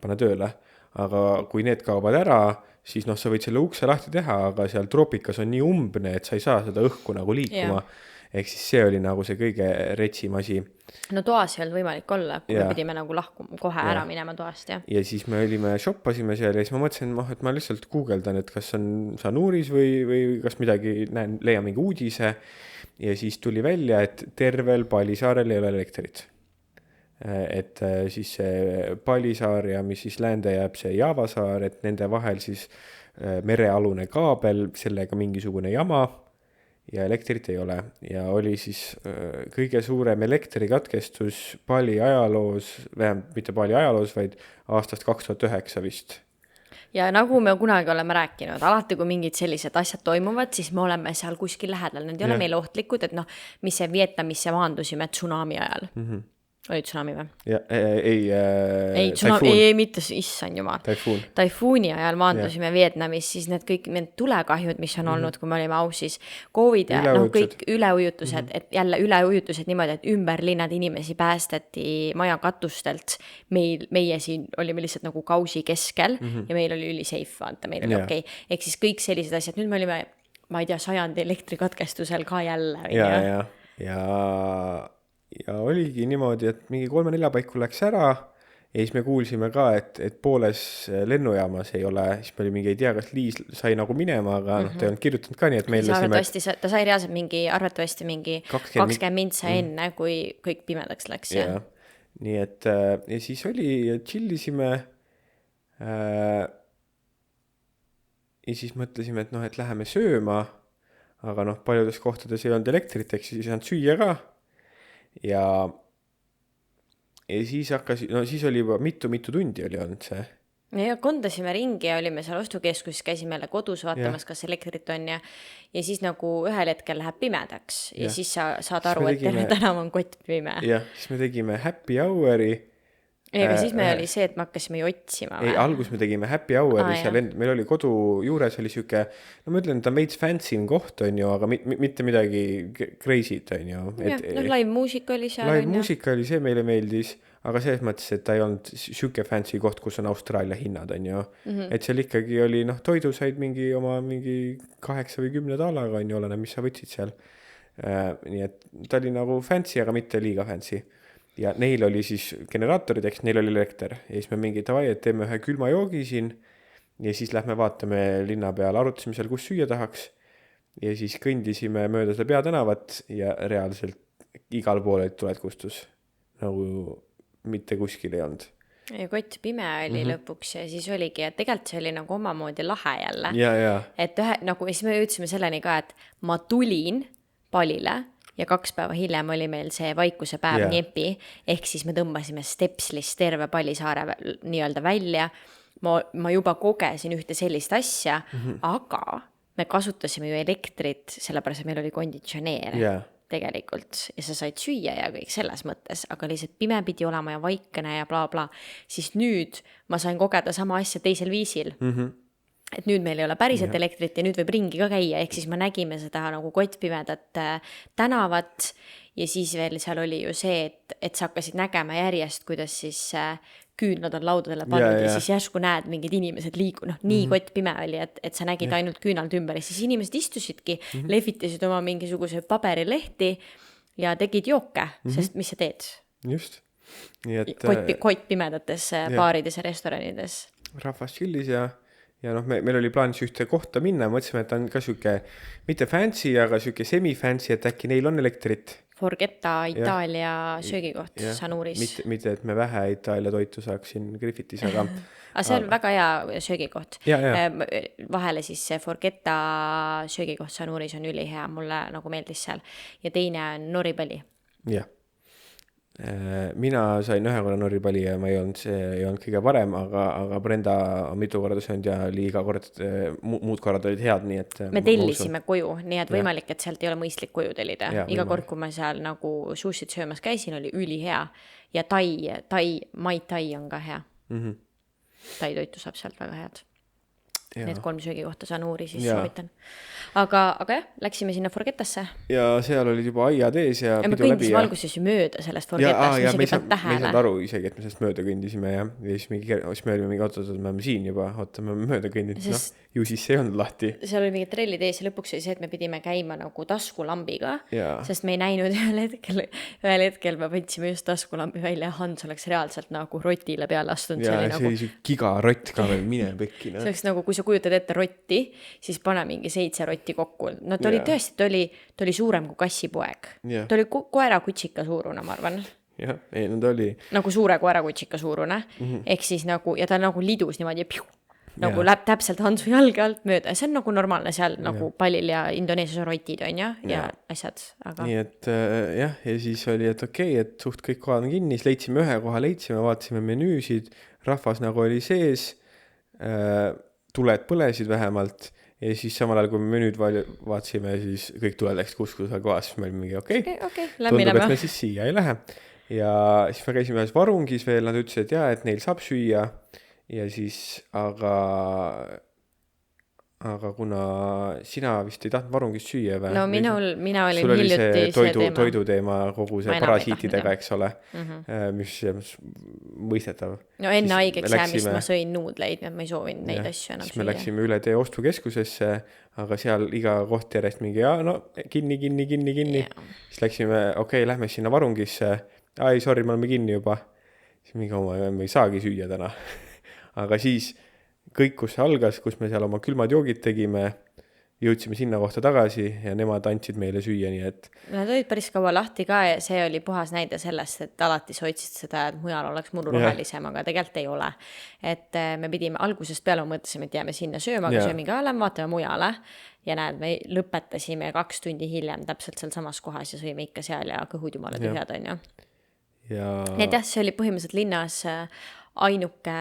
pane tööle. Aga kui need kaovad ära, siis sa võid selle ukse lahti teha, aga seal troopikas on nii umbne, et sa ei saa seda õhku nagu liikuma. Ehk siis see oli nagu see kõige retsim asi. No toas ei olnud võimalik olla, kui me pidime nagu lahkuma kohe ära minema toast. Ja siis me shoppasime seal ja siis ma mõtlesin, et ma lihtsalt guugeldan, et kas on Sanuris või kas midagi, leian mingi uudise. Ja siis tuli välja, et tervel Palisaarel ei ole elektrit. Et siis see Palisaar ja mis siis läände jääb see Javasaar, et nende vahel siis merealune kaabel, sellega mingisugune jama ja elektrit ei ole. Ja oli siis kõige suurem elektrikatkestus Pali ajaloos, vähemalt mitte Pali ajaloos, vaid aastast 2009 vist. Ja nagu me kunagi oleme rääkinud, alati kui mingid sellised asjad toimuvad, siis me oleme seal kuskil lähedal. Need ei ole meile ohtlikud, et mis see Vietnamisse maandusime tsunami ajal. Oli tsunami või? Ja, ei, tsunami, ei, mitte, issand jumal. Taifuuni ajal maandusime Vietnamis, siis need kõik need tulekahjud, mis on olnud, kui me olime ausis, COVID ja kõik üleujutused, et jälle üleujutused niimoodi, et ümberlinnad inimesi päästeti maja katustelt. Meie siin olime lihtsalt nagu kausi keskel ja meil oli üli safe, vaata, meil oli okei. Ehk siis kõik sellised asjad, nüüd me olime, ma ei tea, 100 elektrikatkestusel ka jälle. Ja oligi niimoodi, et mingi 3-4 paiku läks ära ja siis me kuulsime ka, et pooles lennujaamas ei ole, siis me oli mingi, ei tea, kas Liis sai nagu minema, aga ta ei olnud kirjutanud ka nii, et meil ta sai reaalselt arvatavasti mingi 20 mintsa enne, kui kõik pimedaks läks. Ja. Nii et ja siis oli, chillisime ja siis mõtlesime, et läheme sööma, aga paljudes kohtades ei olnud elektrit, eks siis ei saanud süüa ka. Ja siis siis oli juba mitu tundi oli olnud see. Ja kondasime ringi ja olime seal ostukeskuses, käisime jälle kodus vaatamas, kas elektrit on ja siis nagu ühel hetkel läheb pimedaks ja siis sa saad aru, et terve tänav on kott pime. Ja, siis me tegime happy hour'i. Aga siis meil oli see, et me hakkasime ju otsima. Ei, algus me tegime happy hour'i seal meil oli kodu juures oli siuke, ma ütlen, et ta on veits fancy koht on ju, aga mitte midagi crazy't on ju. Live muusika oli seal. Live muusika oli, see meile meeldis, aga selles mõttes, et ta ei olnud siuke fancy koht, kus on Austraalia hinnad on ju. Et seal ikkagi oli, toidu said mingi 8 või 10 $, on ju, olene, mis sa võtsid seal. Nii et ta oli nagu fancy, aga mitte liiga fancy. Ja neil oli siis generaatorid, eks neil oli elekter. Ja siis me mingi tavai, et teeme ühe külma joogi siin. Ja siis lähme vaatame linna peal, arutasime seal, kus süüa tahaks. Ja siis kõndisime mööda seda peatänavat ja reaalselt igal pool tuled kustus. Nagu mitte kuskil ei olnud. Ja kott pime oli lõpuks ja siis oligi, et tegelikult see oli nagu omamoodi lahe jälle. Ja. Et nagu siis me jõudsime selleni ka, et ma tulin Palile ja 2 päeva hiljem oli meil see vaikuse päev Niepi, ehk siis me tõmbasime Stepslist terve Palisaare nii-öelda välja. Ma juba kogesin ühte sellist asja, aga me kasutasime ju elektrit, sellepärast, et meil oli konditsioneer tegelikult ja sa said süüa ja kõik selles mõttes, aga lihtsalt pime pidi olema ja vaikene ja bla bla. Siis nüüd ma sain kogeda sama asja teisel viisil. Et nüüd meil ei ole päriselt elektrit ja nüüd võib ringi ka käia, ehk siis me nägime seda nagu kottpimedat tänavat ja siis veel seal oli ju see, et sa hakkasid nägema järjest, kuidas siis küünlad on laudadele pannud ja ja. siis järsku näed mingid inimesed nii kottpime oli, et sa nägid ainult küünald ümber ja siis inimesed istusidki, lehvitasid oma mingisuguse paberilehti ja tegid jooke, sest mis sa teed? Just. Nii et kottpimedates baarides ja restoranides. Rahvas chillis ja noh, meil oli plaanis ühte kohta minna, mõtlesime, et on ka siuke mitte fancy, aga siuke semi-fancy, et äkki neil on elektrit. Forgetta Itaalia söögikoht Sanuris. Mitte, et me vähe Itaalia toitu saaks siin Griffitis, aga see on väga hea söögikoht. Vahele siis see Forgetta söögikoht Sanuris on ülihea, mulle nagu meeldis seal. Ja teine on Noripali. Jah. Mina sain ühe korra Noripali ja ma ei olnud kõige parem, aga Brenda on mitu korda söönud ja oli iga kord, muud korrad olid head, nii et me tellisime koju, nii et võimalik, et sealt ei ole mõistlik koju tellida. Iga kord, kui ma seal nagu sushit söömas käisin, oli ülihea ja Mai Tai on ka hea. Tai toitu saab sealt väga head. Need 3 söögikohta Sanuri siis soovitan. Aga jah, läksime sinna Forgettasse. Ja seal olid juba aiad ees ja me kõndisime alguses ju mööda sellest Forgettast, me ei saanud aru isegi, et me sellest mööda kõndisime ja siis me olime mingi otsustanud, me oleme siin juba, me mööda kõndinud, ju siis see ei olnud lahti. Seal oli mingid trellid ees ja lõpuks oli see, et me pidime käima nagu taskulambiga, sest me ei näinud ühel hetkel me võtsime just taskulambi välja ja Hans oleks reaalselt nagu rotile peale astunud. Ja see oli gigarott ka veel mine pekki. See oleks nagu, kui sa kujutad ette rotti, siis pane mingi 7 rotti kokku. No ta oli tõesti, ta oli suurem kui kassipoeg. Ta oli koera kutsika suurune, ma arvan. Jah, ei, no ta oli nagu suure koera kutsika suurune. Ehk siis nagu, ja ta nagu lidus niimoodi nagu läheb täpselt Hansu jalge alt mööda. See on nagu normaalne seal nagu Palil ja Indoneesias on rotid on ja asjad. Aga... Nii et ja siis oli, et okei, et suht kõik kohad on kinni, siis leidsime ühe koha, vaatasime menüüsid, rahvas nagu oli sees, tuled põlesid vähemalt ja siis samal ajal, kui me menüüd vaatasime, siis kõik tuled läks kuskusel kohas, siis me olime mingi okei, tundub, et me siis siia ei lähe. Ja siis me käisime ühes varungis veel, nad ütlesid, et et neil saab süüa ja siis, aga kuna sina vist ei tahtnud varungist süüa või? No mina olin sul oli hiljuti see toiduteema kogu see parasiitidega, eks ole, mis mõistetav. No enne haigeks jäämist ma sõin nuudleid, ma ei soovinud neid asju enam süüa. Siis me läksime üle tee ostukeskusesse, aga seal iga koht järjest mingi, kinni. Siis läksime, lähme sinna varungisse, sorry, me oleme kinni juba. Siis mingi me ei saagi süüa täna. Aga siis kõik, kus see algas, kus me seal oma külmad joogid tegime, jõudsime sinna kohta tagasi ja nemad andsid meile süüa, nii et... Nad olid päris kaua lahti ka ja see oli puhas näide sellest, et alati sa otsid seda, et mujal oleks muru rohelisem, aga tegelikult ei ole. Et me pidime algusest peale mõtlesime, et jääme sinna sööma, aga sööme ka vaatame mujale ja näed, me lõpetasime 2 tundi hiljem täpselt seal samas kohas ja sõime ikka seal ja kõhud jumala tühjad on ju. Nii et see oli põhimõtteliselt linnas ainuke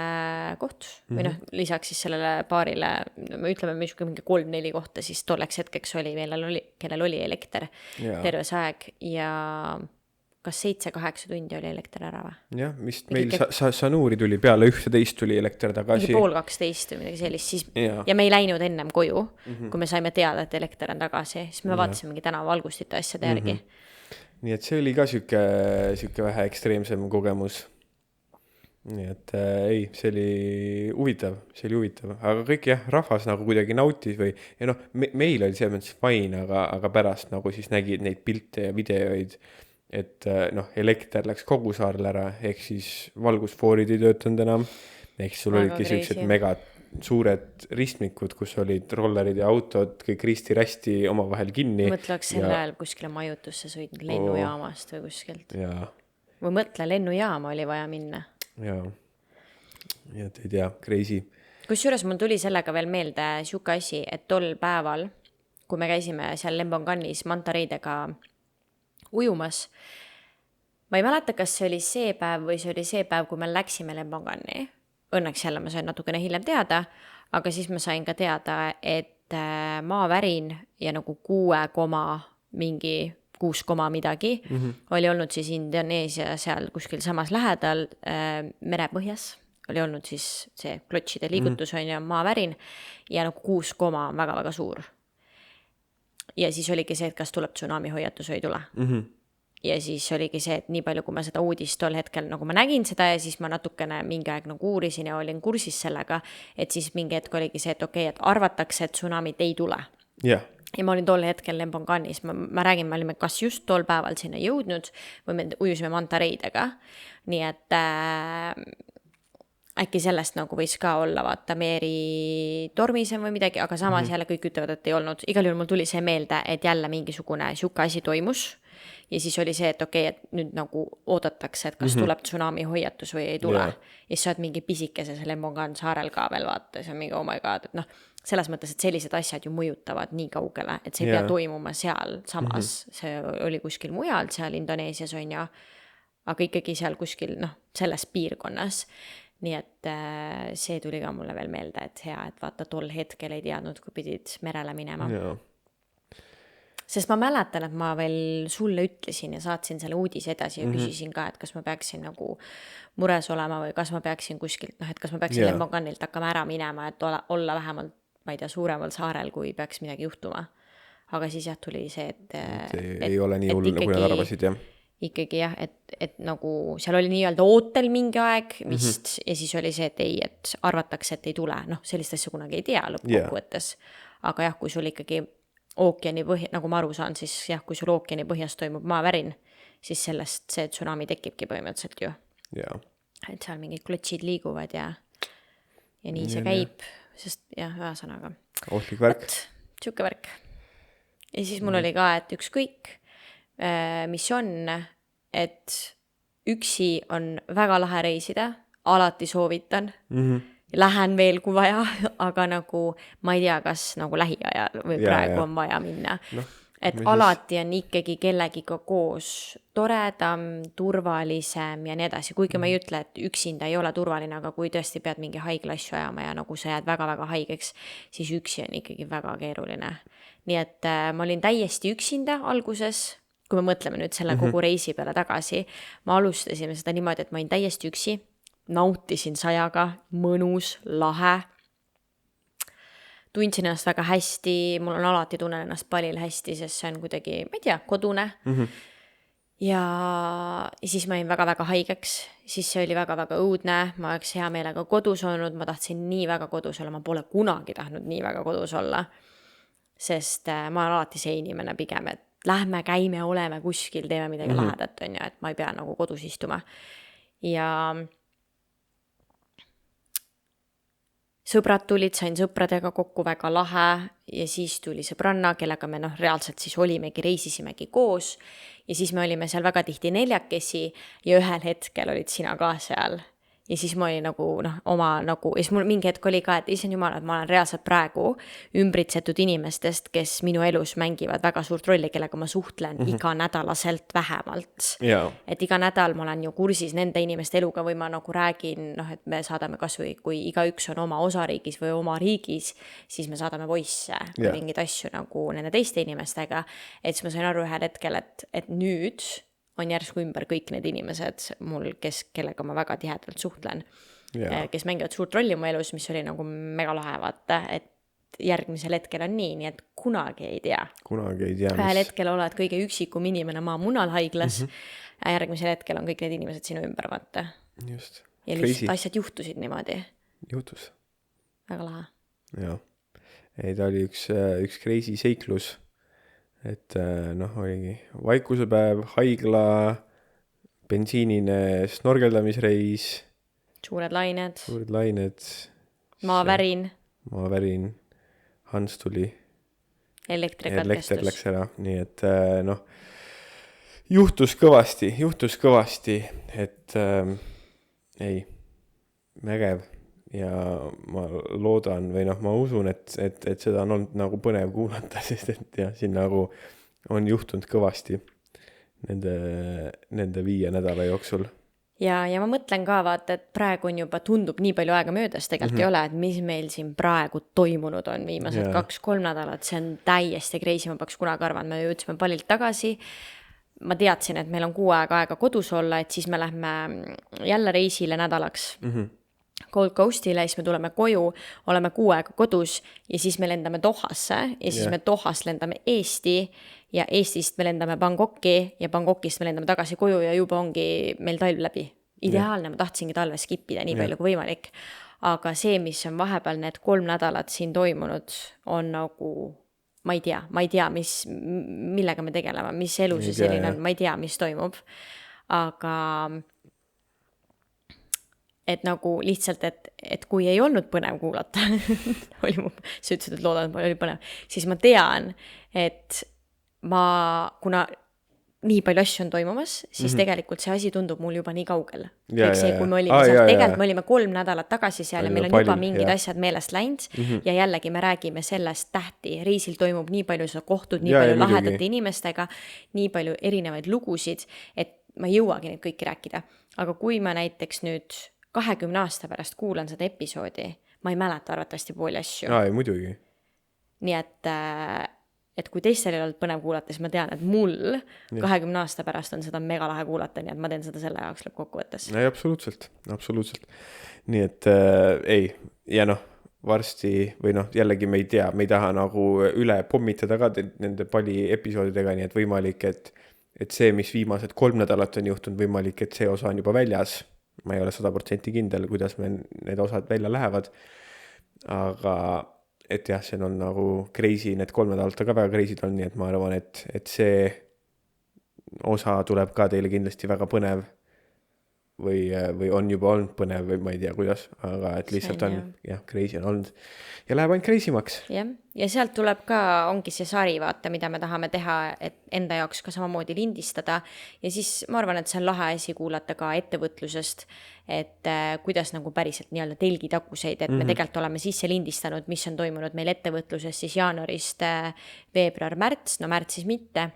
koht või lisaks siis sellele paarile, me ütleme mingi 3-4 kohta, siis tolleks hetkeks oli, kellel oli elekter terve see aeg ja kas 7-8 tundi oli elekter ära või? Jah, vist meil Sanuri tuli peale 11 tuli elekter tagasi. Mingi 11:30 või midagi sellist siis, ja me ei läinud ennem koju, kui me saime teada, et elekter on tagasi, siis me vaatasime mingi tänavalgustite asjade järgi. Nii et see oli ka siuke vähe ekstreemsem kogemus. Nii et see oli huvitav, aga kõik rahvas nagu kuidagi nautis või, ja meil oli selles mõttes fine, aga pärast nagu siis nägid neid pilte ja videoid, et elekter läks kogu saarel ära, ehk siis valgusfoorid ei töötanud enam, ehk sul olidki sellised mega suured ristmikud, kus olid rollerid ja autod, kõik risti-rästi omavahel kinni. Mõtleks selle ajal kuskile majutusse sõid lennujaamast või kuskilt. Või mõtle, lennujaama oli vaja minna. Jaa, ja et ei tea, crazy. Kusjuures mul tuli sellega veel meelde siuke asi, et tol päeval, kui me käisime seal Lembonganis Mantareidega ujumas, ma ei mäleta, kas see oli see päev või see oli see päev, kui me läksime Lembongani. Õnneks jälle ma sain natukene hiljem teada, aga siis ma sain ka teada, et maavärin ja nagu 6 midagi oli olnud siis Indoneesia seal kuskil samas lähedal merepõhjas, oli olnud siis see klotšide liigutus on ja maavärin ja nagu 6 on väga-väga suur. Ja siis oligi see, et kas tuleb tsunami hoiatus või ei tule. ja siis oligi see, et nii palju, kui ma seda uudist tol hetkel, nagu ma nägin seda ja siis ma natukene mingi aeg nagu uurisin ja olin kursis sellega, et siis mingi hetk oligi see, et okei, et arvatakse, et tsunamit ei tule. jah, Ja ma olin tol hetkel Lemponganis, ma räägin, me olime kas just tol päeval sinna jõudnud või me ujusime mantareidega. Nii et äkki sellest nagu võis ka olla, vaata, Meeri tormisem või midagi, aga samas jälle kõik ütlevad, et ei olnud. Igal juhul mul tuli see meelde, et jälle mingisugune siuke asi toimus. Ja siis oli see, et okei, et nüüd nagu oodatakse, et kas tuleb tsunami hoiatus või ei tule. Jaa. Ja siis sa oled mingi pisikeses Lempongan saarel ka veel, vaata, see on mingi oh my god, et noh, selles mõttes, et sellised asjad ju mõjutavad nii kaugele, et see ei pea toimuma seal samas, see oli kuskil mujal, seal Indoneesias on ja, aga ikkagi seal kuskil, noh, selles piirkonnas. Nii et see tuli ka mulle veel meelde, et hea, et vaata tol hetkel ei teadnud, kui pidid merele minema. jaa. Sest ma mäletan, et ma veel sulle ütlesin ja saatsin selle uudise edasi ja küsisin ka, et kas ma peaksin nagu mures olema või kas ma peaksin kuskilt, noh, et kas ma peaksin Lemponganilt hakkama ära minema, et olla vähemalt, ma ei tea, suuremal saarel, kui peaks midagi juhtuma. Aga siis jah, tuli see, et ei ole nii hull, nagu nad arvasid, jah. Ikkagi jah, et nagu seal oli nii-öelda ootel mingi aeg vist ja siis oli see, et ei, et arvatakse, et ei tule. Noh, sellist asja kunagi ei tea lõppkokkuvõttes. Aga jah, kui sul ikkagi ookeani nagu ma aru saan, siis jah, kui sul ookeani põhjas toimub maavärin, siis sellest see tsunami tekibki põhimõtteliselt ju. Jaa. Et seal mingid klotsid liiguvad ja nii see käib, sest jah, ühesõnaga. Ohtlik värk. Siuke värk. Ja siis mul oli ka, et ükskõik, mis on, et üksi on väga lahe reisida, alati soovitan, lähen veel kui vaja, aga nagu ma ei tea, kas nagu lähiajal või praegu on vaja minna. No, et alati on ikkagi kellegiga koos toredam, turvalisem ja nii edasi, kuigi ma ei ütle, et üksinda ei ole turvaline, aga kui tõesti pead mingi haiglasju ajama ja nagu sa jääd väga-väga haigeks, siis üksi on ikkagi väga keeruline. Nii et ma olin täiesti üksinda alguses, kui me mõtleme nüüd selle kogu reisi peale tagasi, ma alustasime seda niimoodi, et ma olin täiesti üksi, nautisin sajaga, mõnus, lahe. Tundsin ennast väga hästi, mul on alati tunnen ennast palil hästi, sest see on kuidagi, ma ei tea, kodune. Ja siis ma olin väga-väga haigeks, siis see oli väga-väga õudne, ma oleks hea meelega kodus olnud, ma tahtsin nii väga kodus olla, ma pole kunagi tahtnud nii väga kodus olla, sest ma olen alati see inimene pigem, et lähme, käime, oleme kuskil, teeme midagi lahedat, on ju, et ma ei pea nagu kodus istuma. Ja sõbrad tulid, sain sõpradega kokku väga lahe ja siis tuli sõbranna, kellega me reaalselt siis olimegi, reisisimegi koos ja siis me olime seal väga tihti neljakesi ja ühel hetkel olid sina ka seal. Ja siis ma olin nagu, oma nagu, ja siis mul mingi hetk oli ka, et issand jumal, et ma olen reaalselt praegu ümbritsetud inimestest, kes minu elus mängivad väga suurt rolli, kellega ma suhtlen iga nädalaselt vähemalt. Et iga nädal ma olen ju kursis nende inimeste eluga või ma nagu räägin, et me saadame kasvõi, kui iga üks on oma osariigis või oma riigis, siis me saadame voisse või mingid asju nagu nende teiste inimestega. Et siis ma sain aru ühel hetkel, et nüüd on järsku ümber kõik need inimesed mul, kellega ma väga tihedalt suhtlen, kes mängivad suurt rolli mu elus, mis oli nagu mega lahe vaata, et järgmisel hetkel on nii, et kunagi ei tea. Kunagi ei tea. Ühel hetkel oled kõige üksikum inimene maa munalhaiglas, järgmisel hetkel on kõik need inimesed sinu ümber vaata. Just. Ja lihtsalt asjad juhtusid niimoodi. Juhtus. Väga lahe. Jaa. Ei, ta oli üks crazy seiklus. Et oligi vaikusepäev, haigla, bensiinine snorgeldamisreis. Suured lained. Maavärin. Hans tuli. Elekter läks ära. Nii et juhtus kõvasti, et ei, vägev. Ja ma loodan või ma usun, et seda on olnud nagu põnev kuulata, sest et jah, siin nagu on juhtunud kõvasti nende 5 nädala jooksul. Ja ma mõtlen ka vaata, et praegu on juba tundub nii palju aega möödas, tegelikult ei ole, et mis meil siin praegu toimunud on viimased 2-3 nädalat, see on täiesti crazy, ma peaks kunagi arvanud, me jõudsime palilt tagasi. Ma teadsin, et meil on 6 aega kodus olla, et siis me lähme jälle reisile nädalaks. Gold Coastile, siis me tuleme koju, oleme 6 aega kodus ja siis me lendame Dohasse ja siis me Dohast lendame Eesti ja Eestist me lendame Bangkoki ja Bangkokist me lendame tagasi koju ja juba ongi meil talv läbi. Ideaalne, ma tahtsingi talve skipida nii palju kui võimalik. Aga see, mis on vahepeal need 3 nädalat siin toimunud, on nagu, ma ei tea, millega me tegeleme, mis elu see selline on, ma ei tea, mis toimub. Aga et nagu lihtsalt, et kui ei olnud põnev kuulata, sa ütlesid, et loodan, et oli põnev, siis ma tean, et kuna nii palju asju on toimumas, siis tegelikult see asi tundub mul juba nii kaugel. Kui me olime seal, tegelikult me olime 3 nädalat tagasi seal ja meil on juba mingid asjad meelest läinud ja jällegi me räägime sellest tähti. Reisil toimub nii palju sa kohtud, nii palju lahedate inimestega, nii palju erinevaid lugusid, et ma ei jõuagi neid kõiki rääkida. Aga kui ma näiteks nüüd 20 aasta pärast kuulan seda episoodi, ma ei mäleta arvatavasti pooli asju. Ei, muidugi. Nii et kui teistel ei olnud põnev kuulata, siis ma tean, et mul 20 aasta pärast on seda mega lahe kuulata, nii et ma teen seda selle jaoks lõppkokkuvõttes. Ei, absoluutselt. Nii et ei, ja varsti, või jällegi me ei tea, me ei taha nagu üle pommitada ka nende pali episoodidega, nii et võimalik, et see, mis viimased 3 nädalat on juhtunud, võimalik, et see osa on juba väljas. Ma ei ole 100% kindel, kuidas me need osad välja lähevad, aga et jah, see on nagu crazy, need 3 nädalat ka väga crazy on, nii et ma arvan, et see osa tuleb ka teile kindlasti väga põnev või on juba olnud põnev või ma ei tea kuidas, aga et lihtsalt on, crazy on olnud ja läheb ainult crazy maks. Ja sealt tuleb ka, ongi see sari vaata, mida me tahame teha, et enda jaoks ka samamoodi lindistada ja siis ma arvan, et see on lahe asi kuulata ka ettevõtlusest, et kuidas nagu päriselt nii-öelda telgitakuseid, et me tegelikult oleme sisse lindistanud, mis on toimunud meil ettevõtluses siis jaanuarist veebruar, märts, märtsis mitte.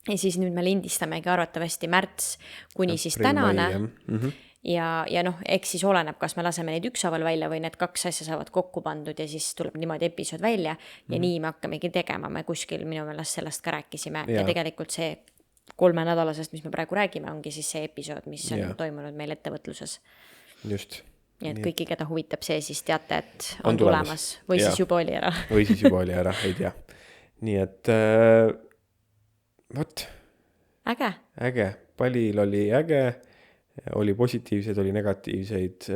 Ja siis nüüd me lindistamegi arvatavasti märts kuni siis tänane ja eks siis oleneb, kas me laseme neid ükshaaval välja või need 2 asja saavad kokku pandud ja siis tuleb niimoodi episood välja ja nii me hakkamegi tegema, me kuskil minu meelest sellest ka rääkisime ja tegelikult see 3 nädalasest, mis me praegu räägime, ongi siis see episood, mis on toimunud meil ettevõtluses. Just. Nii et kõiki, keda huvitab see, siis teate, et on tulemas või siis juba oli ära. Või siis juba oli ära, ei tea. Nii et vot. Äge. Palil oli äge, oli positiivseid, oli negatiivseid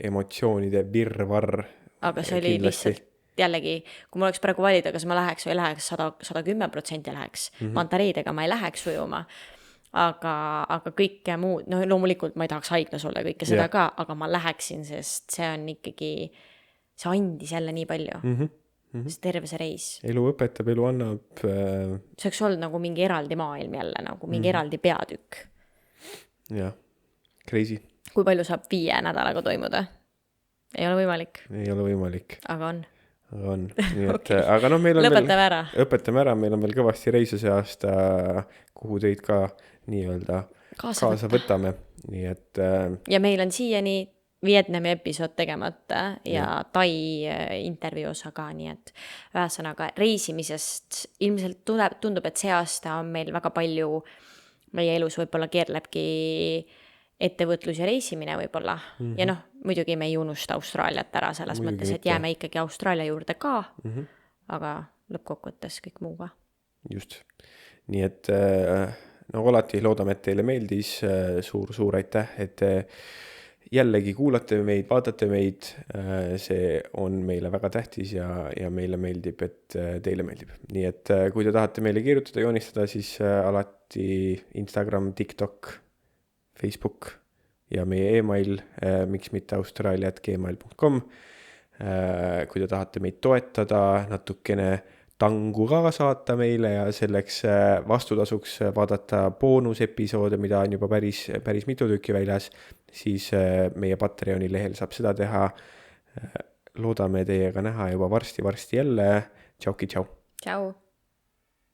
emotsioonide virvarr. Aga see oli lihtsalt jällegi, kui mul oleks praegu valida, kas ma läheks või läheks 110% läheks. Mantareidega ma ei läheks ujuma. Aga kõike muud, loomulikult ma ei tahaks haiglas olla kõike seda ka, aga ma läheksin, sest see on ikkagi, see andis jälle nii palju. See terve see reis. Elu õpetab, elu annab. See oleks olnud nagu mingi eraldi maailm jälle, nagu mingi eraldi peatükk. Jah, crazy. Kui palju saab 5 nädalaga toimuda? Ei ole võimalik. Ei ole võimalik. Aga on. Nii et, aga meil on lõpetame ära, meil on veel kõvasti reise see aasta, kuhu teid ka nii-öelda kaasa võtame. Nii et, ja meil on siiani Vietnami episood tegemata ja Tai intervjuu osa ka, nii et ühesõnaga reisimisest ilmselt tundub, et see aasta on meil väga palju meie elus võib-olla keerlebki ettevõtlus ja reisimine võib-olla. Ja muidugi me ei unusta Austraaliat ära selles mõttes, et jääme ikkagi Austraalia juurde ka, aga lõppkokkuvõttes kõik muu ka. Just. Nii et nagu alati loodame, et teile meeldis, suur aitäh, et jällegi kuulate meid, vaatate meid, see on meile väga tähtis ja meile meeldib, et teile meeldib. Nii et kui te tahate meile kirjutada, joonistada, siis alati Instagram, TikTok, Facebook ja meie email miksmitteaustraalia@gmail.com. Kui te tahate meid toetada, natukene tangu ka saata meile ja selleks vastutasuks vaadata boonusepisoode, mida on juba päris mitu tükki väljas, siis meie Patreoni lehel saab seda teha. Loodame teiega näha juba varsti jälle. Tšauki, tšau. Tšau.